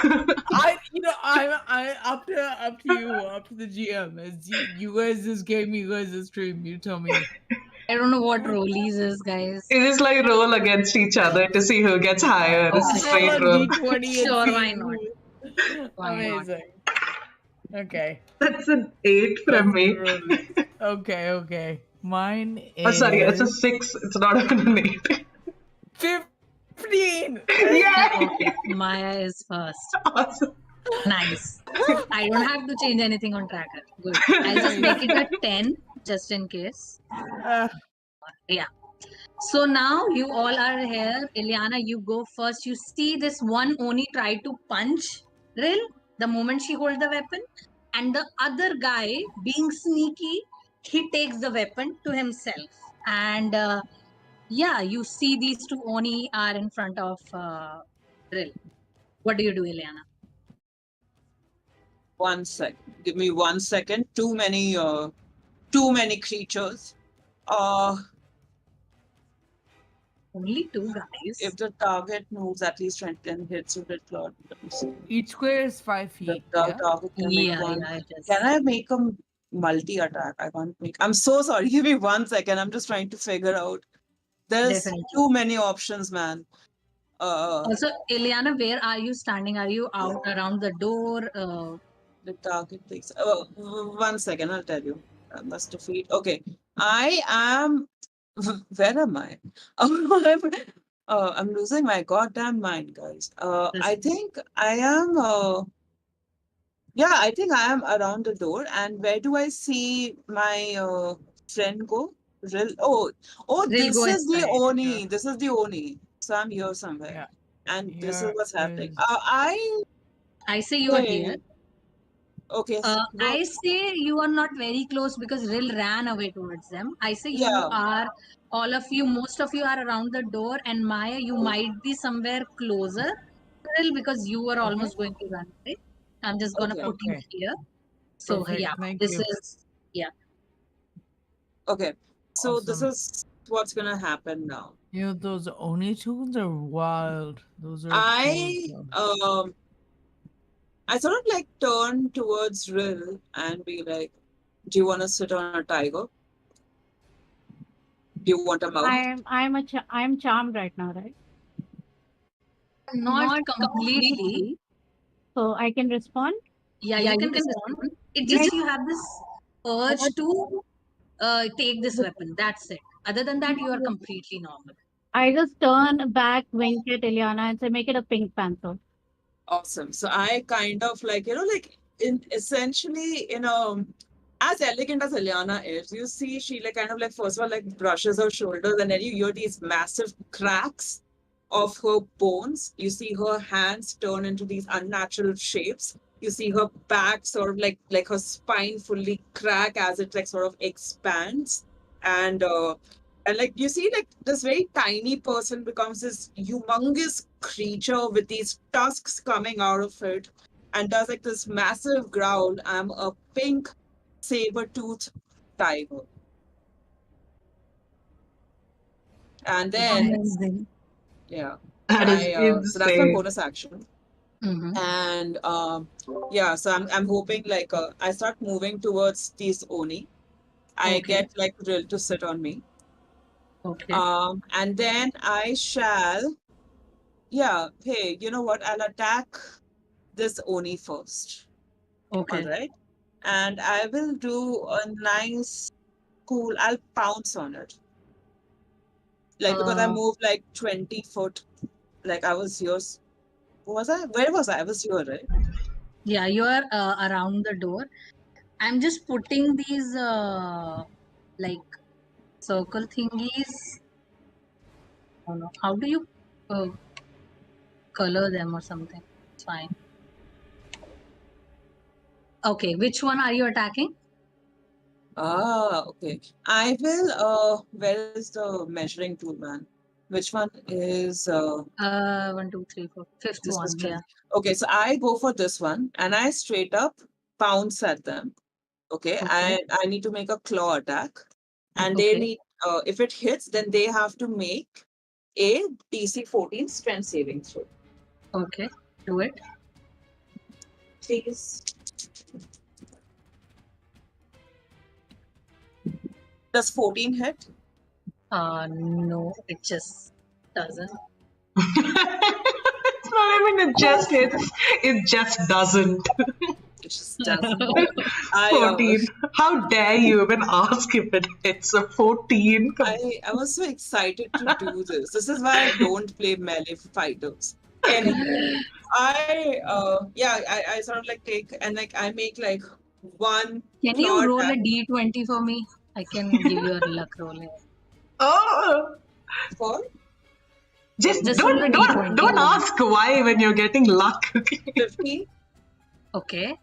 I up to you, up to the GM. As you guys just gave me the stream. You tell me. I don't know what rollies is, guys. You just like roll against each other to see who gets higher. It's a Just roll straight a roll. d20 and Sure, see why not? who- Why not? Amazing. Okay. That's an 8 from Let's me. do rollies. Okay. Mine Oh, sorry, it's a is 6. It's not even an 8. 15. Yeah! Okay, Maya is first. Awesome. Nice. I don't have to change anything on tracker. Good. I'll just make it a 10 just in case. Yeah. So now you all are here. Ileana, you go first. You see this one Oni try to punch Rill the moment she holds the weapon, and the other guy, being sneaky, he takes the weapon to himself. And yeah, you see these two Oni are in front of Rill. What do you do, Ileana? 1 second. Give me 1 second. Too many creatures. Only two guys. If the target moves at least 20 and hits with it, Lord, Each square is 5 the feet. Yeah. target can make Yeah, one. yeah, it is. Can I make a multi attack? I can't make. I'm so sorry. Give me 1 second. I'm just trying to figure out. There's Definitely. too many options, man. Also, Ileana, where are you standing? Are you out around the door? The target takes. 1 second. I'll tell you. I must defeat. Okay. I am. Where am I? I'm losing my goddamn mind, guys. I think I am. Yeah, I think I am around the door. And where do I see my friend go? Oh, Rill this go is the inside, Oni. yeah. This is the Oni. So I'm here somewhere. Yeah. And this is Here what's happening. is- I say you are here. Okay. I say you are not very close because Rill ran away towards them. I say you Yeah. are, all of you, most of you are around the door, and Maya, you might be somewhere closer to Rill because you were almost going to run away. I'm just gonna Okay. put you Okay. here. So Perfect. yeah, Thank this you. is yeah. Okay. So this Awesome. is what's gonna happen now. You know, those Oni tools are wild. Those are I cool. I sort of like turn towards Rill and be like, "Do you want to sit on a tiger? Do you want a mount?" I'm charmed right now, right? Not completely. So I can respond. Yeah, you can respond. It Right. just you have this urge to take this weapon. That's it. Other than that, you are completely normal. I just turn back, wink at Ileana, and say, "Make it a pink panther." Awesome. So I kind of like, like in essentially, as elegant as Eliana is, you see she like kind of like first of all like brushes her shoulders and then you hear these massive cracks of her bones. You see her hands turn into these unnatural shapes. You see her back sort of like her spine fully crack as it like sort of expands. And like you see like this very tiny person becomes this humongous creature with these tusks coming out of it and does like this massive growl. I'm a pink saber-toothed tiger. And then Amazing. yeah. That is So that's my insane. bonus action. Mhm. And yeah, so I'm hoping like I start moving towards these Oni. I Okay. get like Rill to sit on me. Okay. And then I shall, yeah, hey, you know what? I'll attack this Oni first. Okay. All right. And I will do a nice, cool, I'll pounce on it. Like, because I moved like 20 foot, like I was here. Was I? Where was I? I was here, right? Yeah, you are around the door. I'm just putting these like circle thingies. I don't know. How do you color them or something? It's fine. Okay, which one are you attacking? Ah, okay. I will, where is the measuring tool, man? Which one is, 1, 2, 3, 4. Fifth this one. was Yeah. okay, so I go for this one and I straight up pounce at them. Okay, Okay. I need to make a claw attack, and they Okay. need if it hits, then they have to make a DC 14 strength saving throw. Okay. Do it. Please. Does 14 hit? No, it just doesn't. It's not even it just hits, it just doesn't. It just doesn't. I 14. How dare you even ask if it hits a 14? I was so excited to do this. This is why I don't play melee fighters. Anyway, I sort of like take and like I make like one Can you claw roll a attack d20 for me? I can give you a luck roll here. Oh, for just Just roll a d20. don't ask why when you're getting luck. 50. Okay.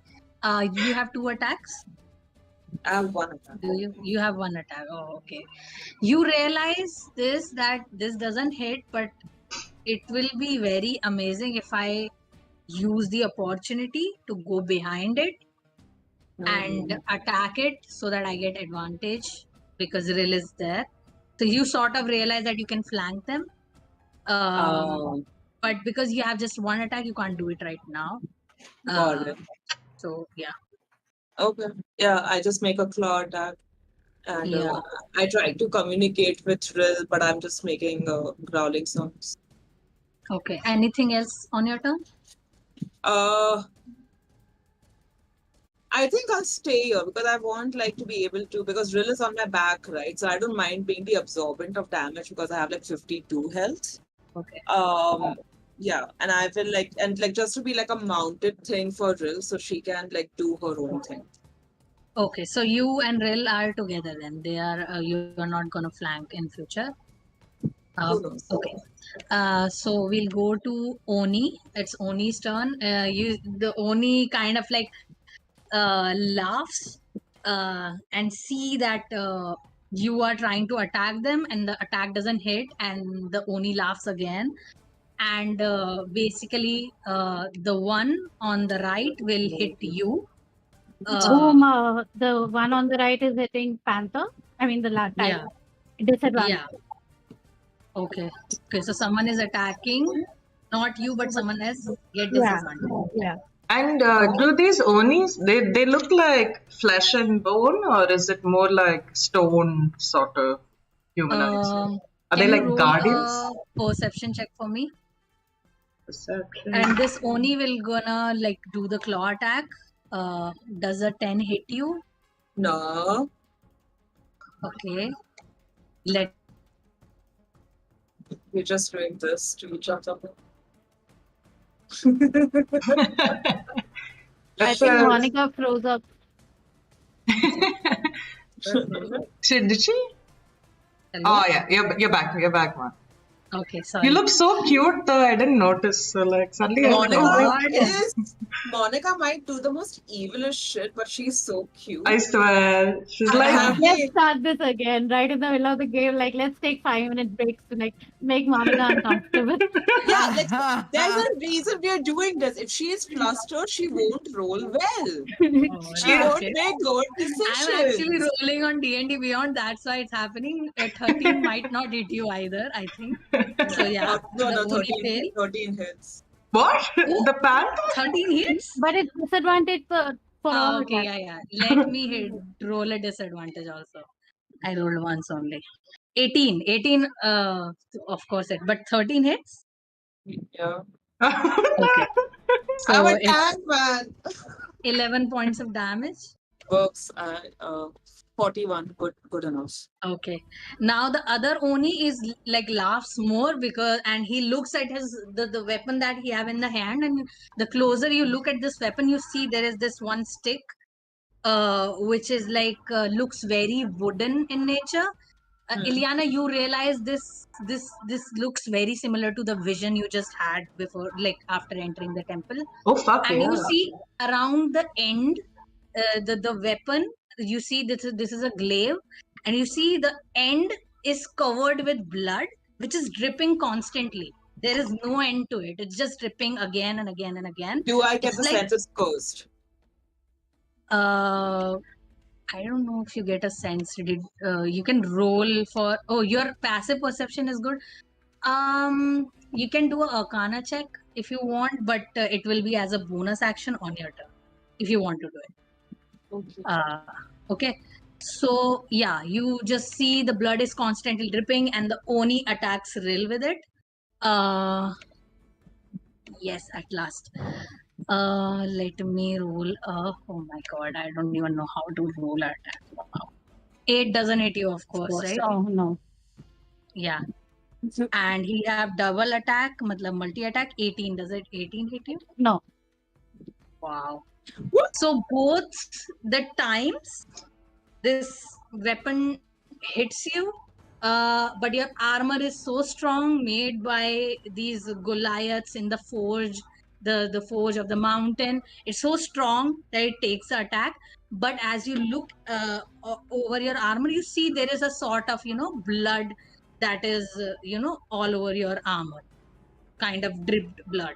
You have 2 attacks? I have one attack. Do you? You have 1 attack. Oh, okay. You realize that this doesn't hit, but it will be very amazing if I use the opportunity to go behind it and attack it so that I get advantage because Rill is there. So you sort of realize that you can flank them. But because you have just 1 attack, you can't do it right now. Got it. So yeah. Okay. Yeah, I just make a claw attack. And Yeah. I try to communicate with Rill, but I'm just making growling sounds. Okay. Anything else on your turn? I think I'll stay here because I want like to be able to because Rill is on my back, right? So I don't mind being the absorbent of damage because I have like 52 health. Okay. Yeah, and I feel like just to be like a mounted thing for Rill, so she can like do her own thing. Okay, so you and Rill are together then. They are you are not gonna flank in future. Who knows? Okay. So we'll go to Oni. It's Oni's turn. The Oni kind of like laughs and see that you are trying to attack them and the attack doesn't hit, and the Oni laughs again. And basically, the one on the right will hit you. The one on the right is hitting Panther. I mean the last Yeah. disadvantage. Yeah. Okay. Okay. So someone is attacking, not you, but someone else get disadvantage. Yeah. And do these Onis, they look like flesh and bone, or is it more like stone sort of humanoids? Are Can they you like roll guardians? a perception check for me? Perception. And this Oni will gonna like do the claw attack. Does a 10 hit you? No. Okay. Let We're just doing this to each other. I think Monica froze up. Did she? Hello? Oh yeah, you're back, man. Okay, sorry. You look so cute though. I didn't notice. So like suddenly I Monica thought, Monica might do the most evilest shit, but she's so cute. I swear, she's like. Let's start this again right in the middle of the game. Like, let's take 5-minute breaks to like make Monica uncomfortable. Yeah, like, there's a reason we are doing this. If she is flustered, she won't roll well. She won't make good decisions. I'm actually rolling on D&D Beyond. That's why it's happening. 13 might not hit you either, I think. So yeah, No, the Oni 13 fail. hits. What? The panther? 13 hits? But it's disadvantage for all Okay, attacks. yeah. Let me roll a disadvantage also. I rolled once only. 18, of course, but 13 hits? Yeah. Okay. So I'm a it's tank, man. 11 points of damage. Works at 41. Good enough. Okay. Now the other Oni is like laughs more because and he looks at the weapon that he have in the hand, and the closer you look at this weapon, you see there is this one stick, which is like looks very wooden in nature. Ilyana, you realize this looks very similar to the vision you just had before, like after entering the temple. Oh fuck And yeah! you see around the end, the weapon. You see this is a glaive, and you see the end is covered with blood, which is dripping constantly. There is no end to it. It's just dripping again and again and again. Do I get It's the like, sense it's cursed? I don't know if you get a sense. You can roll for? Oh, your passive perception is good. You can do a Arcana check if you want, but it will be as a bonus action on your turn if you want to do it. Okay. Okay. So yeah, you just see the blood is constantly dripping, and the Oni attacks Rill with it. Yes, at last. Let me roll. Oh my god, I don't even know how to roll an attack. Wow. 8 doesn't hit you, of course, right? No, no. Yeah. And he have double attack, matlab multi attack. 18. Does it 18 hit you? No. Wow. What? So both the times this weapon hits you, but your armor is so strong, made by these Goliaths in the forge, the forge of the mountain. It's so strong that it takes the attack. But as you look over your armor, you see there is a sort of blood that is all over your armor, kind of dripped blood.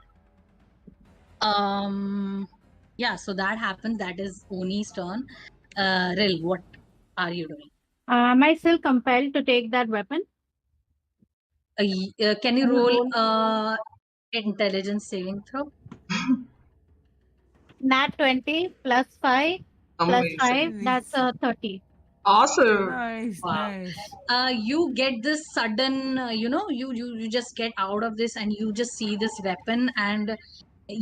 Yeah, so that happens. That is Oni's turn. Ril, what are you doing? Am I still compelled to take that weapon? Can you roll intelligence saving throw? Nat 20 plus 5 plus Amazing. 5, that's Nice. 30. Awesome. Nice, Wow. nice. You get this sudden, you just get out of this and you just see this weapon, and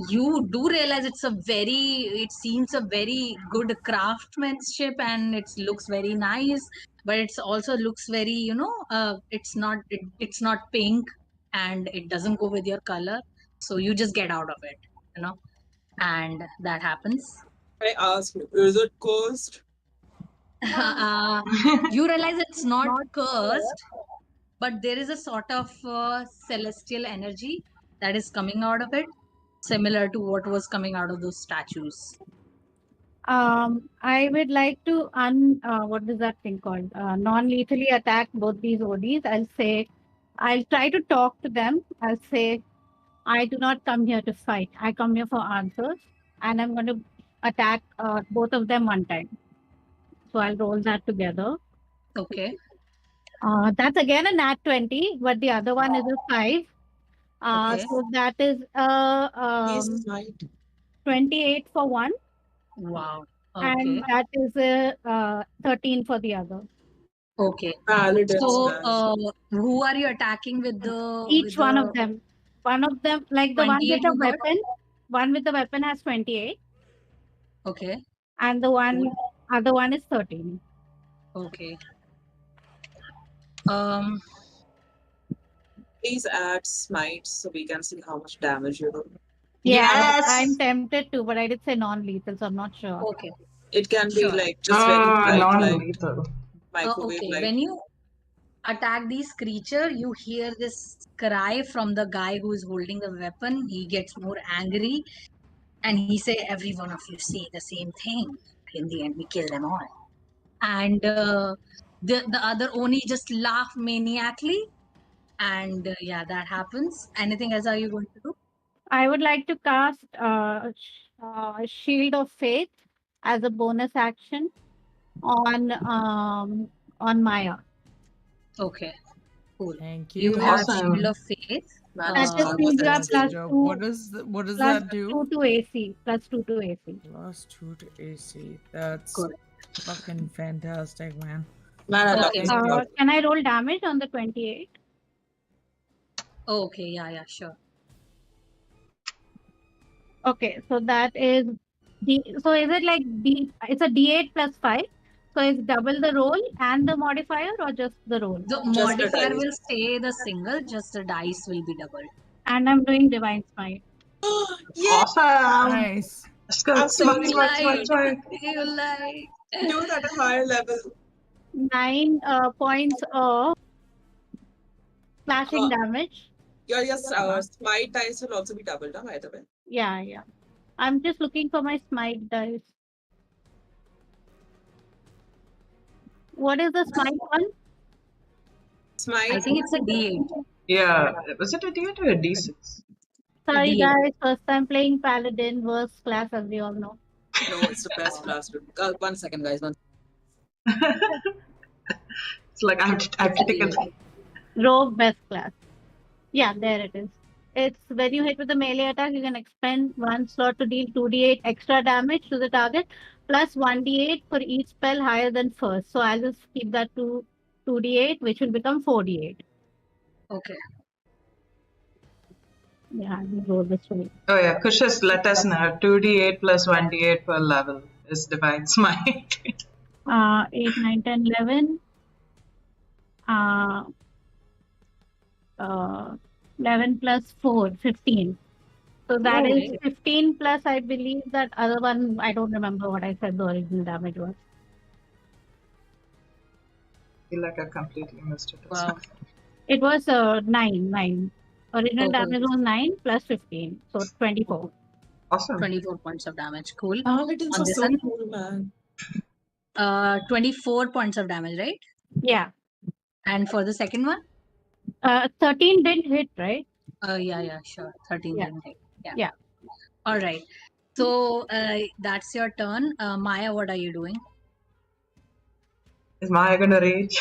you do realize it seems a very good craftsmanship, and it looks very nice, but it's also looks very, it's not pink, and it doesn't go with your color. So you just get out of it, and that happens. I ask you, is it cursed? uh, you realize it's not cursed, but there is a sort of celestial energy that is coming out of it, similar to what was coming out of those statues. I would like to what is that thing called? Non-lethally attack both these ODs. I'll try to talk to them. I'll say, I do not come here to fight. I come here for answers, and I'm going to attack both of them one time. So I'll roll that together. Okay. That's again a nat 20, but the other one is a 5. Okay. So that is He's right. 28 for one, Wow. and Okay. that is a 13 for the other. Okay. Paladins, So, man. who are you attacking with the? Each one of them. One of them, like the one 28 with the you got? weapon, one with the weapon has 28, Okay. and the other one is 13. Okay. Um. Please add smite so we can see how much damage you do. Yeah, Yes. I'm tempted to, but I did say non-lethal, so I'm not sure. Okay. It can be Sure. like just very bright, like Non-lethal. microwave Okay. light. When you attack these creature, you hear this cry from the guy who is holding the weapon. He gets more angry, and he say, "Every one of you say the same thing. In the end, we kill them all." And the other Oni just laugh maniacally, and yeah, that happens. Anything else are you going to do? I would like to cast Shield of Faith as a bonus action on Maya. Okay, cool. Thank You you. have Awesome. Shield of Faith. Man, That it's just Uh, means you have That's plus dope. 2, What does plus that do? 2 to AC. Plus 2 to AC. Plus 2 to AC. That's Good. fucking fantastic, man. Man, I love Okay. this Thank you. part. Can I roll damage on the 28? Okay, yeah, sure. Okay, so that is so is it like it's a D8 plus 5? So it's double the roll and the modifier, or just the roll? The Just the modifier dice. will stay the single, just the dice will be doubled. And I'm doing Divine Smite. Yeah, Awesome. Nice. Let's go. absolutely. Smite. You like. Do it at a higher level. 9 points of slashing damage. Your smite dice will also be doubled, by the way. Yeah. I'm just looking for my smite dice. What is the smite one? Smite. I think it's a D8. Yeah. Was it a D8 or a D6? Sorry, D8. guys. First time playing Paladin, worst class, as we all know. No, it's the best class. 1 second, guys. It's like I have to take a. Rogue best class. Yeah, there it is. It's when you hit with a melee attack, you can expend 1 slot to deal 2d8 extra damage to the target, plus 1d8 for each spell higher than first. So I'll just keep that to 2d8, which will become 4d8. Okay. Yeah, we roll this way. Oh yeah, Kush just let us know. 2d8 plus 1d8 per level is Divine Smite. 8, 9, 10, 11. Uh, 11 plus 4, 15. So that Oh, is okay. 15 plus, I believe that other one, I don't remember what I said the original damage was. I feel like I completely missed it. Wow. It was 9. Original Oh, damage was 9 plus 15, so 24. Awesome. 24 points of damage. Cool. Paladins On are this so one, cool, man. 24 points of damage, right? Yeah. And for the second one, 13 didn't hit, right? yeah, sure. 13 Yeah. didn't hit. Yeah. Yeah. All right. So that's your turn. Maya, what are you doing? Is Maya gonna rage?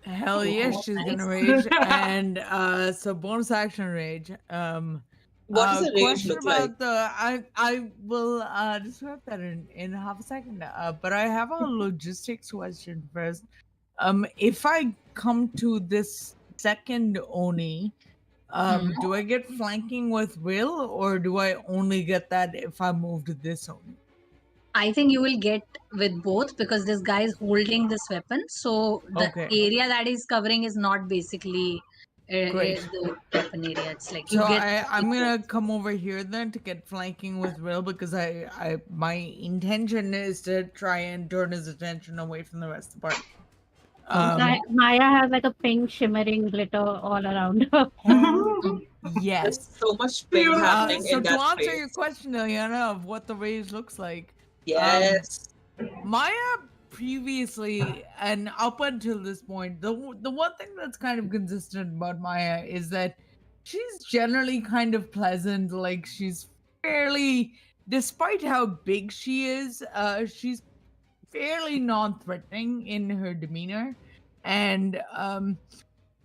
Hell yes, Oh, she's nice. gonna rage. And so bonus action rage. What does a rage Question look like? about the I will describe that in half a second. But I have a logistics question first. If I come to this second Oni, do I get flanking with Will, or do I only get that if I move to this Oni? I think you will get with both because this guy is holding this weapon. So the Okay. area that he's covering is not basically Great. the weapon area. It's like you So get. I'm gonna come over here then to get flanking with Will, because I my intention is to try and turn his attention away from the rest of the party. Maya has like a pink shimmering glitter all around her. Hell yes. There's so much pink happening So in to that answer your place. question, Ileana, of what the rage looks like, Yes. Maya previously and up until this point, the one thing that's kind of consistent about Maya is that she's generally kind of pleasant. Like, she's fairly, despite how big she is, she's fairly non-threatening in her demeanor. And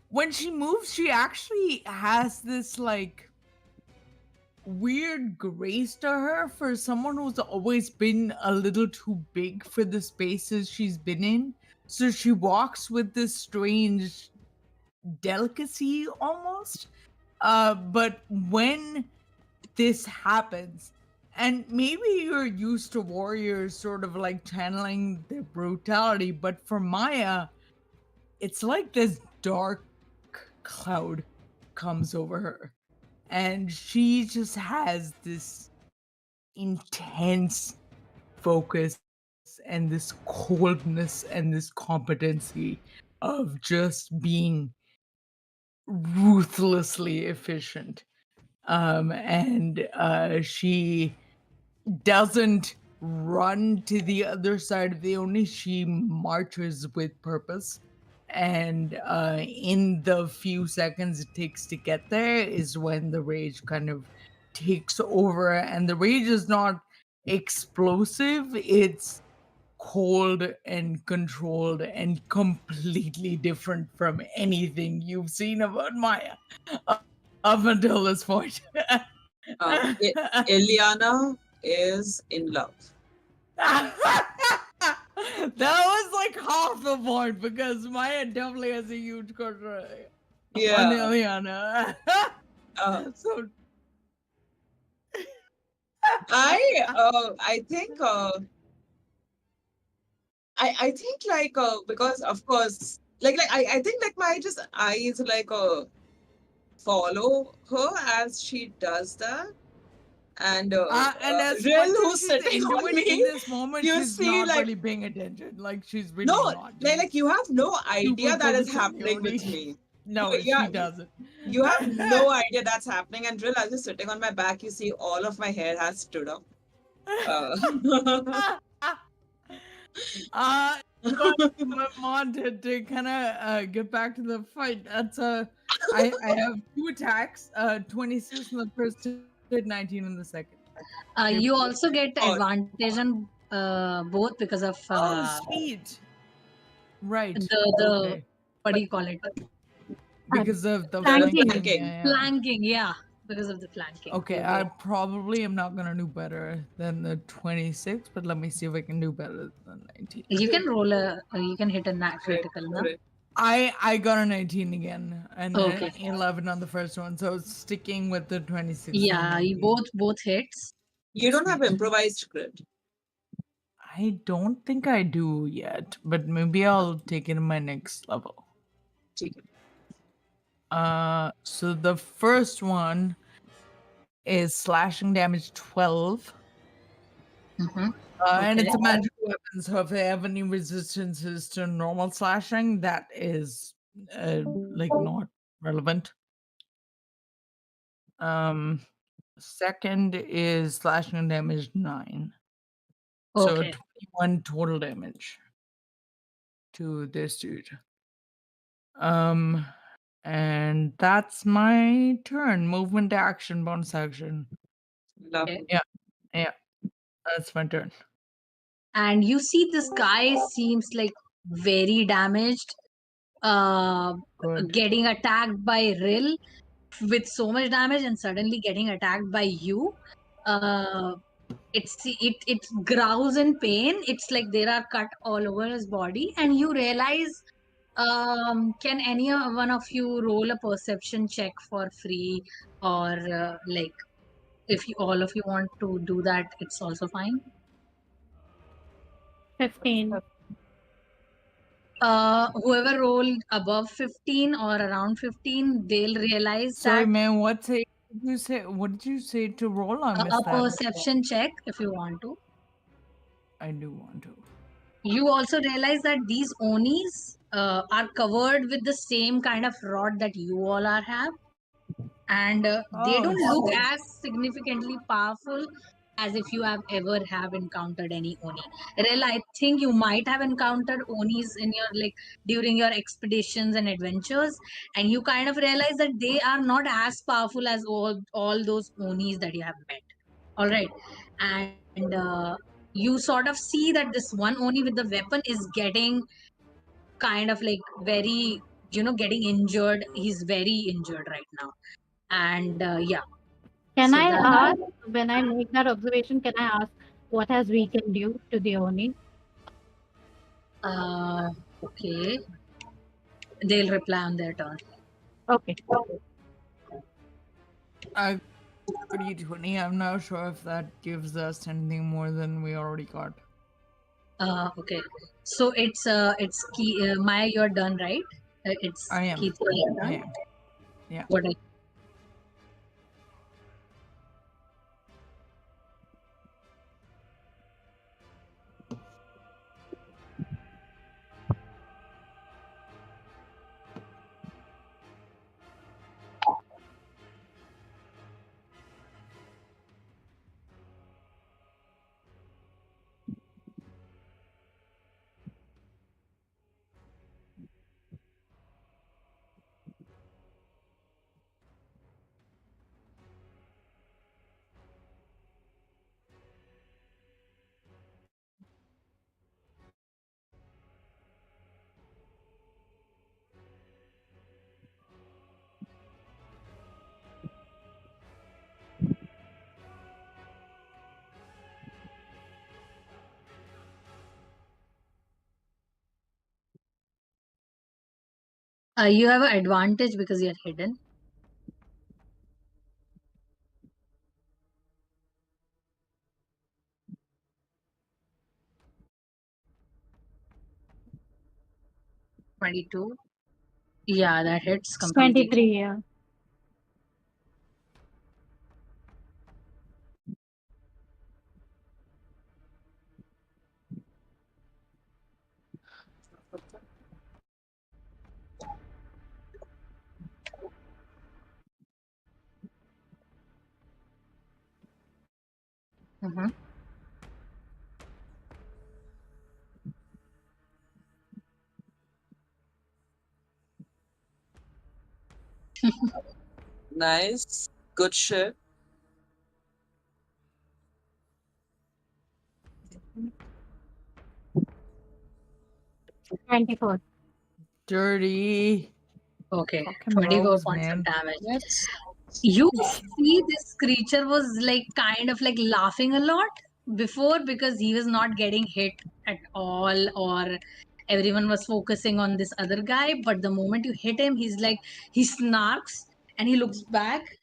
when she moves, she actually has this like weird grace to her for someone who's always been a little too big for the spaces she's been in. So she walks with this strange delicacy almost. But when this happens, and maybe you're used to warriors sort of like channeling their brutality, but for Maya, it's like this dark cloud comes over her. And she just has this intense focus and this coldness and this competency of just being ruthlessly efficient. And she doesn't run to the other side of the Oni, she marches with purpose. And in the few seconds it takes to get there is when the rage kind of takes over. And the rage is not explosive, it's cold and controlled and completely different from anything you've seen about Maya up until this point. Ileana is in love. That was like half the point, because Maya definitely has a huge crush on Yeah. Ileana. So I think I think like because of course like I think like my just eyes like follow her as she does that. And as Rill, much as who's she's sitting into on it me, in this moment, you she's see not like really paying attention. Like, she's really no, not. like you have no idea super that is focused on the happening with Oni. me. No, Yeah, she doesn't. you have no idea that's happening. And Drill, as you're sitting on my back, you see all of my hair has stood up. But wanted to kind of get back to the fight. That's I have 2 attacks, 26 in the first hit, 19 in the second. You also get Oh. advantage on both because of Speed. Right. the Okay. what do you call it? Because of the Flanking. flanking. Yeah. Flanking, yeah, because of the flanking. Okay, You I get- probably am not gonna do better than the 26, but let me see if I can do better than 19. You can roll you can hit a critical, no? I got an 18 again and Okay. an 11 on the first one, so sticking with the 26. Yeah, both hits. You don't have Sweet. improvised grid. I don't think I do yet, but maybe I'll take it in my next level. Take it. So the first one is slashing damage 12. Mm-hmm. And Okay. it's a magical weapon, so if they have any resistances to normal slashing, that is like not relevant. Second is slashing damage 9. So Okay. 21 total damage to this dude. And that's my turn. Movement, action, bonus action. Lovely. Yeah, that's my turn. And you see this guy seems like very damaged, Good. getting attacked by Rill with so much damage and suddenly getting attacked by you. Uh, it growls in pain. It's like there are cut all over his body, and you realize, can any one of you roll a perception check for free, or like if you, all of you want to do that, it's also fine. 15. Whoever rolled above 15 or around 15, they'll realize Sorry, that man. What did you say? What did you say to roll? I a missed that. perception check, if you want to. I do want to. You also realize that these onis are covered with the same kind of rod that you all are have, and they Oh, don't look sweet. as significantly powerful as if you have encountered any oni. Rel, I think you might have encountered onis in your like during your expeditions and adventures, and you kind of realize that they are not as powerful as all those onis that you have met. All right, and you sort of see that this one oni with the weapon is getting kind of like very, getting injured. He's very injured right now, and yeah. Can So I that ask, when I make that observation, can I ask what has weakened you to the Oni? okay, they'll reply on their turn. Okay. I agree, 20. I'm not sure if that gives us anything more than we already got. Okay, so it's key. Maya, you're done, right? It's I am. Keith, you're I done. am. Yeah. What you have an advantage because you're hidden. $22. Yeah, that hits completely. 23, yeah. Mm-hmm. Nice. Good shit. Yeah. 24. Dirty. Okay, Fucking 24 rogues, points man. of damage. Yes. You see, this creature was like kind of like laughing a lot before because he was not getting hit at all, or everyone was focusing on this other guy, but the moment you hit him, he's like, he snarks and he looks back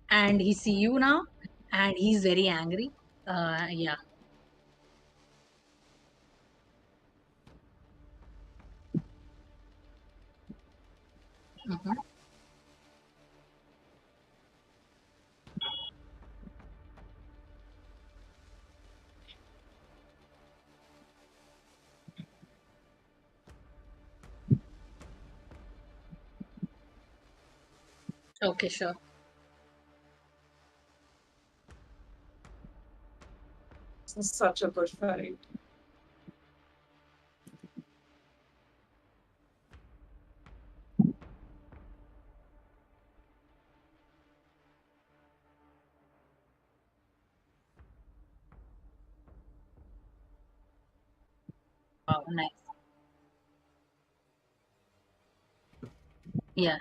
and he see you now and he's very angry. Yeah. Mhm. Okay, sure. This is such a good fight. Wow, nice. Yeah.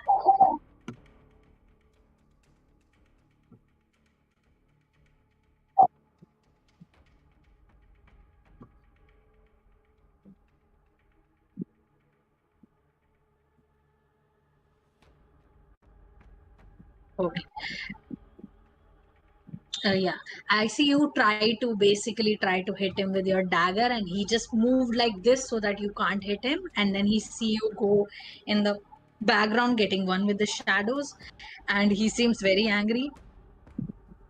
Okay. Yeah, I see you basically try to hit him with your dagger, and he just moved like this so that you can't hit him. And then he see you go in the background getting one with the shadows, and he seems very angry.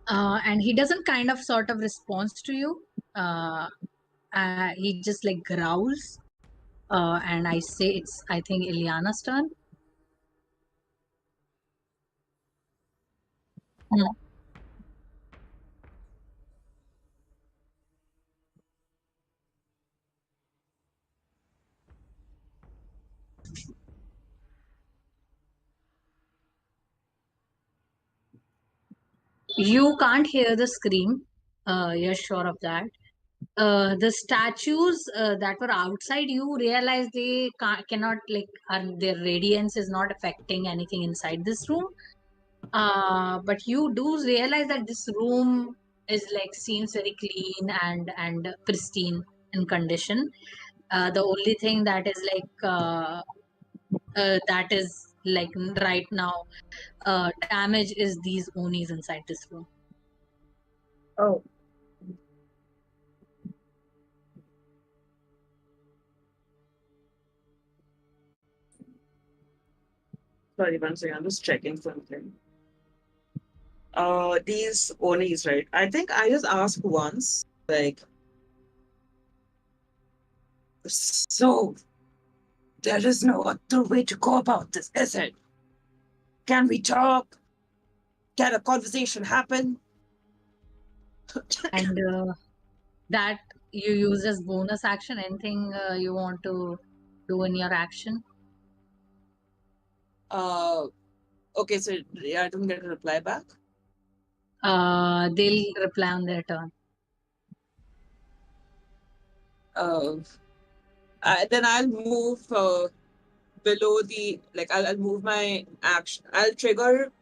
And he doesn't kind of sort of responds to you. He just like growls. And I say it's, I think, Ilyana's turn. Hmm. You can't hear the scream. You're sure of that. The statues that were outside, you realize they cannot like their radiance is not affecting anything inside this room. But you do realize that this room is like seems very clean and pristine in condition. The only thing that is that is like right now damage is these onis inside this room. Oh. Sorry, one second. I'm just checking something. These onis, right? I think I just asked once, like, so there is no other way to go about this, is it? Can we talk? Can a conversation happen? And that you use as bonus action. Anything you want to do in your action? Okay, so I don't get a reply back. They'll reply on their turn. Then I'll move below the I'll move my action. I'll trigger.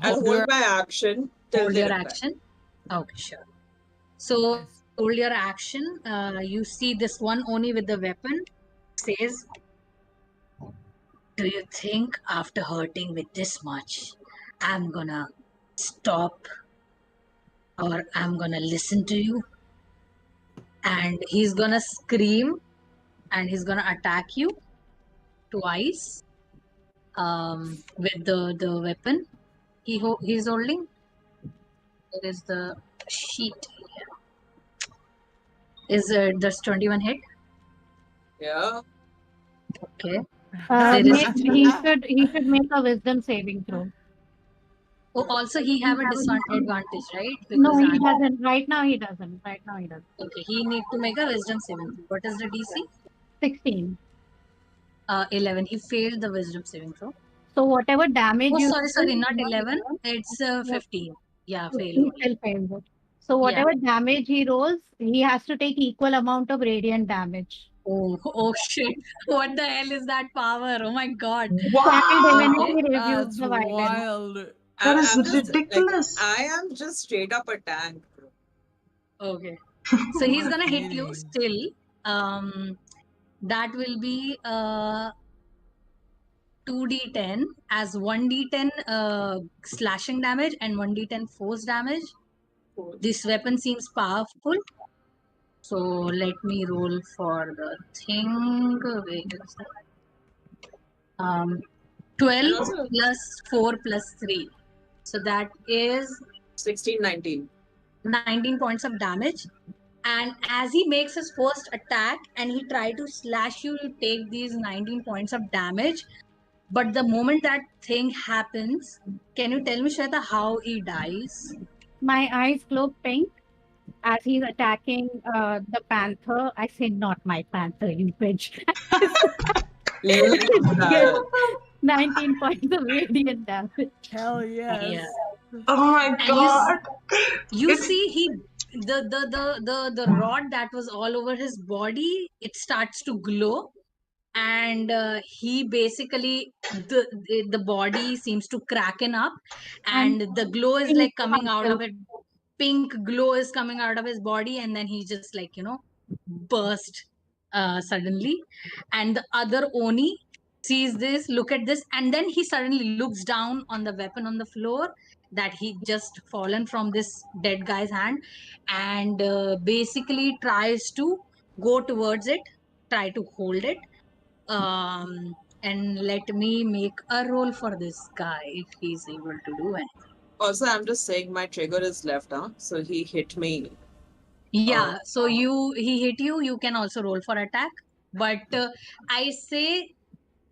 I'll hold my action till Hold they your reply. action. Okay, sure. So Yes. hold your action. You see this one Oni with the weapon says, "Do you think after hurting with this much, I'm gonna stop or I'm gonna listen to you?" And he's gonna scream and he's gonna attack you twice with the weapon he's holding. There is the sheet here. Is does 21 hit? Yeah. Okay. He should make a wisdom saving throw. Oh, also he have a disadvantage, right? No, he I'm doesn't. Right now he doesn't. okay. He need to make a wisdom saving throw. What is the DC? 16. 11. He failed the wisdom saving throw. So whatever damage Oh, you sorry, not 11. It's 15. Yeah, fail he only. still fails it. So whatever damage he rolls, he has to take equal amount of radiant damage. Oh shit! What the hell is that power? Oh my god! Wow, Divinity reviews That's the violence. wild. that is I'm just, ridiculous. I am just straight up a tank. Okay. So he's gonna hit you Kidding. still. that will be 2d10 as 1d10 slashing damage and 1d10 force damage. This weapon seems powerful. So let me roll for the thing. Wait a second. 12 And also plus 4 plus 3. So that is 16, 19. 19 points of damage. And as he makes his first attack and he try to slash you, you take these 19 points of damage. But the moment that thing happens, can you tell me, Shweta, how he dies? My eyes glow pink as he's attacking the panther. I say, not my panther, you bitch. Get 19 points of radiant damage. Hell yes. Yeah. Oh my And god. you It's- see, the rod that was all over his body, it starts to glow, and he basically the body seems to cracken up, and the glow is like coming out of it. Pink glow is coming out of his body, and then he just like burst suddenly. And the other Oni sees this, look at this, and then he suddenly looks down on the weapon on the floor that he just fallen from this dead guy's hand, and basically tries to go towards it, try to hold it. And let me make a roll for this guy if he's able to do it. Also, I'm just saying my trigger is left, huh? So he hit me. Yeah, so he hit you, you can also roll for attack. But I say,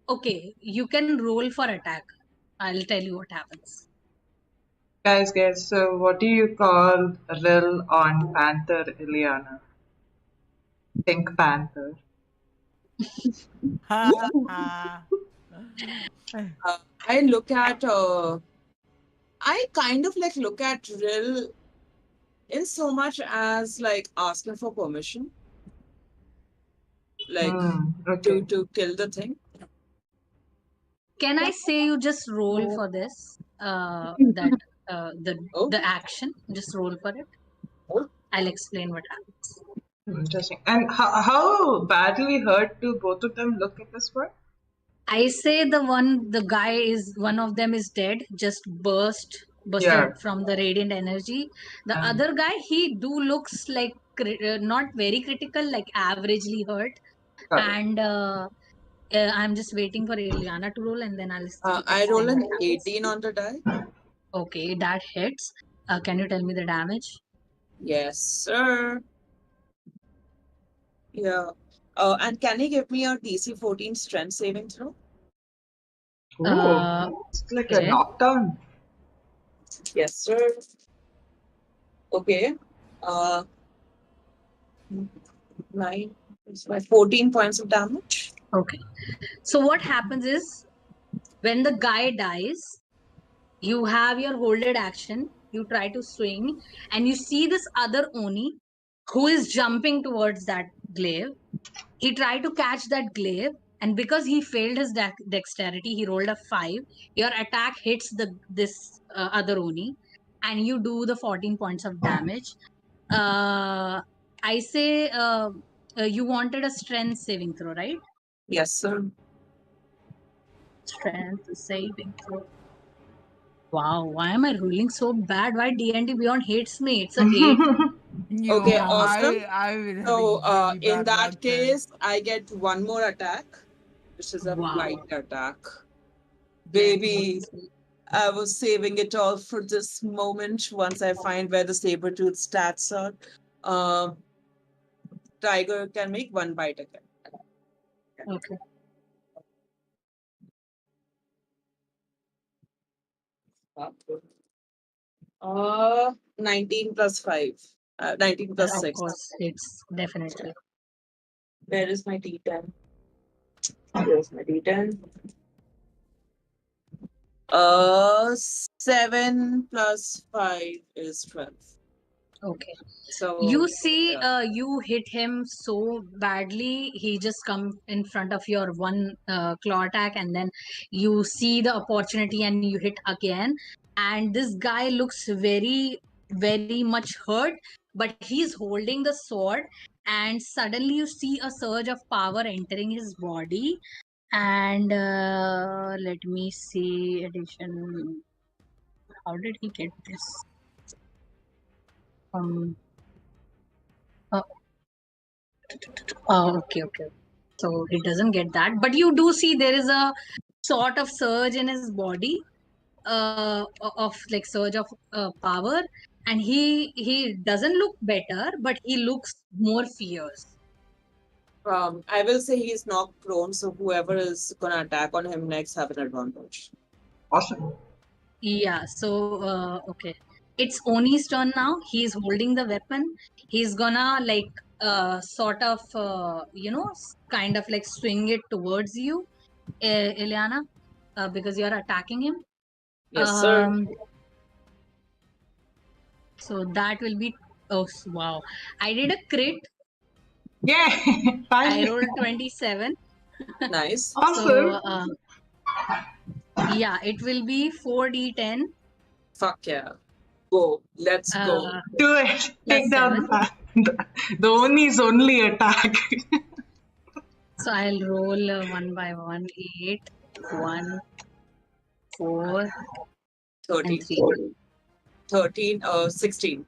okay, you can roll for attack. I'll tell you what happens. guys, so what do you call Ril on Panther Ileana? Pink Panther. Ha ha. I look at I kind of like look at Rill in so much as like asking for permission, like Okay. to kill the thing. Can I say you just roll for this? That the Oh. the action, just roll for it. Oh. I'll explain what happens. Interesting. And how badly hurt do both of them look at this point? I say the guy is, one of them is dead, just busted Yeah. from the radiant energy. The other guy, he do looks like not very critical, like averagely hurt. Got it. And I'm just waiting for Ileana to roll, and then I'll I roll explain an what happens. 18 on the die. Okay, that hits. Can you tell me the damage? Yes, sir. Yeah. And can you give me a DC 14 strength saving throw? It's like a okay. knockdown. Yes, sir. Okay. 9 is my 14 points of damage. Okay. So what happens is, when the guy dies, you have your holded action, you try to swing, and you see this other Oni who is jumping towards that glaive. He tried to catch that glaive, and because he failed his dexterity, he rolled a 5. Your attack hits this other Oni, and you do the 14 points of damage. I say you wanted a strength saving throw, right? Yes, sir. Strength saving throw. Wow, why am I rolling so bad? Why D&D Beyond hates me? It's a 8. Okay, awesome. I've been So having really in bad luck that case, I get one more attack, which is a Wow. blight attack. Baby, I was saving it all for this moment. Once I find where the saber-tooth stats are, Tiger can make one bite again. Okay. Uh, 19 plus 5. 19 plus Of 6. course, it's definitely. Where is my D10? Here's my D10. 7 plus 5 is 12. Okay. So You see, yeah. you hit him so badly, he just come in front of your one claw attack, and then you see the opportunity and you hit again. And this guy looks very very much hurt, but he's holding the sword, and suddenly you see a surge of power entering his body. And let me see addition. How did he get this? Um. Uh, okay. So he doesn't get that, but you do see there is a sort of surge in his body, of like surge of power, and he doesn't look better, but he looks more fierce. I will say he's knocked prone, so whoever is gonna attack on him next have an advantage. Awesome. Yeah. So okay, it's Oni's turn now. He's holding the weapon. He's gonna like sort of kind of like swing it towards you, Ileana, because you're attacking him. Yes, sir. So that will be, oh wow, I did a crit. Yeah, I finally. rolled 27. Nice. Awesome. So yeah, it will be 4d10 Fuck yeah. Go. Let's go. Do it. Take down +7. the Oni is only attack. So I'll roll 1 by 1, 8, 1, 4, 13. and 3. 13, 16.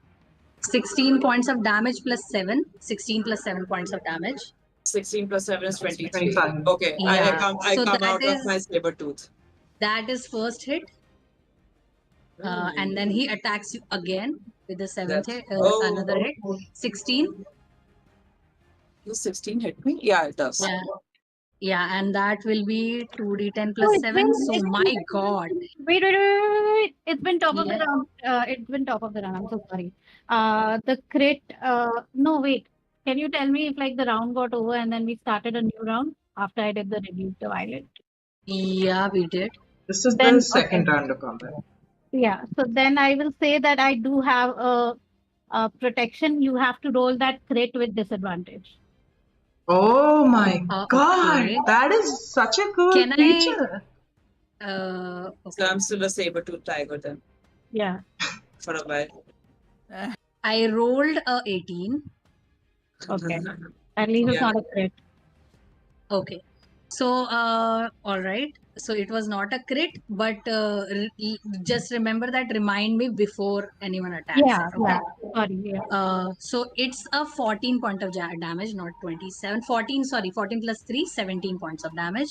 16 points of damage plus 7. 16 plus 7 points of damage. 16 plus 7 is 23. 25. Okay, I Yeah. come So out that of my is saber tooth. that is first hit. And then he attacks you again with the seventh hit, another hit. 16. Does 16 hit me? Yeah, it does. Yeah, and that will be 2d10 Oh, plus it's 7. been- So it's my been- god. Wait. It's been top of the Yeah. round. It's been top of the round. I'm so sorry. The crit. No, wait. Can you tell me if like the round got over and then we started a new round after I did the reduce the violet? Yeah, we did. This is Then the second round of combat. yeah. So then I will say that I do have a protection. You have to roll that crit with disadvantage. Oh my god, Okay. that is such a cool Can I- feature. So Okay. I'm still a saber-tooth tiger then Yeah. for a while. I rolled a 18. Okay. At least it's Yeah. not a crit. Okay. So, all right. So it was not a crit, but just remember that. Remind me before anyone attacks. Yeah. it, okay? Sorry. Yeah. So it's a 14 point of damage, not 27. 14, sorry, 14 plus 3, 17 points of damage.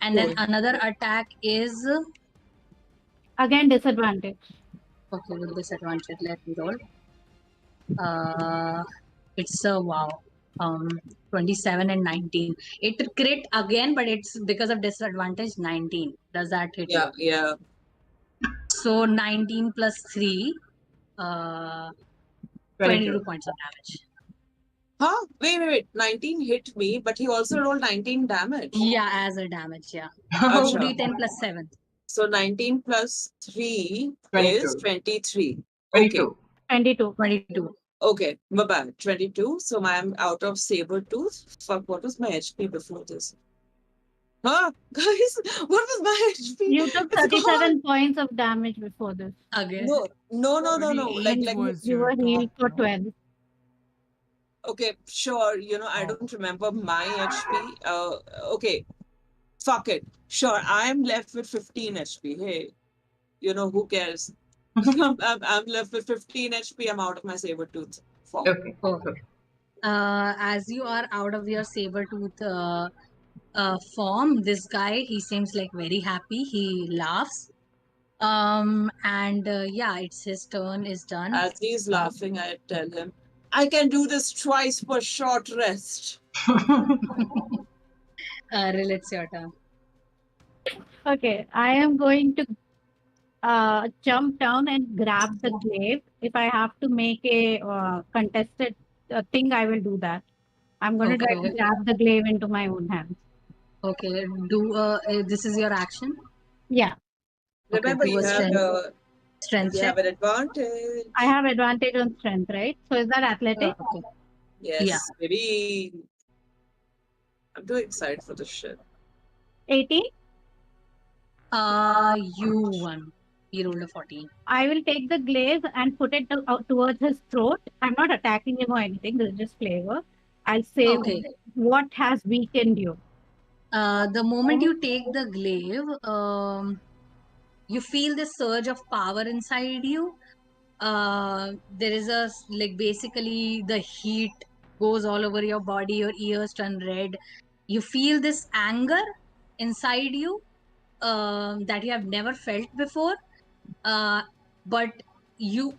And then Cool. another attack is, Again, disadvantage. okay, with disadvantage, let me roll. It's a wow. 27 and 19. It crit again, but it's because of disadvantage 19. Does that hit Yeah, you? yeah. So 19 plus 3, 22 points of damage. Huh? Wait. 19 hit me, but he also rolled 19 damage. Yeah, as a damage, yeah. Acha. 2d10 plus 7. So 19 plus 3 is 23. 22. 22. 22. Okay, my bad. 22. So I'm out of saber tooth. Fuck, what was my HP before this? Huh? Guys, what was my HP? You took It's gone. 37 points of damage before this. Again. No. Like, 38 was You your were healed top, for no? 12. okay, sure. I Oh. don't remember my HP. Okay, fuck it. Sure, I'm left with 15 HP. Hey, who cares? I'm left with 15 HP. I'm out of my saber tooth. Fuck. Okay. Okay. As you are out of your saber tooth form, this guy, he seems like very happy. He laughs. And yeah, it's his turn is done. As he's laughing, I tell him, I can do this twice per short rest. Ril, it's your turn. Okay, I am going to jump down and grab the glaive. If I have to make a contested thing, I will do that. I'm going to try to Okay. grab the glaive into my own hands. Okay. This is your action. Yeah, Remember, do you a have strength you check. have an advantage. I have advantage on strength, right? So is that athletic? Okay. Yes, Yeah. maybe. I'm too excited for this shit. 18? You won. He rolled a 14. I will take the glaze and put it towards his throat. I'm not attacking him or anything. This is just flavor. I'll say, Okay. what has weakened you? The moment you take the glaive, you feel this surge of power inside you. There is like basically the heat goes all over your body, your ears turn red. You feel this anger inside you that you have never felt before. But you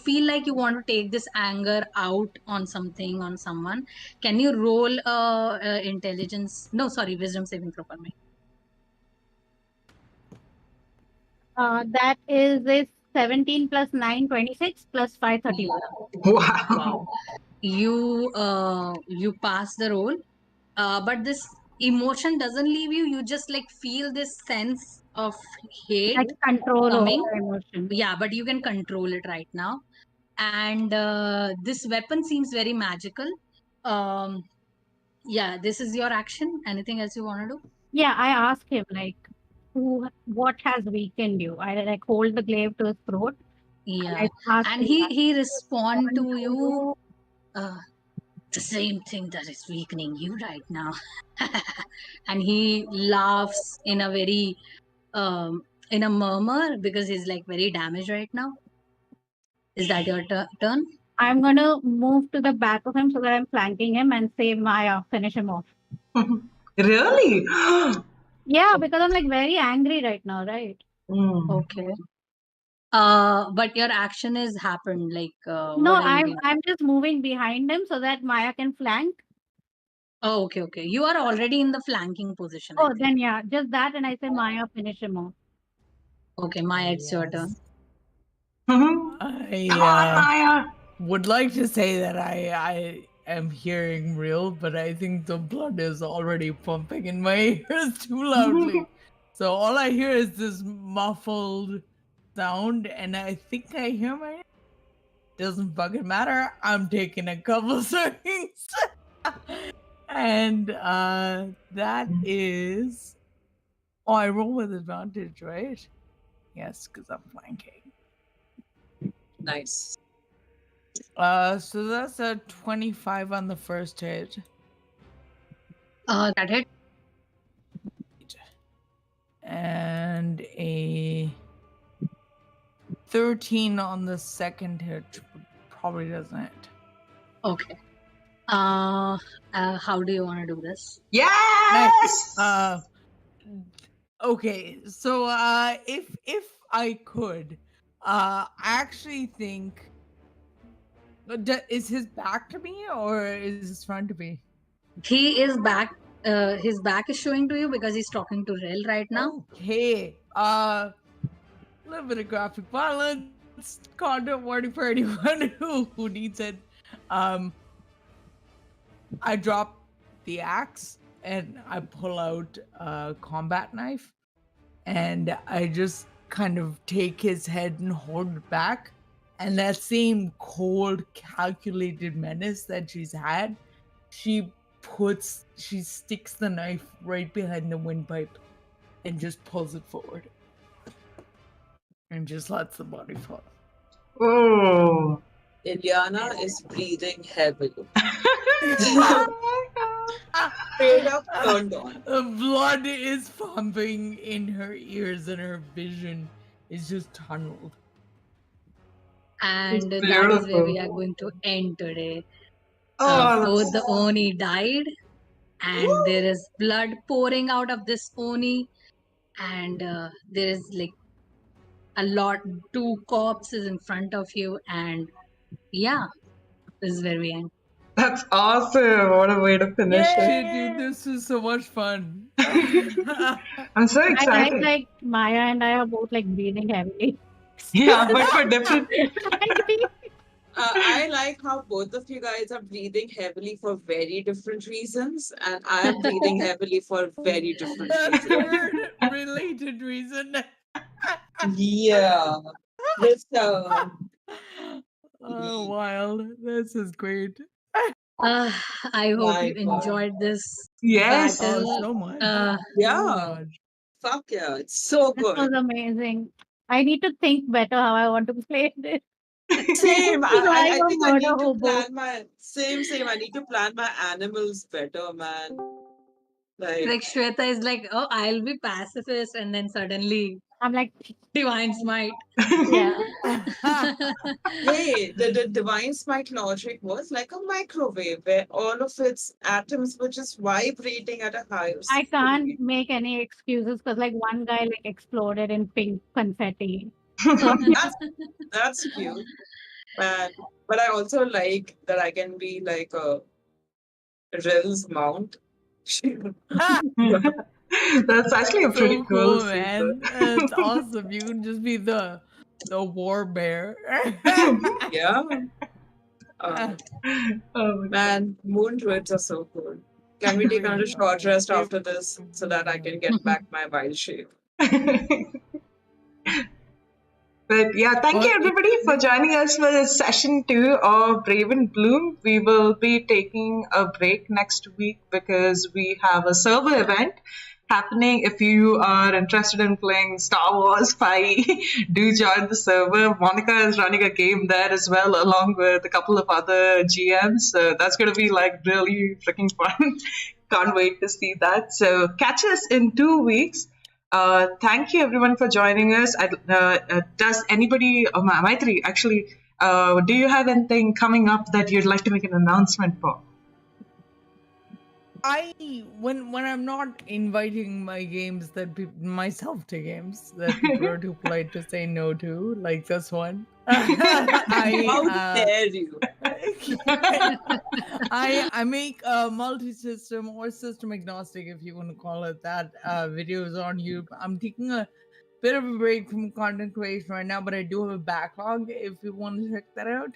feel like you want to take this anger out on something, on someone. Can you roll intelligence? No, sorry, wisdom saving throw for me. That is a 17 plus 9, 26 plus 5, 31. Wow. Wow. You pass the roll, but this emotion doesn't leave you. You just like feel this sense of hate Like control over coming. the emotion. Yeah, but you can control it right now. And this weapon seems very magical. Um, yeah, this is your action. Anything else you want to do? Yeah, I ask him like, what has weakened you? I like hold the glaive to his throat and Yeah, I ask and him, he respond to you, uh, the same thing that is weakening you right now. And he laughs in a very in a murmur because he's like very damaged right now. Is that your turn? I'm gonna move to the back of him so that I'm flanking him and say, Maya, finish him off. Really? Yeah, because I'm like very angry right now, right? Mm. Okay. But your action is happened. Like, No, what are you I'm doing? I'm just moving behind him so that Maya can flank. Oh, okay, okay. You are already in the flanking position, I Oh, think. then yeah, just that, and I say, Maya, finish him off. Okay, Maya, it's your turn. Yes. Mhm. I Come on, Maya. would like to say that I am hearing real, but I think the blood is already pumping in my ears too loudly. So all I hear is this muffled sound, and I think I hear my. Doesn't fucking matter. I'm taking a couple swings. And that is. Oh, I roll with advantage, right? Yes, because I'm flanking. Nice. So that's a 25 on the first hit. That hit. And a 13 on the second hit. Probably doesn't hit. Okay. How do you want to do this? Yes. Okay, so if I could, I actually think is his back to me or is his front to me? He is back. His back is showing to you because he's talking to Rel right now. Okay. A little bit of graphic violence, content warning for anyone who needs it. I drop the axe and I pull out a combat knife and I just kind of take his head and hold it back. And that same cold, calculated menace that she's had, she sticks the knife right behind the windpipe and just pulls it forward. And just lets the body fall. Oh. Ilyana is breathing heavily. Oh my Straight up turned on. The blood is pumping in her ears and her vision is just tunneled. And It's that is where we beautiful. are going to end today. Oh, Both the Oni died, and there is blood pouring out of this Oni, and there is like a lot, two corpses in front of you, and yeah, this is where we end. that's awesome. What a way to finish it. Shit, dude, this is so much fun. I'm so I like excited. like Maya and I are both like breathing heavily. Yeah, but for different. I like how both of you guys are breathing heavily for very different reasons, and I am breathing heavily for very different A reasons. third related reason. Yeah. This, Oh, wild. This is great. I hope My you God. enjoyed this Yes. Oh, battle. so much. Uh, So Yeah. much. Fuck yeah, it's so This was good. amazing. I need to think better how I want to play this. Same. So I'm I a think I murder need to hobo. plan my same. I need to plan my animals better, man. Like Like Shweta is like, oh, I'll be pacifist, and then suddenly I'm like, divine smite. yeah. hey, the divine smite logic was like a microwave where all of its atoms were just vibrating at a higher I can't speed. make any excuses because like one guy like exploded in pink confetti. So I'm like, That's cute, man. But I also like that I can be like a Rill's mount. That's actually a pretty So cool cool, man. super. It's awesome. You can just be the war bear. Yeah. Oh my God. Man, moon druids are so cool. Can we take another short rest after this so that I can get back my wild shape? But yeah, thank you Well, everybody for joining us for session 2 of BravenBloom. We will be taking a break next week because we have a server event happening. If you are interested in playing Star Wars 5, do join the server. Monica is running a game there as well, along with a couple of other GMs. So that's going to be like really freaking fun. Can't wait to see that. So catch us in 2 weeks. Thank you everyone for joining us. Does anybody, Maitri, actually, do you have anything coming up that you'd like to make an announcement for? When I'm not inviting myself to games that people are too polite to say no to, like this one. How dare you? I make a multi-system or system agnostic, if you want to call it that, videos on YouTube. I'm taking a bit of a break from content creation right now, but I do have a backlog if you want to check that out.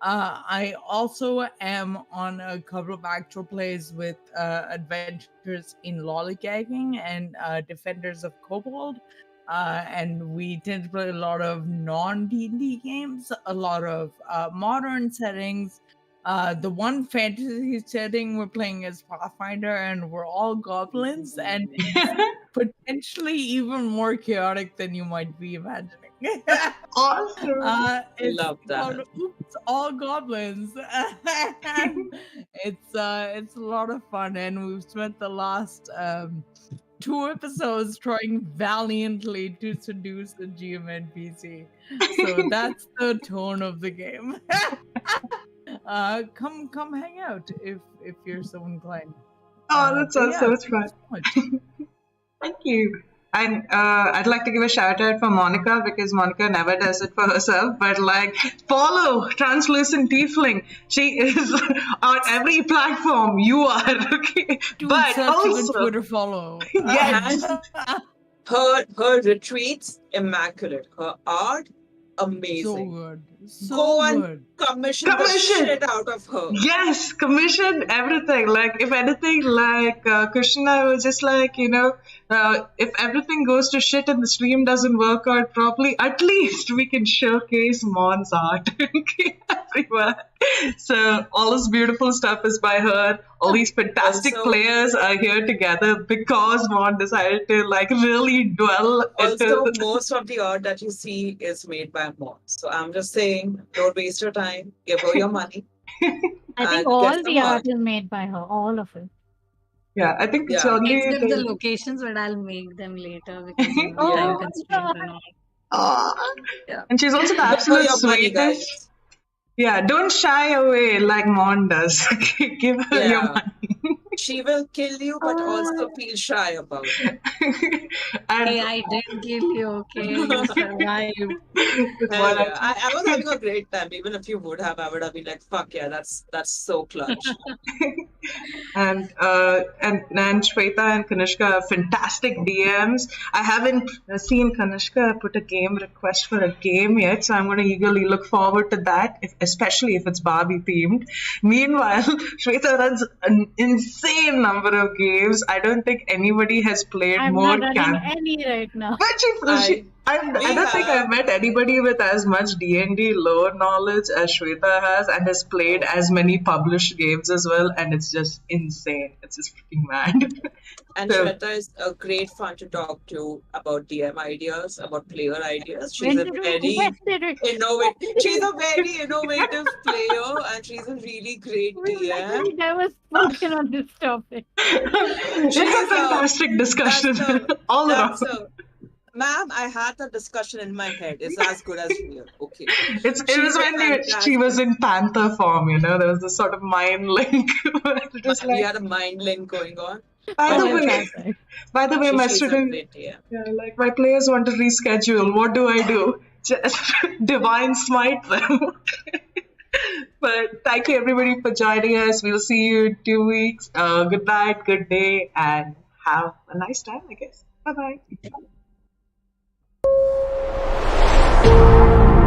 I also am on a couple of actual plays with adventures in lollygagging and defenders of kobold. And we tend to play a lot of non-D&D games, a lot of modern settings. The one fantasy setting we're playing is Pathfinder, and we're all goblins, and it's potentially even more chaotic than you might be imagining. Awesome. It's Love called that. Oops, All Goblins. And it's a lot of fun, and we've spent the last 2 episodes trying valiantly to seduce the GM NPC. So that's the tone of the game. Come hang out if you're so inclined. Oh, that But sounds yeah, so much thank you fun. so much. Thank you. And I'd like to give a shout out for Monica because Monica never does it for herself. But like, follow Translucent Tiefling. She is on every platform. You are. Okay. Dude, But such a good also, Twitter follow. yes. Her retreats, immaculate. Her art, So amazing. good. So Go and good. commission the Commission. shit out of her. Yes, commission everything. Like, if anything, like, Kush and I were just like, if everything goes to shit and the stream doesn't work out properly, at least we can showcase Mon's art everywhere. So, all this beautiful stuff is by her. All these fantastic Also- players are here together because Mon decided to, like, really dwell Also, into. most of the art that you see is made by Mon. So I'm just saying, don't waste your time. Give her your money. I think And all get the some art art. is made by her, all of it. Yeah, I think it's Yeah. only. Except the locations, but I'll make them later because time Yeah. constraints and all. Aw. Yeah. And she's also the Give her absolute your money, sweetest. guys. Yeah, don't shy away like Mon does. Give her your Yeah. money. She will kill you, but also feel shy about it. And Hey, I didn't kill you, okay? You survived. with Hell what yeah. I was having a great time. Even if you would have, I would have been like, fuck yeah, that's so clutch. and Shweta and Kanishka are fantastic DMs. I haven't seen Kanishka put a game request for a game yet, so I'm going to eagerly look forward to that, especially if it's Barbie themed. Meanwhile, Shweta runs an insane number of games. I don't think anybody has played I'm more not running any right now. But I We don't think I've have. met anybody with as much D&D lore knowledge as Shweta has and has played Oh. as many published games as well, and it's just insane. It's just freaking mad. And So, Shweta is a great fun to talk to about DM ideas, about player ideas. She's When a did very when innovative. did She's we, a very innovative player, and she's a really great we've DM. literally never spoken on this topic. it's a She's a fantastic that's discussion the all that's around. a ma'am. I had that discussion in my head. It's as good as real. Okay, It she's was a when she was fantastic. in Panther form, there was this sort of mind link. It was We like, had a mind link going on, by but the Oh, yeah, way, fantastic. my she's a student, great DM. yeah, like my players want to reschedule. What do I do? Just divine smite them. But thank you everybody for joining us. We'll see you in 2 weeks. Good night, good day, and have a nice time, I guess. Bye bye.